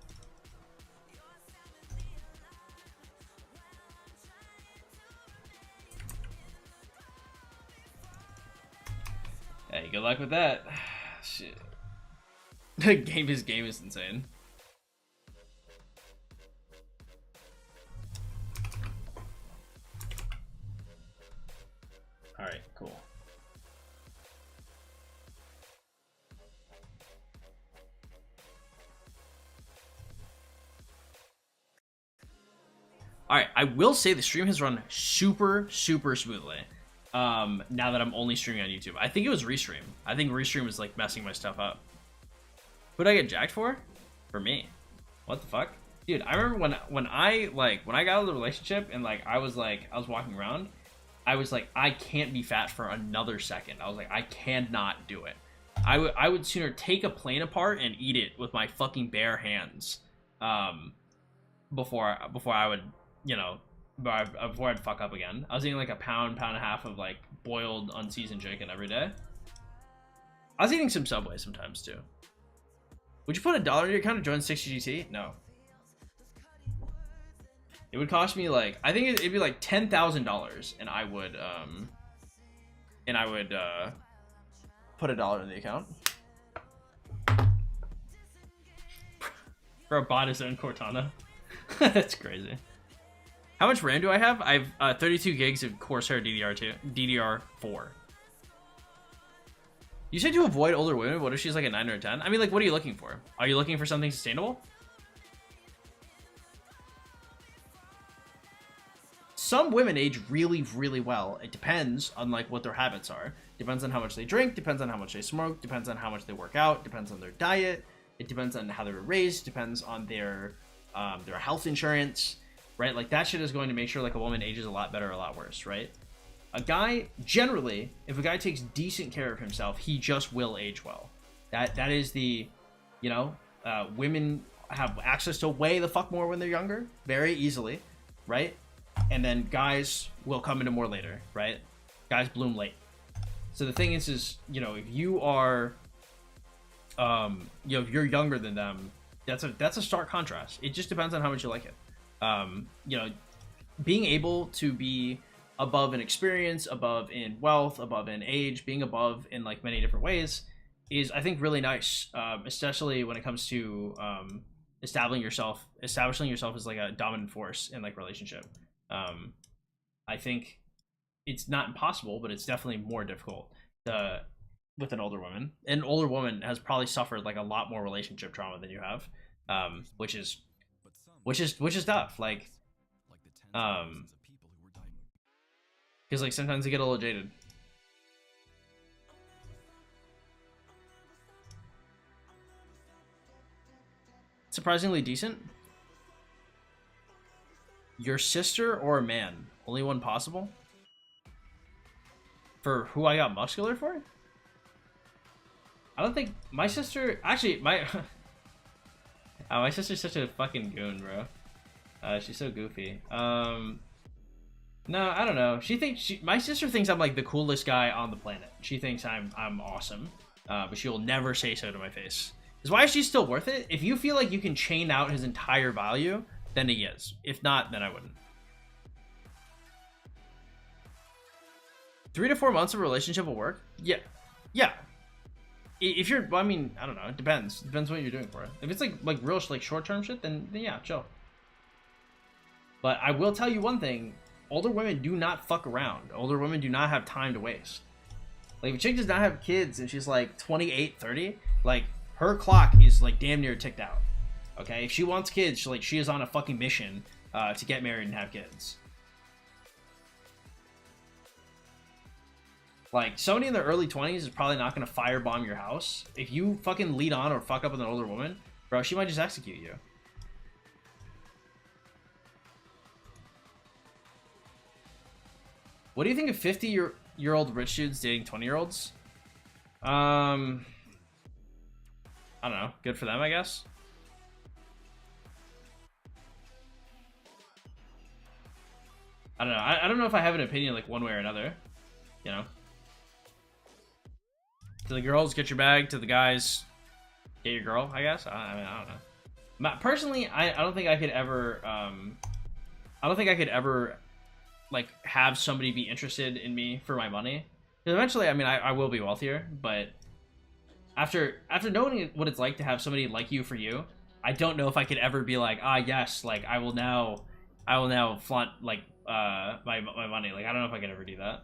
Hey, good luck with that. Shit. Game is insane. Alright, cool. Alright, I will say the stream has run super smoothly. Now that I'm only streaming on YouTube. I think it was Restream. I think Restream is like messing my stuff up. Who'd I get jacked for? For me. What the fuck? Dude, I remember when I got out of the relationship and like I was walking around, I was like, I can't be fat for another second. I was like, I cannot do it. I would sooner take a plane apart and eat it with my fucking bare hands, before I would, you know, before I'd fuck up again. I was eating like a pound and a half of like boiled unseasoned chicken every day. I was eating some Subway sometimes too. Would you put $1 in your account to join 60 GT? No. It would cost me like, I think it'd be like $10,000, and I would put $1 in the account. For a bot his own Cortana. That's crazy. How much RAM do I have? I have 32 gigs of Corsair DDR4. You said to avoid older women. What if she's like a 9 or a 10? I mean, like, what are you looking for? Are you looking for something sustainable? Some women age really well. It depends on like what their habits are. Depends on how much they drink, depends on how much they smoke, depends on how much they work out, depends on their diet, it depends on how they were raised, depends on their health insurance, right? Like that shit is going to make sure like a woman ages a lot better or a lot worse, right? A guy, generally, if a guy takes decent care of himself, he just will age well. That is the, you know, women have access to way the fuck more when they're younger, very easily, right? And then guys will come into more later, right? Guys bloom late. So the thing is, you know, if you are, you know, if you're younger than them, that's a stark contrast. It just depends on how much you like it. You know, being able to be above in experience, above in wealth, above in age, being above in like many different ways is, I think, really nice, especially when it comes to establishing yourself as like a dominant force in like relationship. I think it's not impossible, but it's definitely more difficult with an older woman. An older woman has probably suffered like a lot more relationship trauma than you have, which is tough. Like, because like sometimes they get a little jaded. Surprisingly decent. Your sister or a man? Only one possible? For who I got muscular for? I don't think my sister... Actually, my... oh, my sister's such a fucking goon, bro. She's so goofy. No, I don't know. My sister thinks I'm like the coolest guy on the planet. She thinks I'm awesome. But she will never say so to my face. Is why she's still worth it. If you feel like you can chain out his entire value, then he is. If not, then I wouldn't. 3 to 4 months of a relationship will work? Yeah. Yeah. If you're, I mean, I don't know. It depends. Depends what you're doing for it. If it's like real like short-term shit, then yeah, chill. But I will tell you one thing. Older women do not fuck around. Older women do not have time to waste. Like, if a chick does not have kids and she's like 28, 30, like, her clock is like damn near ticked out. Okay? If she wants kids, she is on a fucking mission to get married and have kids. Like, somebody in their early 20s is probably not going to firebomb your house. If you fucking lead on or fuck up with an older woman, bro, she might just execute you. What do you think of 50-year-old rich dudes dating 20-year-olds? I don't know. Good for them, I guess. I don't know. I don't know if I have an opinion like one way or another. You know? To the girls, get your bag. To the guys, get your girl, I guess. I mean, I don't know. Personally, I don't think I could ever... I don't think I could ever... like have somebody be interested in me for my money. Because eventually, I mean, I will be wealthier, but after knowing what it's like to have somebody like you for you, I don't know if I could ever be like, yes, like I will now flaunt like my money. Like, I don't know if I could ever do that.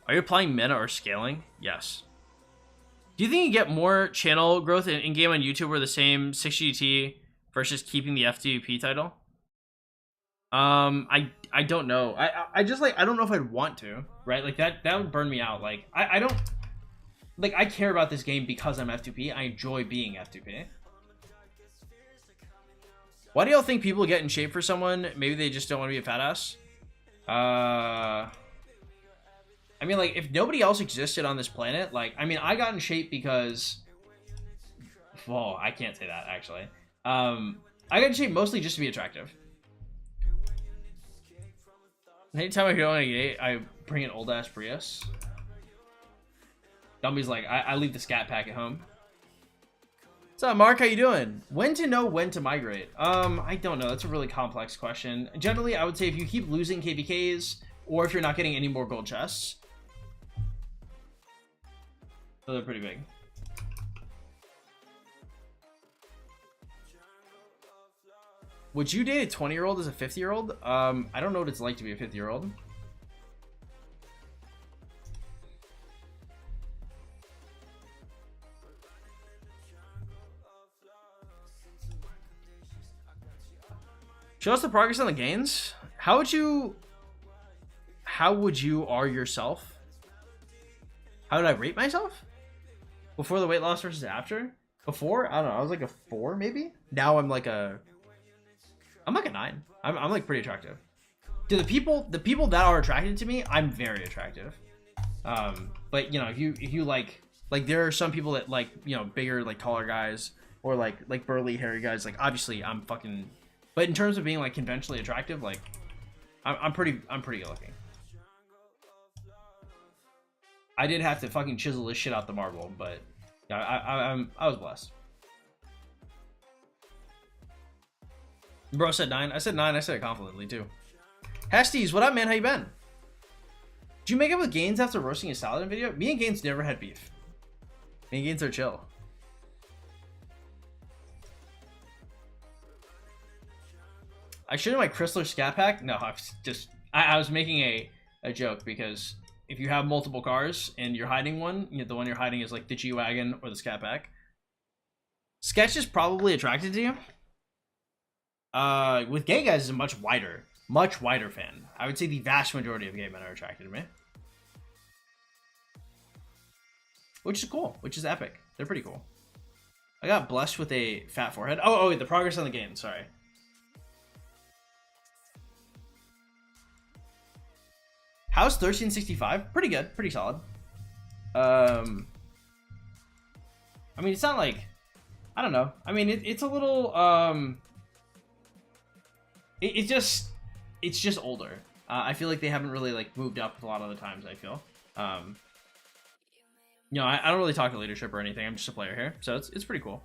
Are you applying meta or scaling? Yes. Do you think you get more channel growth in game on YouTube or the same 60GT versus keeping the FTP title? I don't know. I just like, I don't know if I'd want to, right? Like that would burn me out. Like I don't like, I care about this game because I'm F2P. I enjoy being F2P. Why do y'all think people get in shape for someone? Maybe they just don't want to be a fat ass. I mean, like, if nobody else existed on this planet, like, I mean, I got in shape because... Well, I can't say that, actually. I got in shape mostly just to be attractive. Anytime I go on a date, I bring an old-ass Prius. Dummy's like, I leave the scat pack at home. What's up, Mark? How you doing? When to know when to migrate? I don't know. That's a really complex question. Generally, I would say if you keep losing KVKs, or if you're not getting any more gold chests... So they're pretty big. Would you date a 20-year-old as a 50-year-old? I don't know what it's like to be a 50-year-old. Show us the progress on the gains. How would you are yourself? How did I rate myself? Before the weight loss versus after? Before, I don't know, I was like a 4 maybe. Now I'm like a 9. I'm like pretty attractive. To the people that are attracted to me, I'm very attractive. But you know, if you like there are some people that like, you know, bigger, like taller guys, or like burly hairy guys. Like obviously I'm fucking, but in terms of being like conventionally attractive, like I'm pretty good looking. I did have to fucking chisel this shit out the marble, but yeah, I was blessed. Bro said 9. I said 9. I said it confidently too. Hasties, what up, man? How you been? Did you make up with Gaines after roasting his salad video? Me and Gaines never had beef. Main gains are chill. I showed you my Chrysler Scat Pack. No, I was making a joke because if you have multiple cars and you're hiding one, the one you're hiding is like the G-Wagon or the Scat Pack. Sketch is probably attracted to you. With gay guys is a much wider fan. I would say the vast majority of gay men are attracted to me. Which is cool, which is epic. They're pretty cool. I got blessed with a fat forehead. Oh, wait, the progress on the game, sorry. How's 1365? Pretty good, pretty solid. I mean, it's not like, I don't know. I mean, it's a little, it's just older. I feel like they haven't really like moved up a lot of the times, I feel. You know, I don't really talk to leadership or anything. I'm just a player here, so it's pretty cool.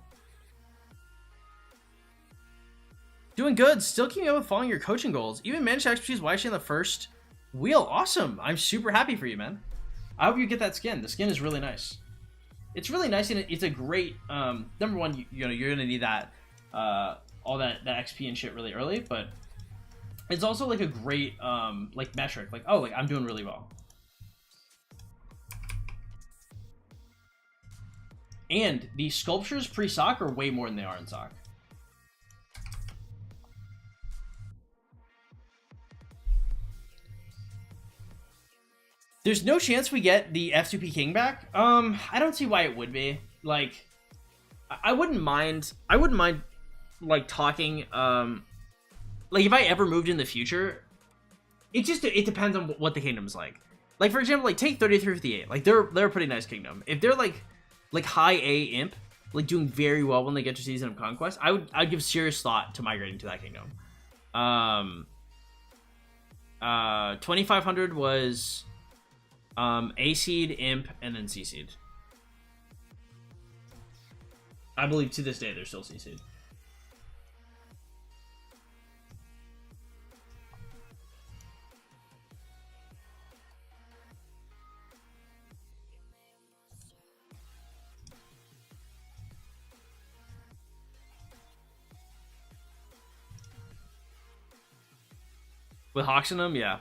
Doing good. Still keeping up with following your coaching goals. Even managed to expertise YC in the first wheel. Awesome. I'm super happy for you, man. I hope you get that skin. The skin is really nice. It's really nice, and it's a great number one. You know, you're gonna need that all that XP and shit really early, but it's also like a great like metric. Like, oh, like I'm doing really well. And the sculptures pre-sock are way more than they are in sock. There's no chance we get the F2P King back. I don't see why it would be. Like, I wouldn't mind like talking, like if I ever moved in the future, it depends on what the kingdom's like. Like, for example, like take 3358. Like they're a pretty nice kingdom. If they're like high A imp, like doing very well when they get to Season of Conquest, I'd give serious thought to migrating to that kingdom. 2500 was A seed, imp, and then C seed. I believe to this day they're still C seed. With Hawks in them, yeah.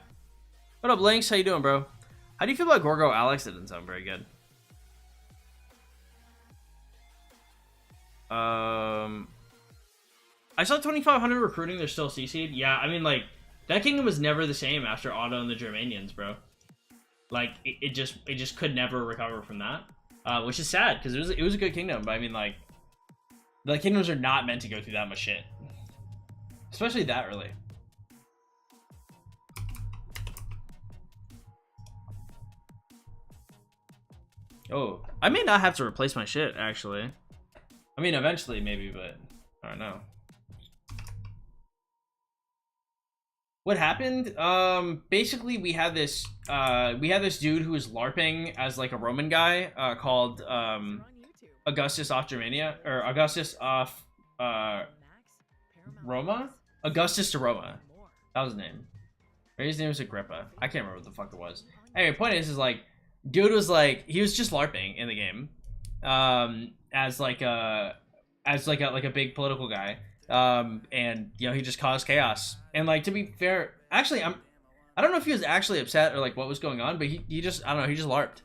What up, Lynx? How you doing, bro? How do you feel about Gorgo Alex? That didn't sound very good. I saw 2500 recruiting. They're still CC'd. Yeah, I mean, like, that kingdom was never the same after Otto and the Germanians, bro. Like, it just could never recover from that. Which is sad, because it was a good kingdom, but I mean, like, the kingdoms are not meant to go through that much shit. Especially that early. Oh, I may not have to replace my shit, actually. I mean, eventually, maybe, but I don't know. What happened? Basically, we had this dude who was LARPing as like a Roman guy, called Augustus off Germania, or Augustus off Roma. Augustus to Roma. That was his name. Maybe his name was Agrippa. I can't remember what the fuck it was. Anyway, point is like, dude was like, he was just LARPing in the game, as like a big political guy, and you know, he just caused chaos. And like, to be fair, actually, I don't know if he was actually upset or like what was going on, but he just, I don't know, he just LARPed.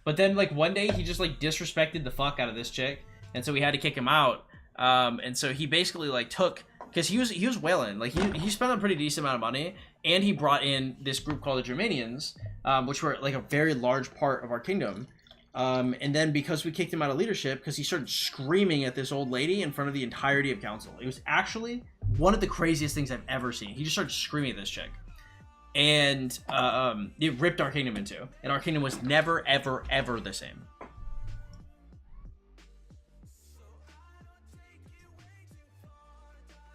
But then like one day he just like disrespected the fuck out of this chick, and so we had to kick him out. And so he basically like took, because he was whaling, like he spent a pretty decent amount of money, and he brought in this group called the Germanians, which were like a very large part of our kingdom. And then because we kicked him out of leadership, because he started screaming at this old lady in front of the entirety of council. It was actually one of the craziest things I've ever seen. He just started screaming at this chick, and it ripped our kingdom in two, and our kingdom was never ever ever the same.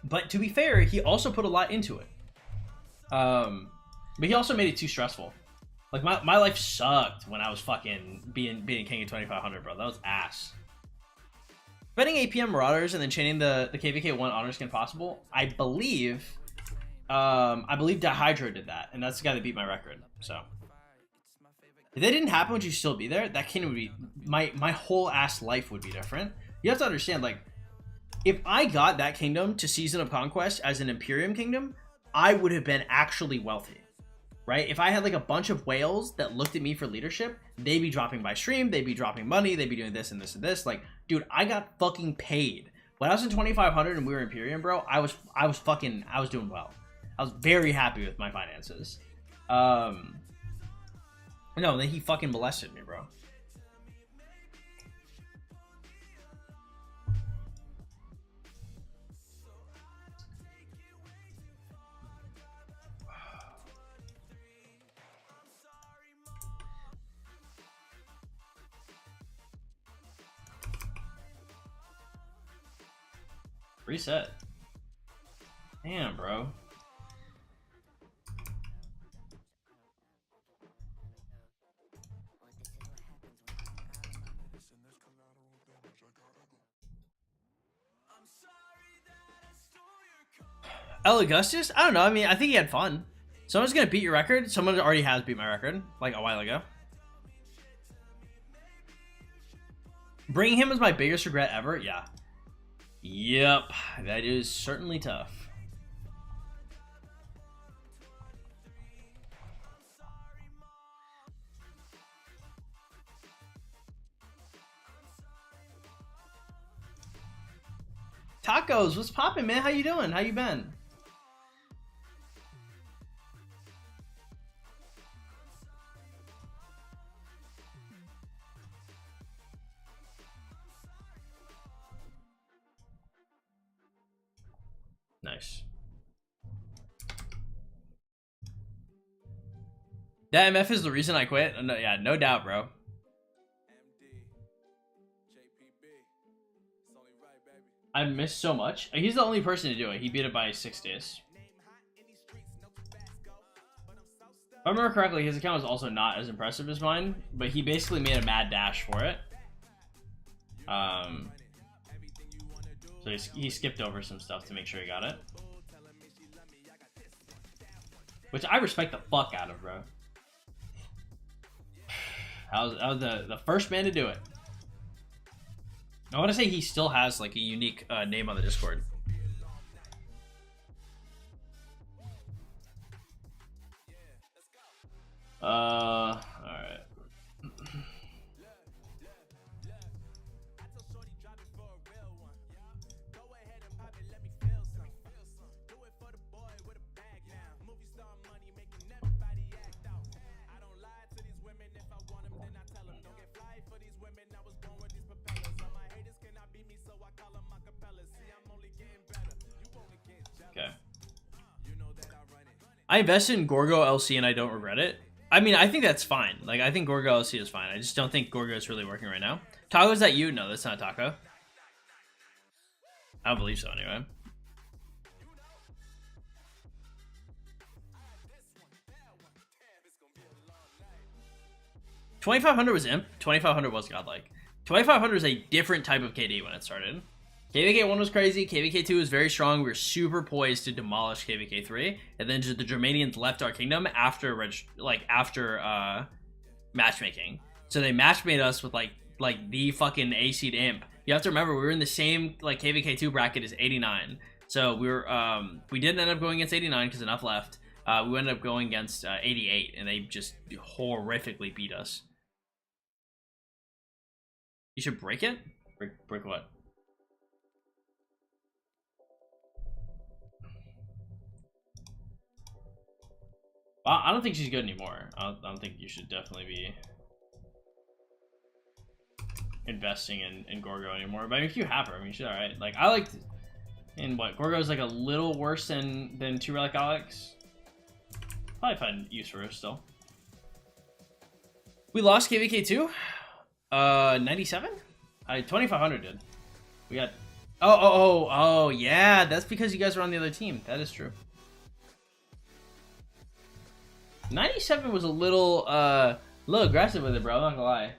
But to be fair, he also put a lot into it. But he also made it too stressful. Like, my life sucked when I was fucking being king of 2500, bro. That was ass. Betting APM Marauders and then chaining the KVK 1 honor skin possible. I believe Dihydro did that, and that's the guy that beat my record. So If that didn't happen, would you still be there? That kingdom would be my whole ass life would be different. You have to understand, like, if I got that kingdom to Season of Conquest as an Imperium kingdom, I would have been actually wealthy, right? If I had like a bunch of whales that looked at me for leadership, they'd be dropping my stream, they'd be dropping money, they'd be doing this and this and this. Like, dude, I got fucking paid. When I was in 2500 and we were Imperium, bro, I was doing well. I was very happy with my finances. No, then he fucking molested me, bro. Reset. Damn, bro. El Augustus? I don't know. I mean, I think he had fun. Someone's gonna beat your record. Someone already has beat my record, like a while ago. Bringing him was my biggest regret ever. Yeah. Yep. That is certainly tough. Tacos, what's poppin', man? How you doing? How you been? Nice. That MF is the reason I quit? No, yeah, no doubt, bro. I missed so much. He's the only person to do it. He beat it by 6 days. If I remember correctly, his account was also not as impressive as mine, but he basically made a mad dash for it. So he skipped over some stuff to make sure he got it. Which I respect the fuck out of, bro. I was the first man to do it. I want to say he still has like a unique name on the Discord. All right. Okay. I invested in Gorgo LC and I don't regret it. I mean, I think that's fine. Like, I think Gorgo LC is fine. I just don't think Gorgo is really working right now. Taco, is that you? No, that's not Taco. I don't believe so, anyway. $2,500 was imp. 2,500 was godlike. 2,500 is a different type of KD when it started. KVK 1 was crazy. KVK 2 was very strong. We were super poised to demolish KVK 3, and then the Germanians left our kingdom after matchmaking. So they matchmade us with like the fucking A-seed imp. You have to remember we were in the same like KVK 2 bracket as 89. So we didn't end up going against 89 because enough left. We ended up going against 88, and they just horrifically beat us. You should break it. Break what? I don't think she's good anymore. I don't think you should definitely be investing in Gorgo anymore. But I mean, if you have her, I mean, she's alright. Like, I liked, and what, Gorgo's like a little worse than 2 Relic Alex. Probably find use for her still. We lost KVK 2. 97? 2,500 did. We got. Oh yeah. That's because you guys were on the other team. That is true. 97 was a little aggressive with it, bro. I'm not gonna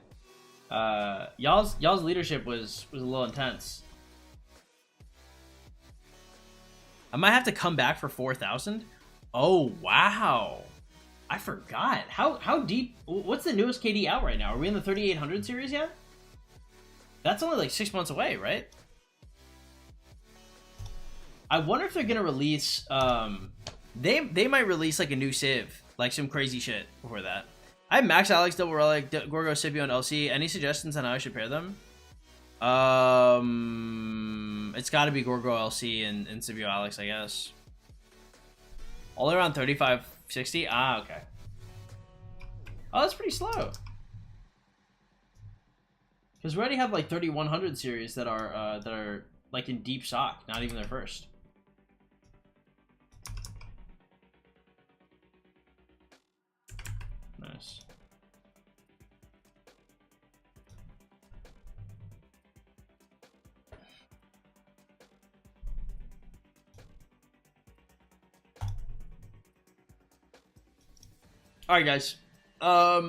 lie. Y'all's leadership was a little intense. I might have to come back for 4,000. Oh wow. I forgot. How deep? What's the newest KD out right now? Are we in the 3800 series yet? That's only like 6 months away, right? I wonder if they're gonna release. They might release like a new Civ, like some crazy shit before that. I have Max, Alex, Double Relic, Gorgo, Scipio, and LC. Any suggestions on how I should pair them? It's got to be Gorgo, LC, and Scipio, Alex, I guess. All around 3560. Ah, okay. Oh, that's pretty slow. Because we already have like 3100 series that are like in deep sock, not even their first. Nice. All right, guys.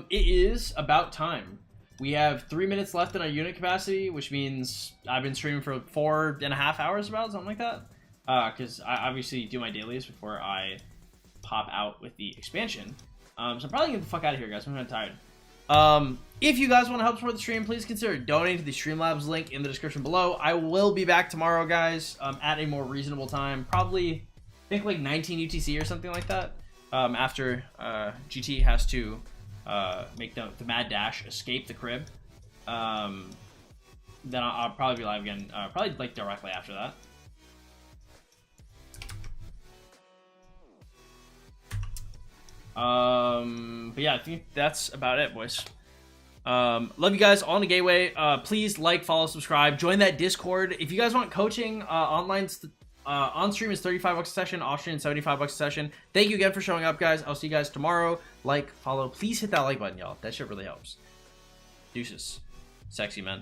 It is about time. We have 3 minutes left in our unit capacity, which means I've been streaming for 4.5 hours, about something like that. Because I obviously do my dailies before I pop out with the expansion. So I'm probably gonna get the fuck out of here, guys. I'm kind of tired. If you guys want to help support the stream, please consider donating to the Streamlabs link in the description below. I will be back tomorrow, guys, at a more reasonable time. Probably, I think like 19 UTC or something like that. After GT has to make the mad dash, escape the crib. Then I'll probably be live again, probably like directly after that. But yeah, I think that's about it, boys. Love you guys all in the gateway. Please like, follow, subscribe, join that Discord. If you guys want coaching, online on stream is $35 a session, off stream is $75 a session. Thank you again for showing up, guys. I'll see you guys tomorrow. Like, follow, please hit that like button, y'all. That shit really helps. Deuces. Sexy men.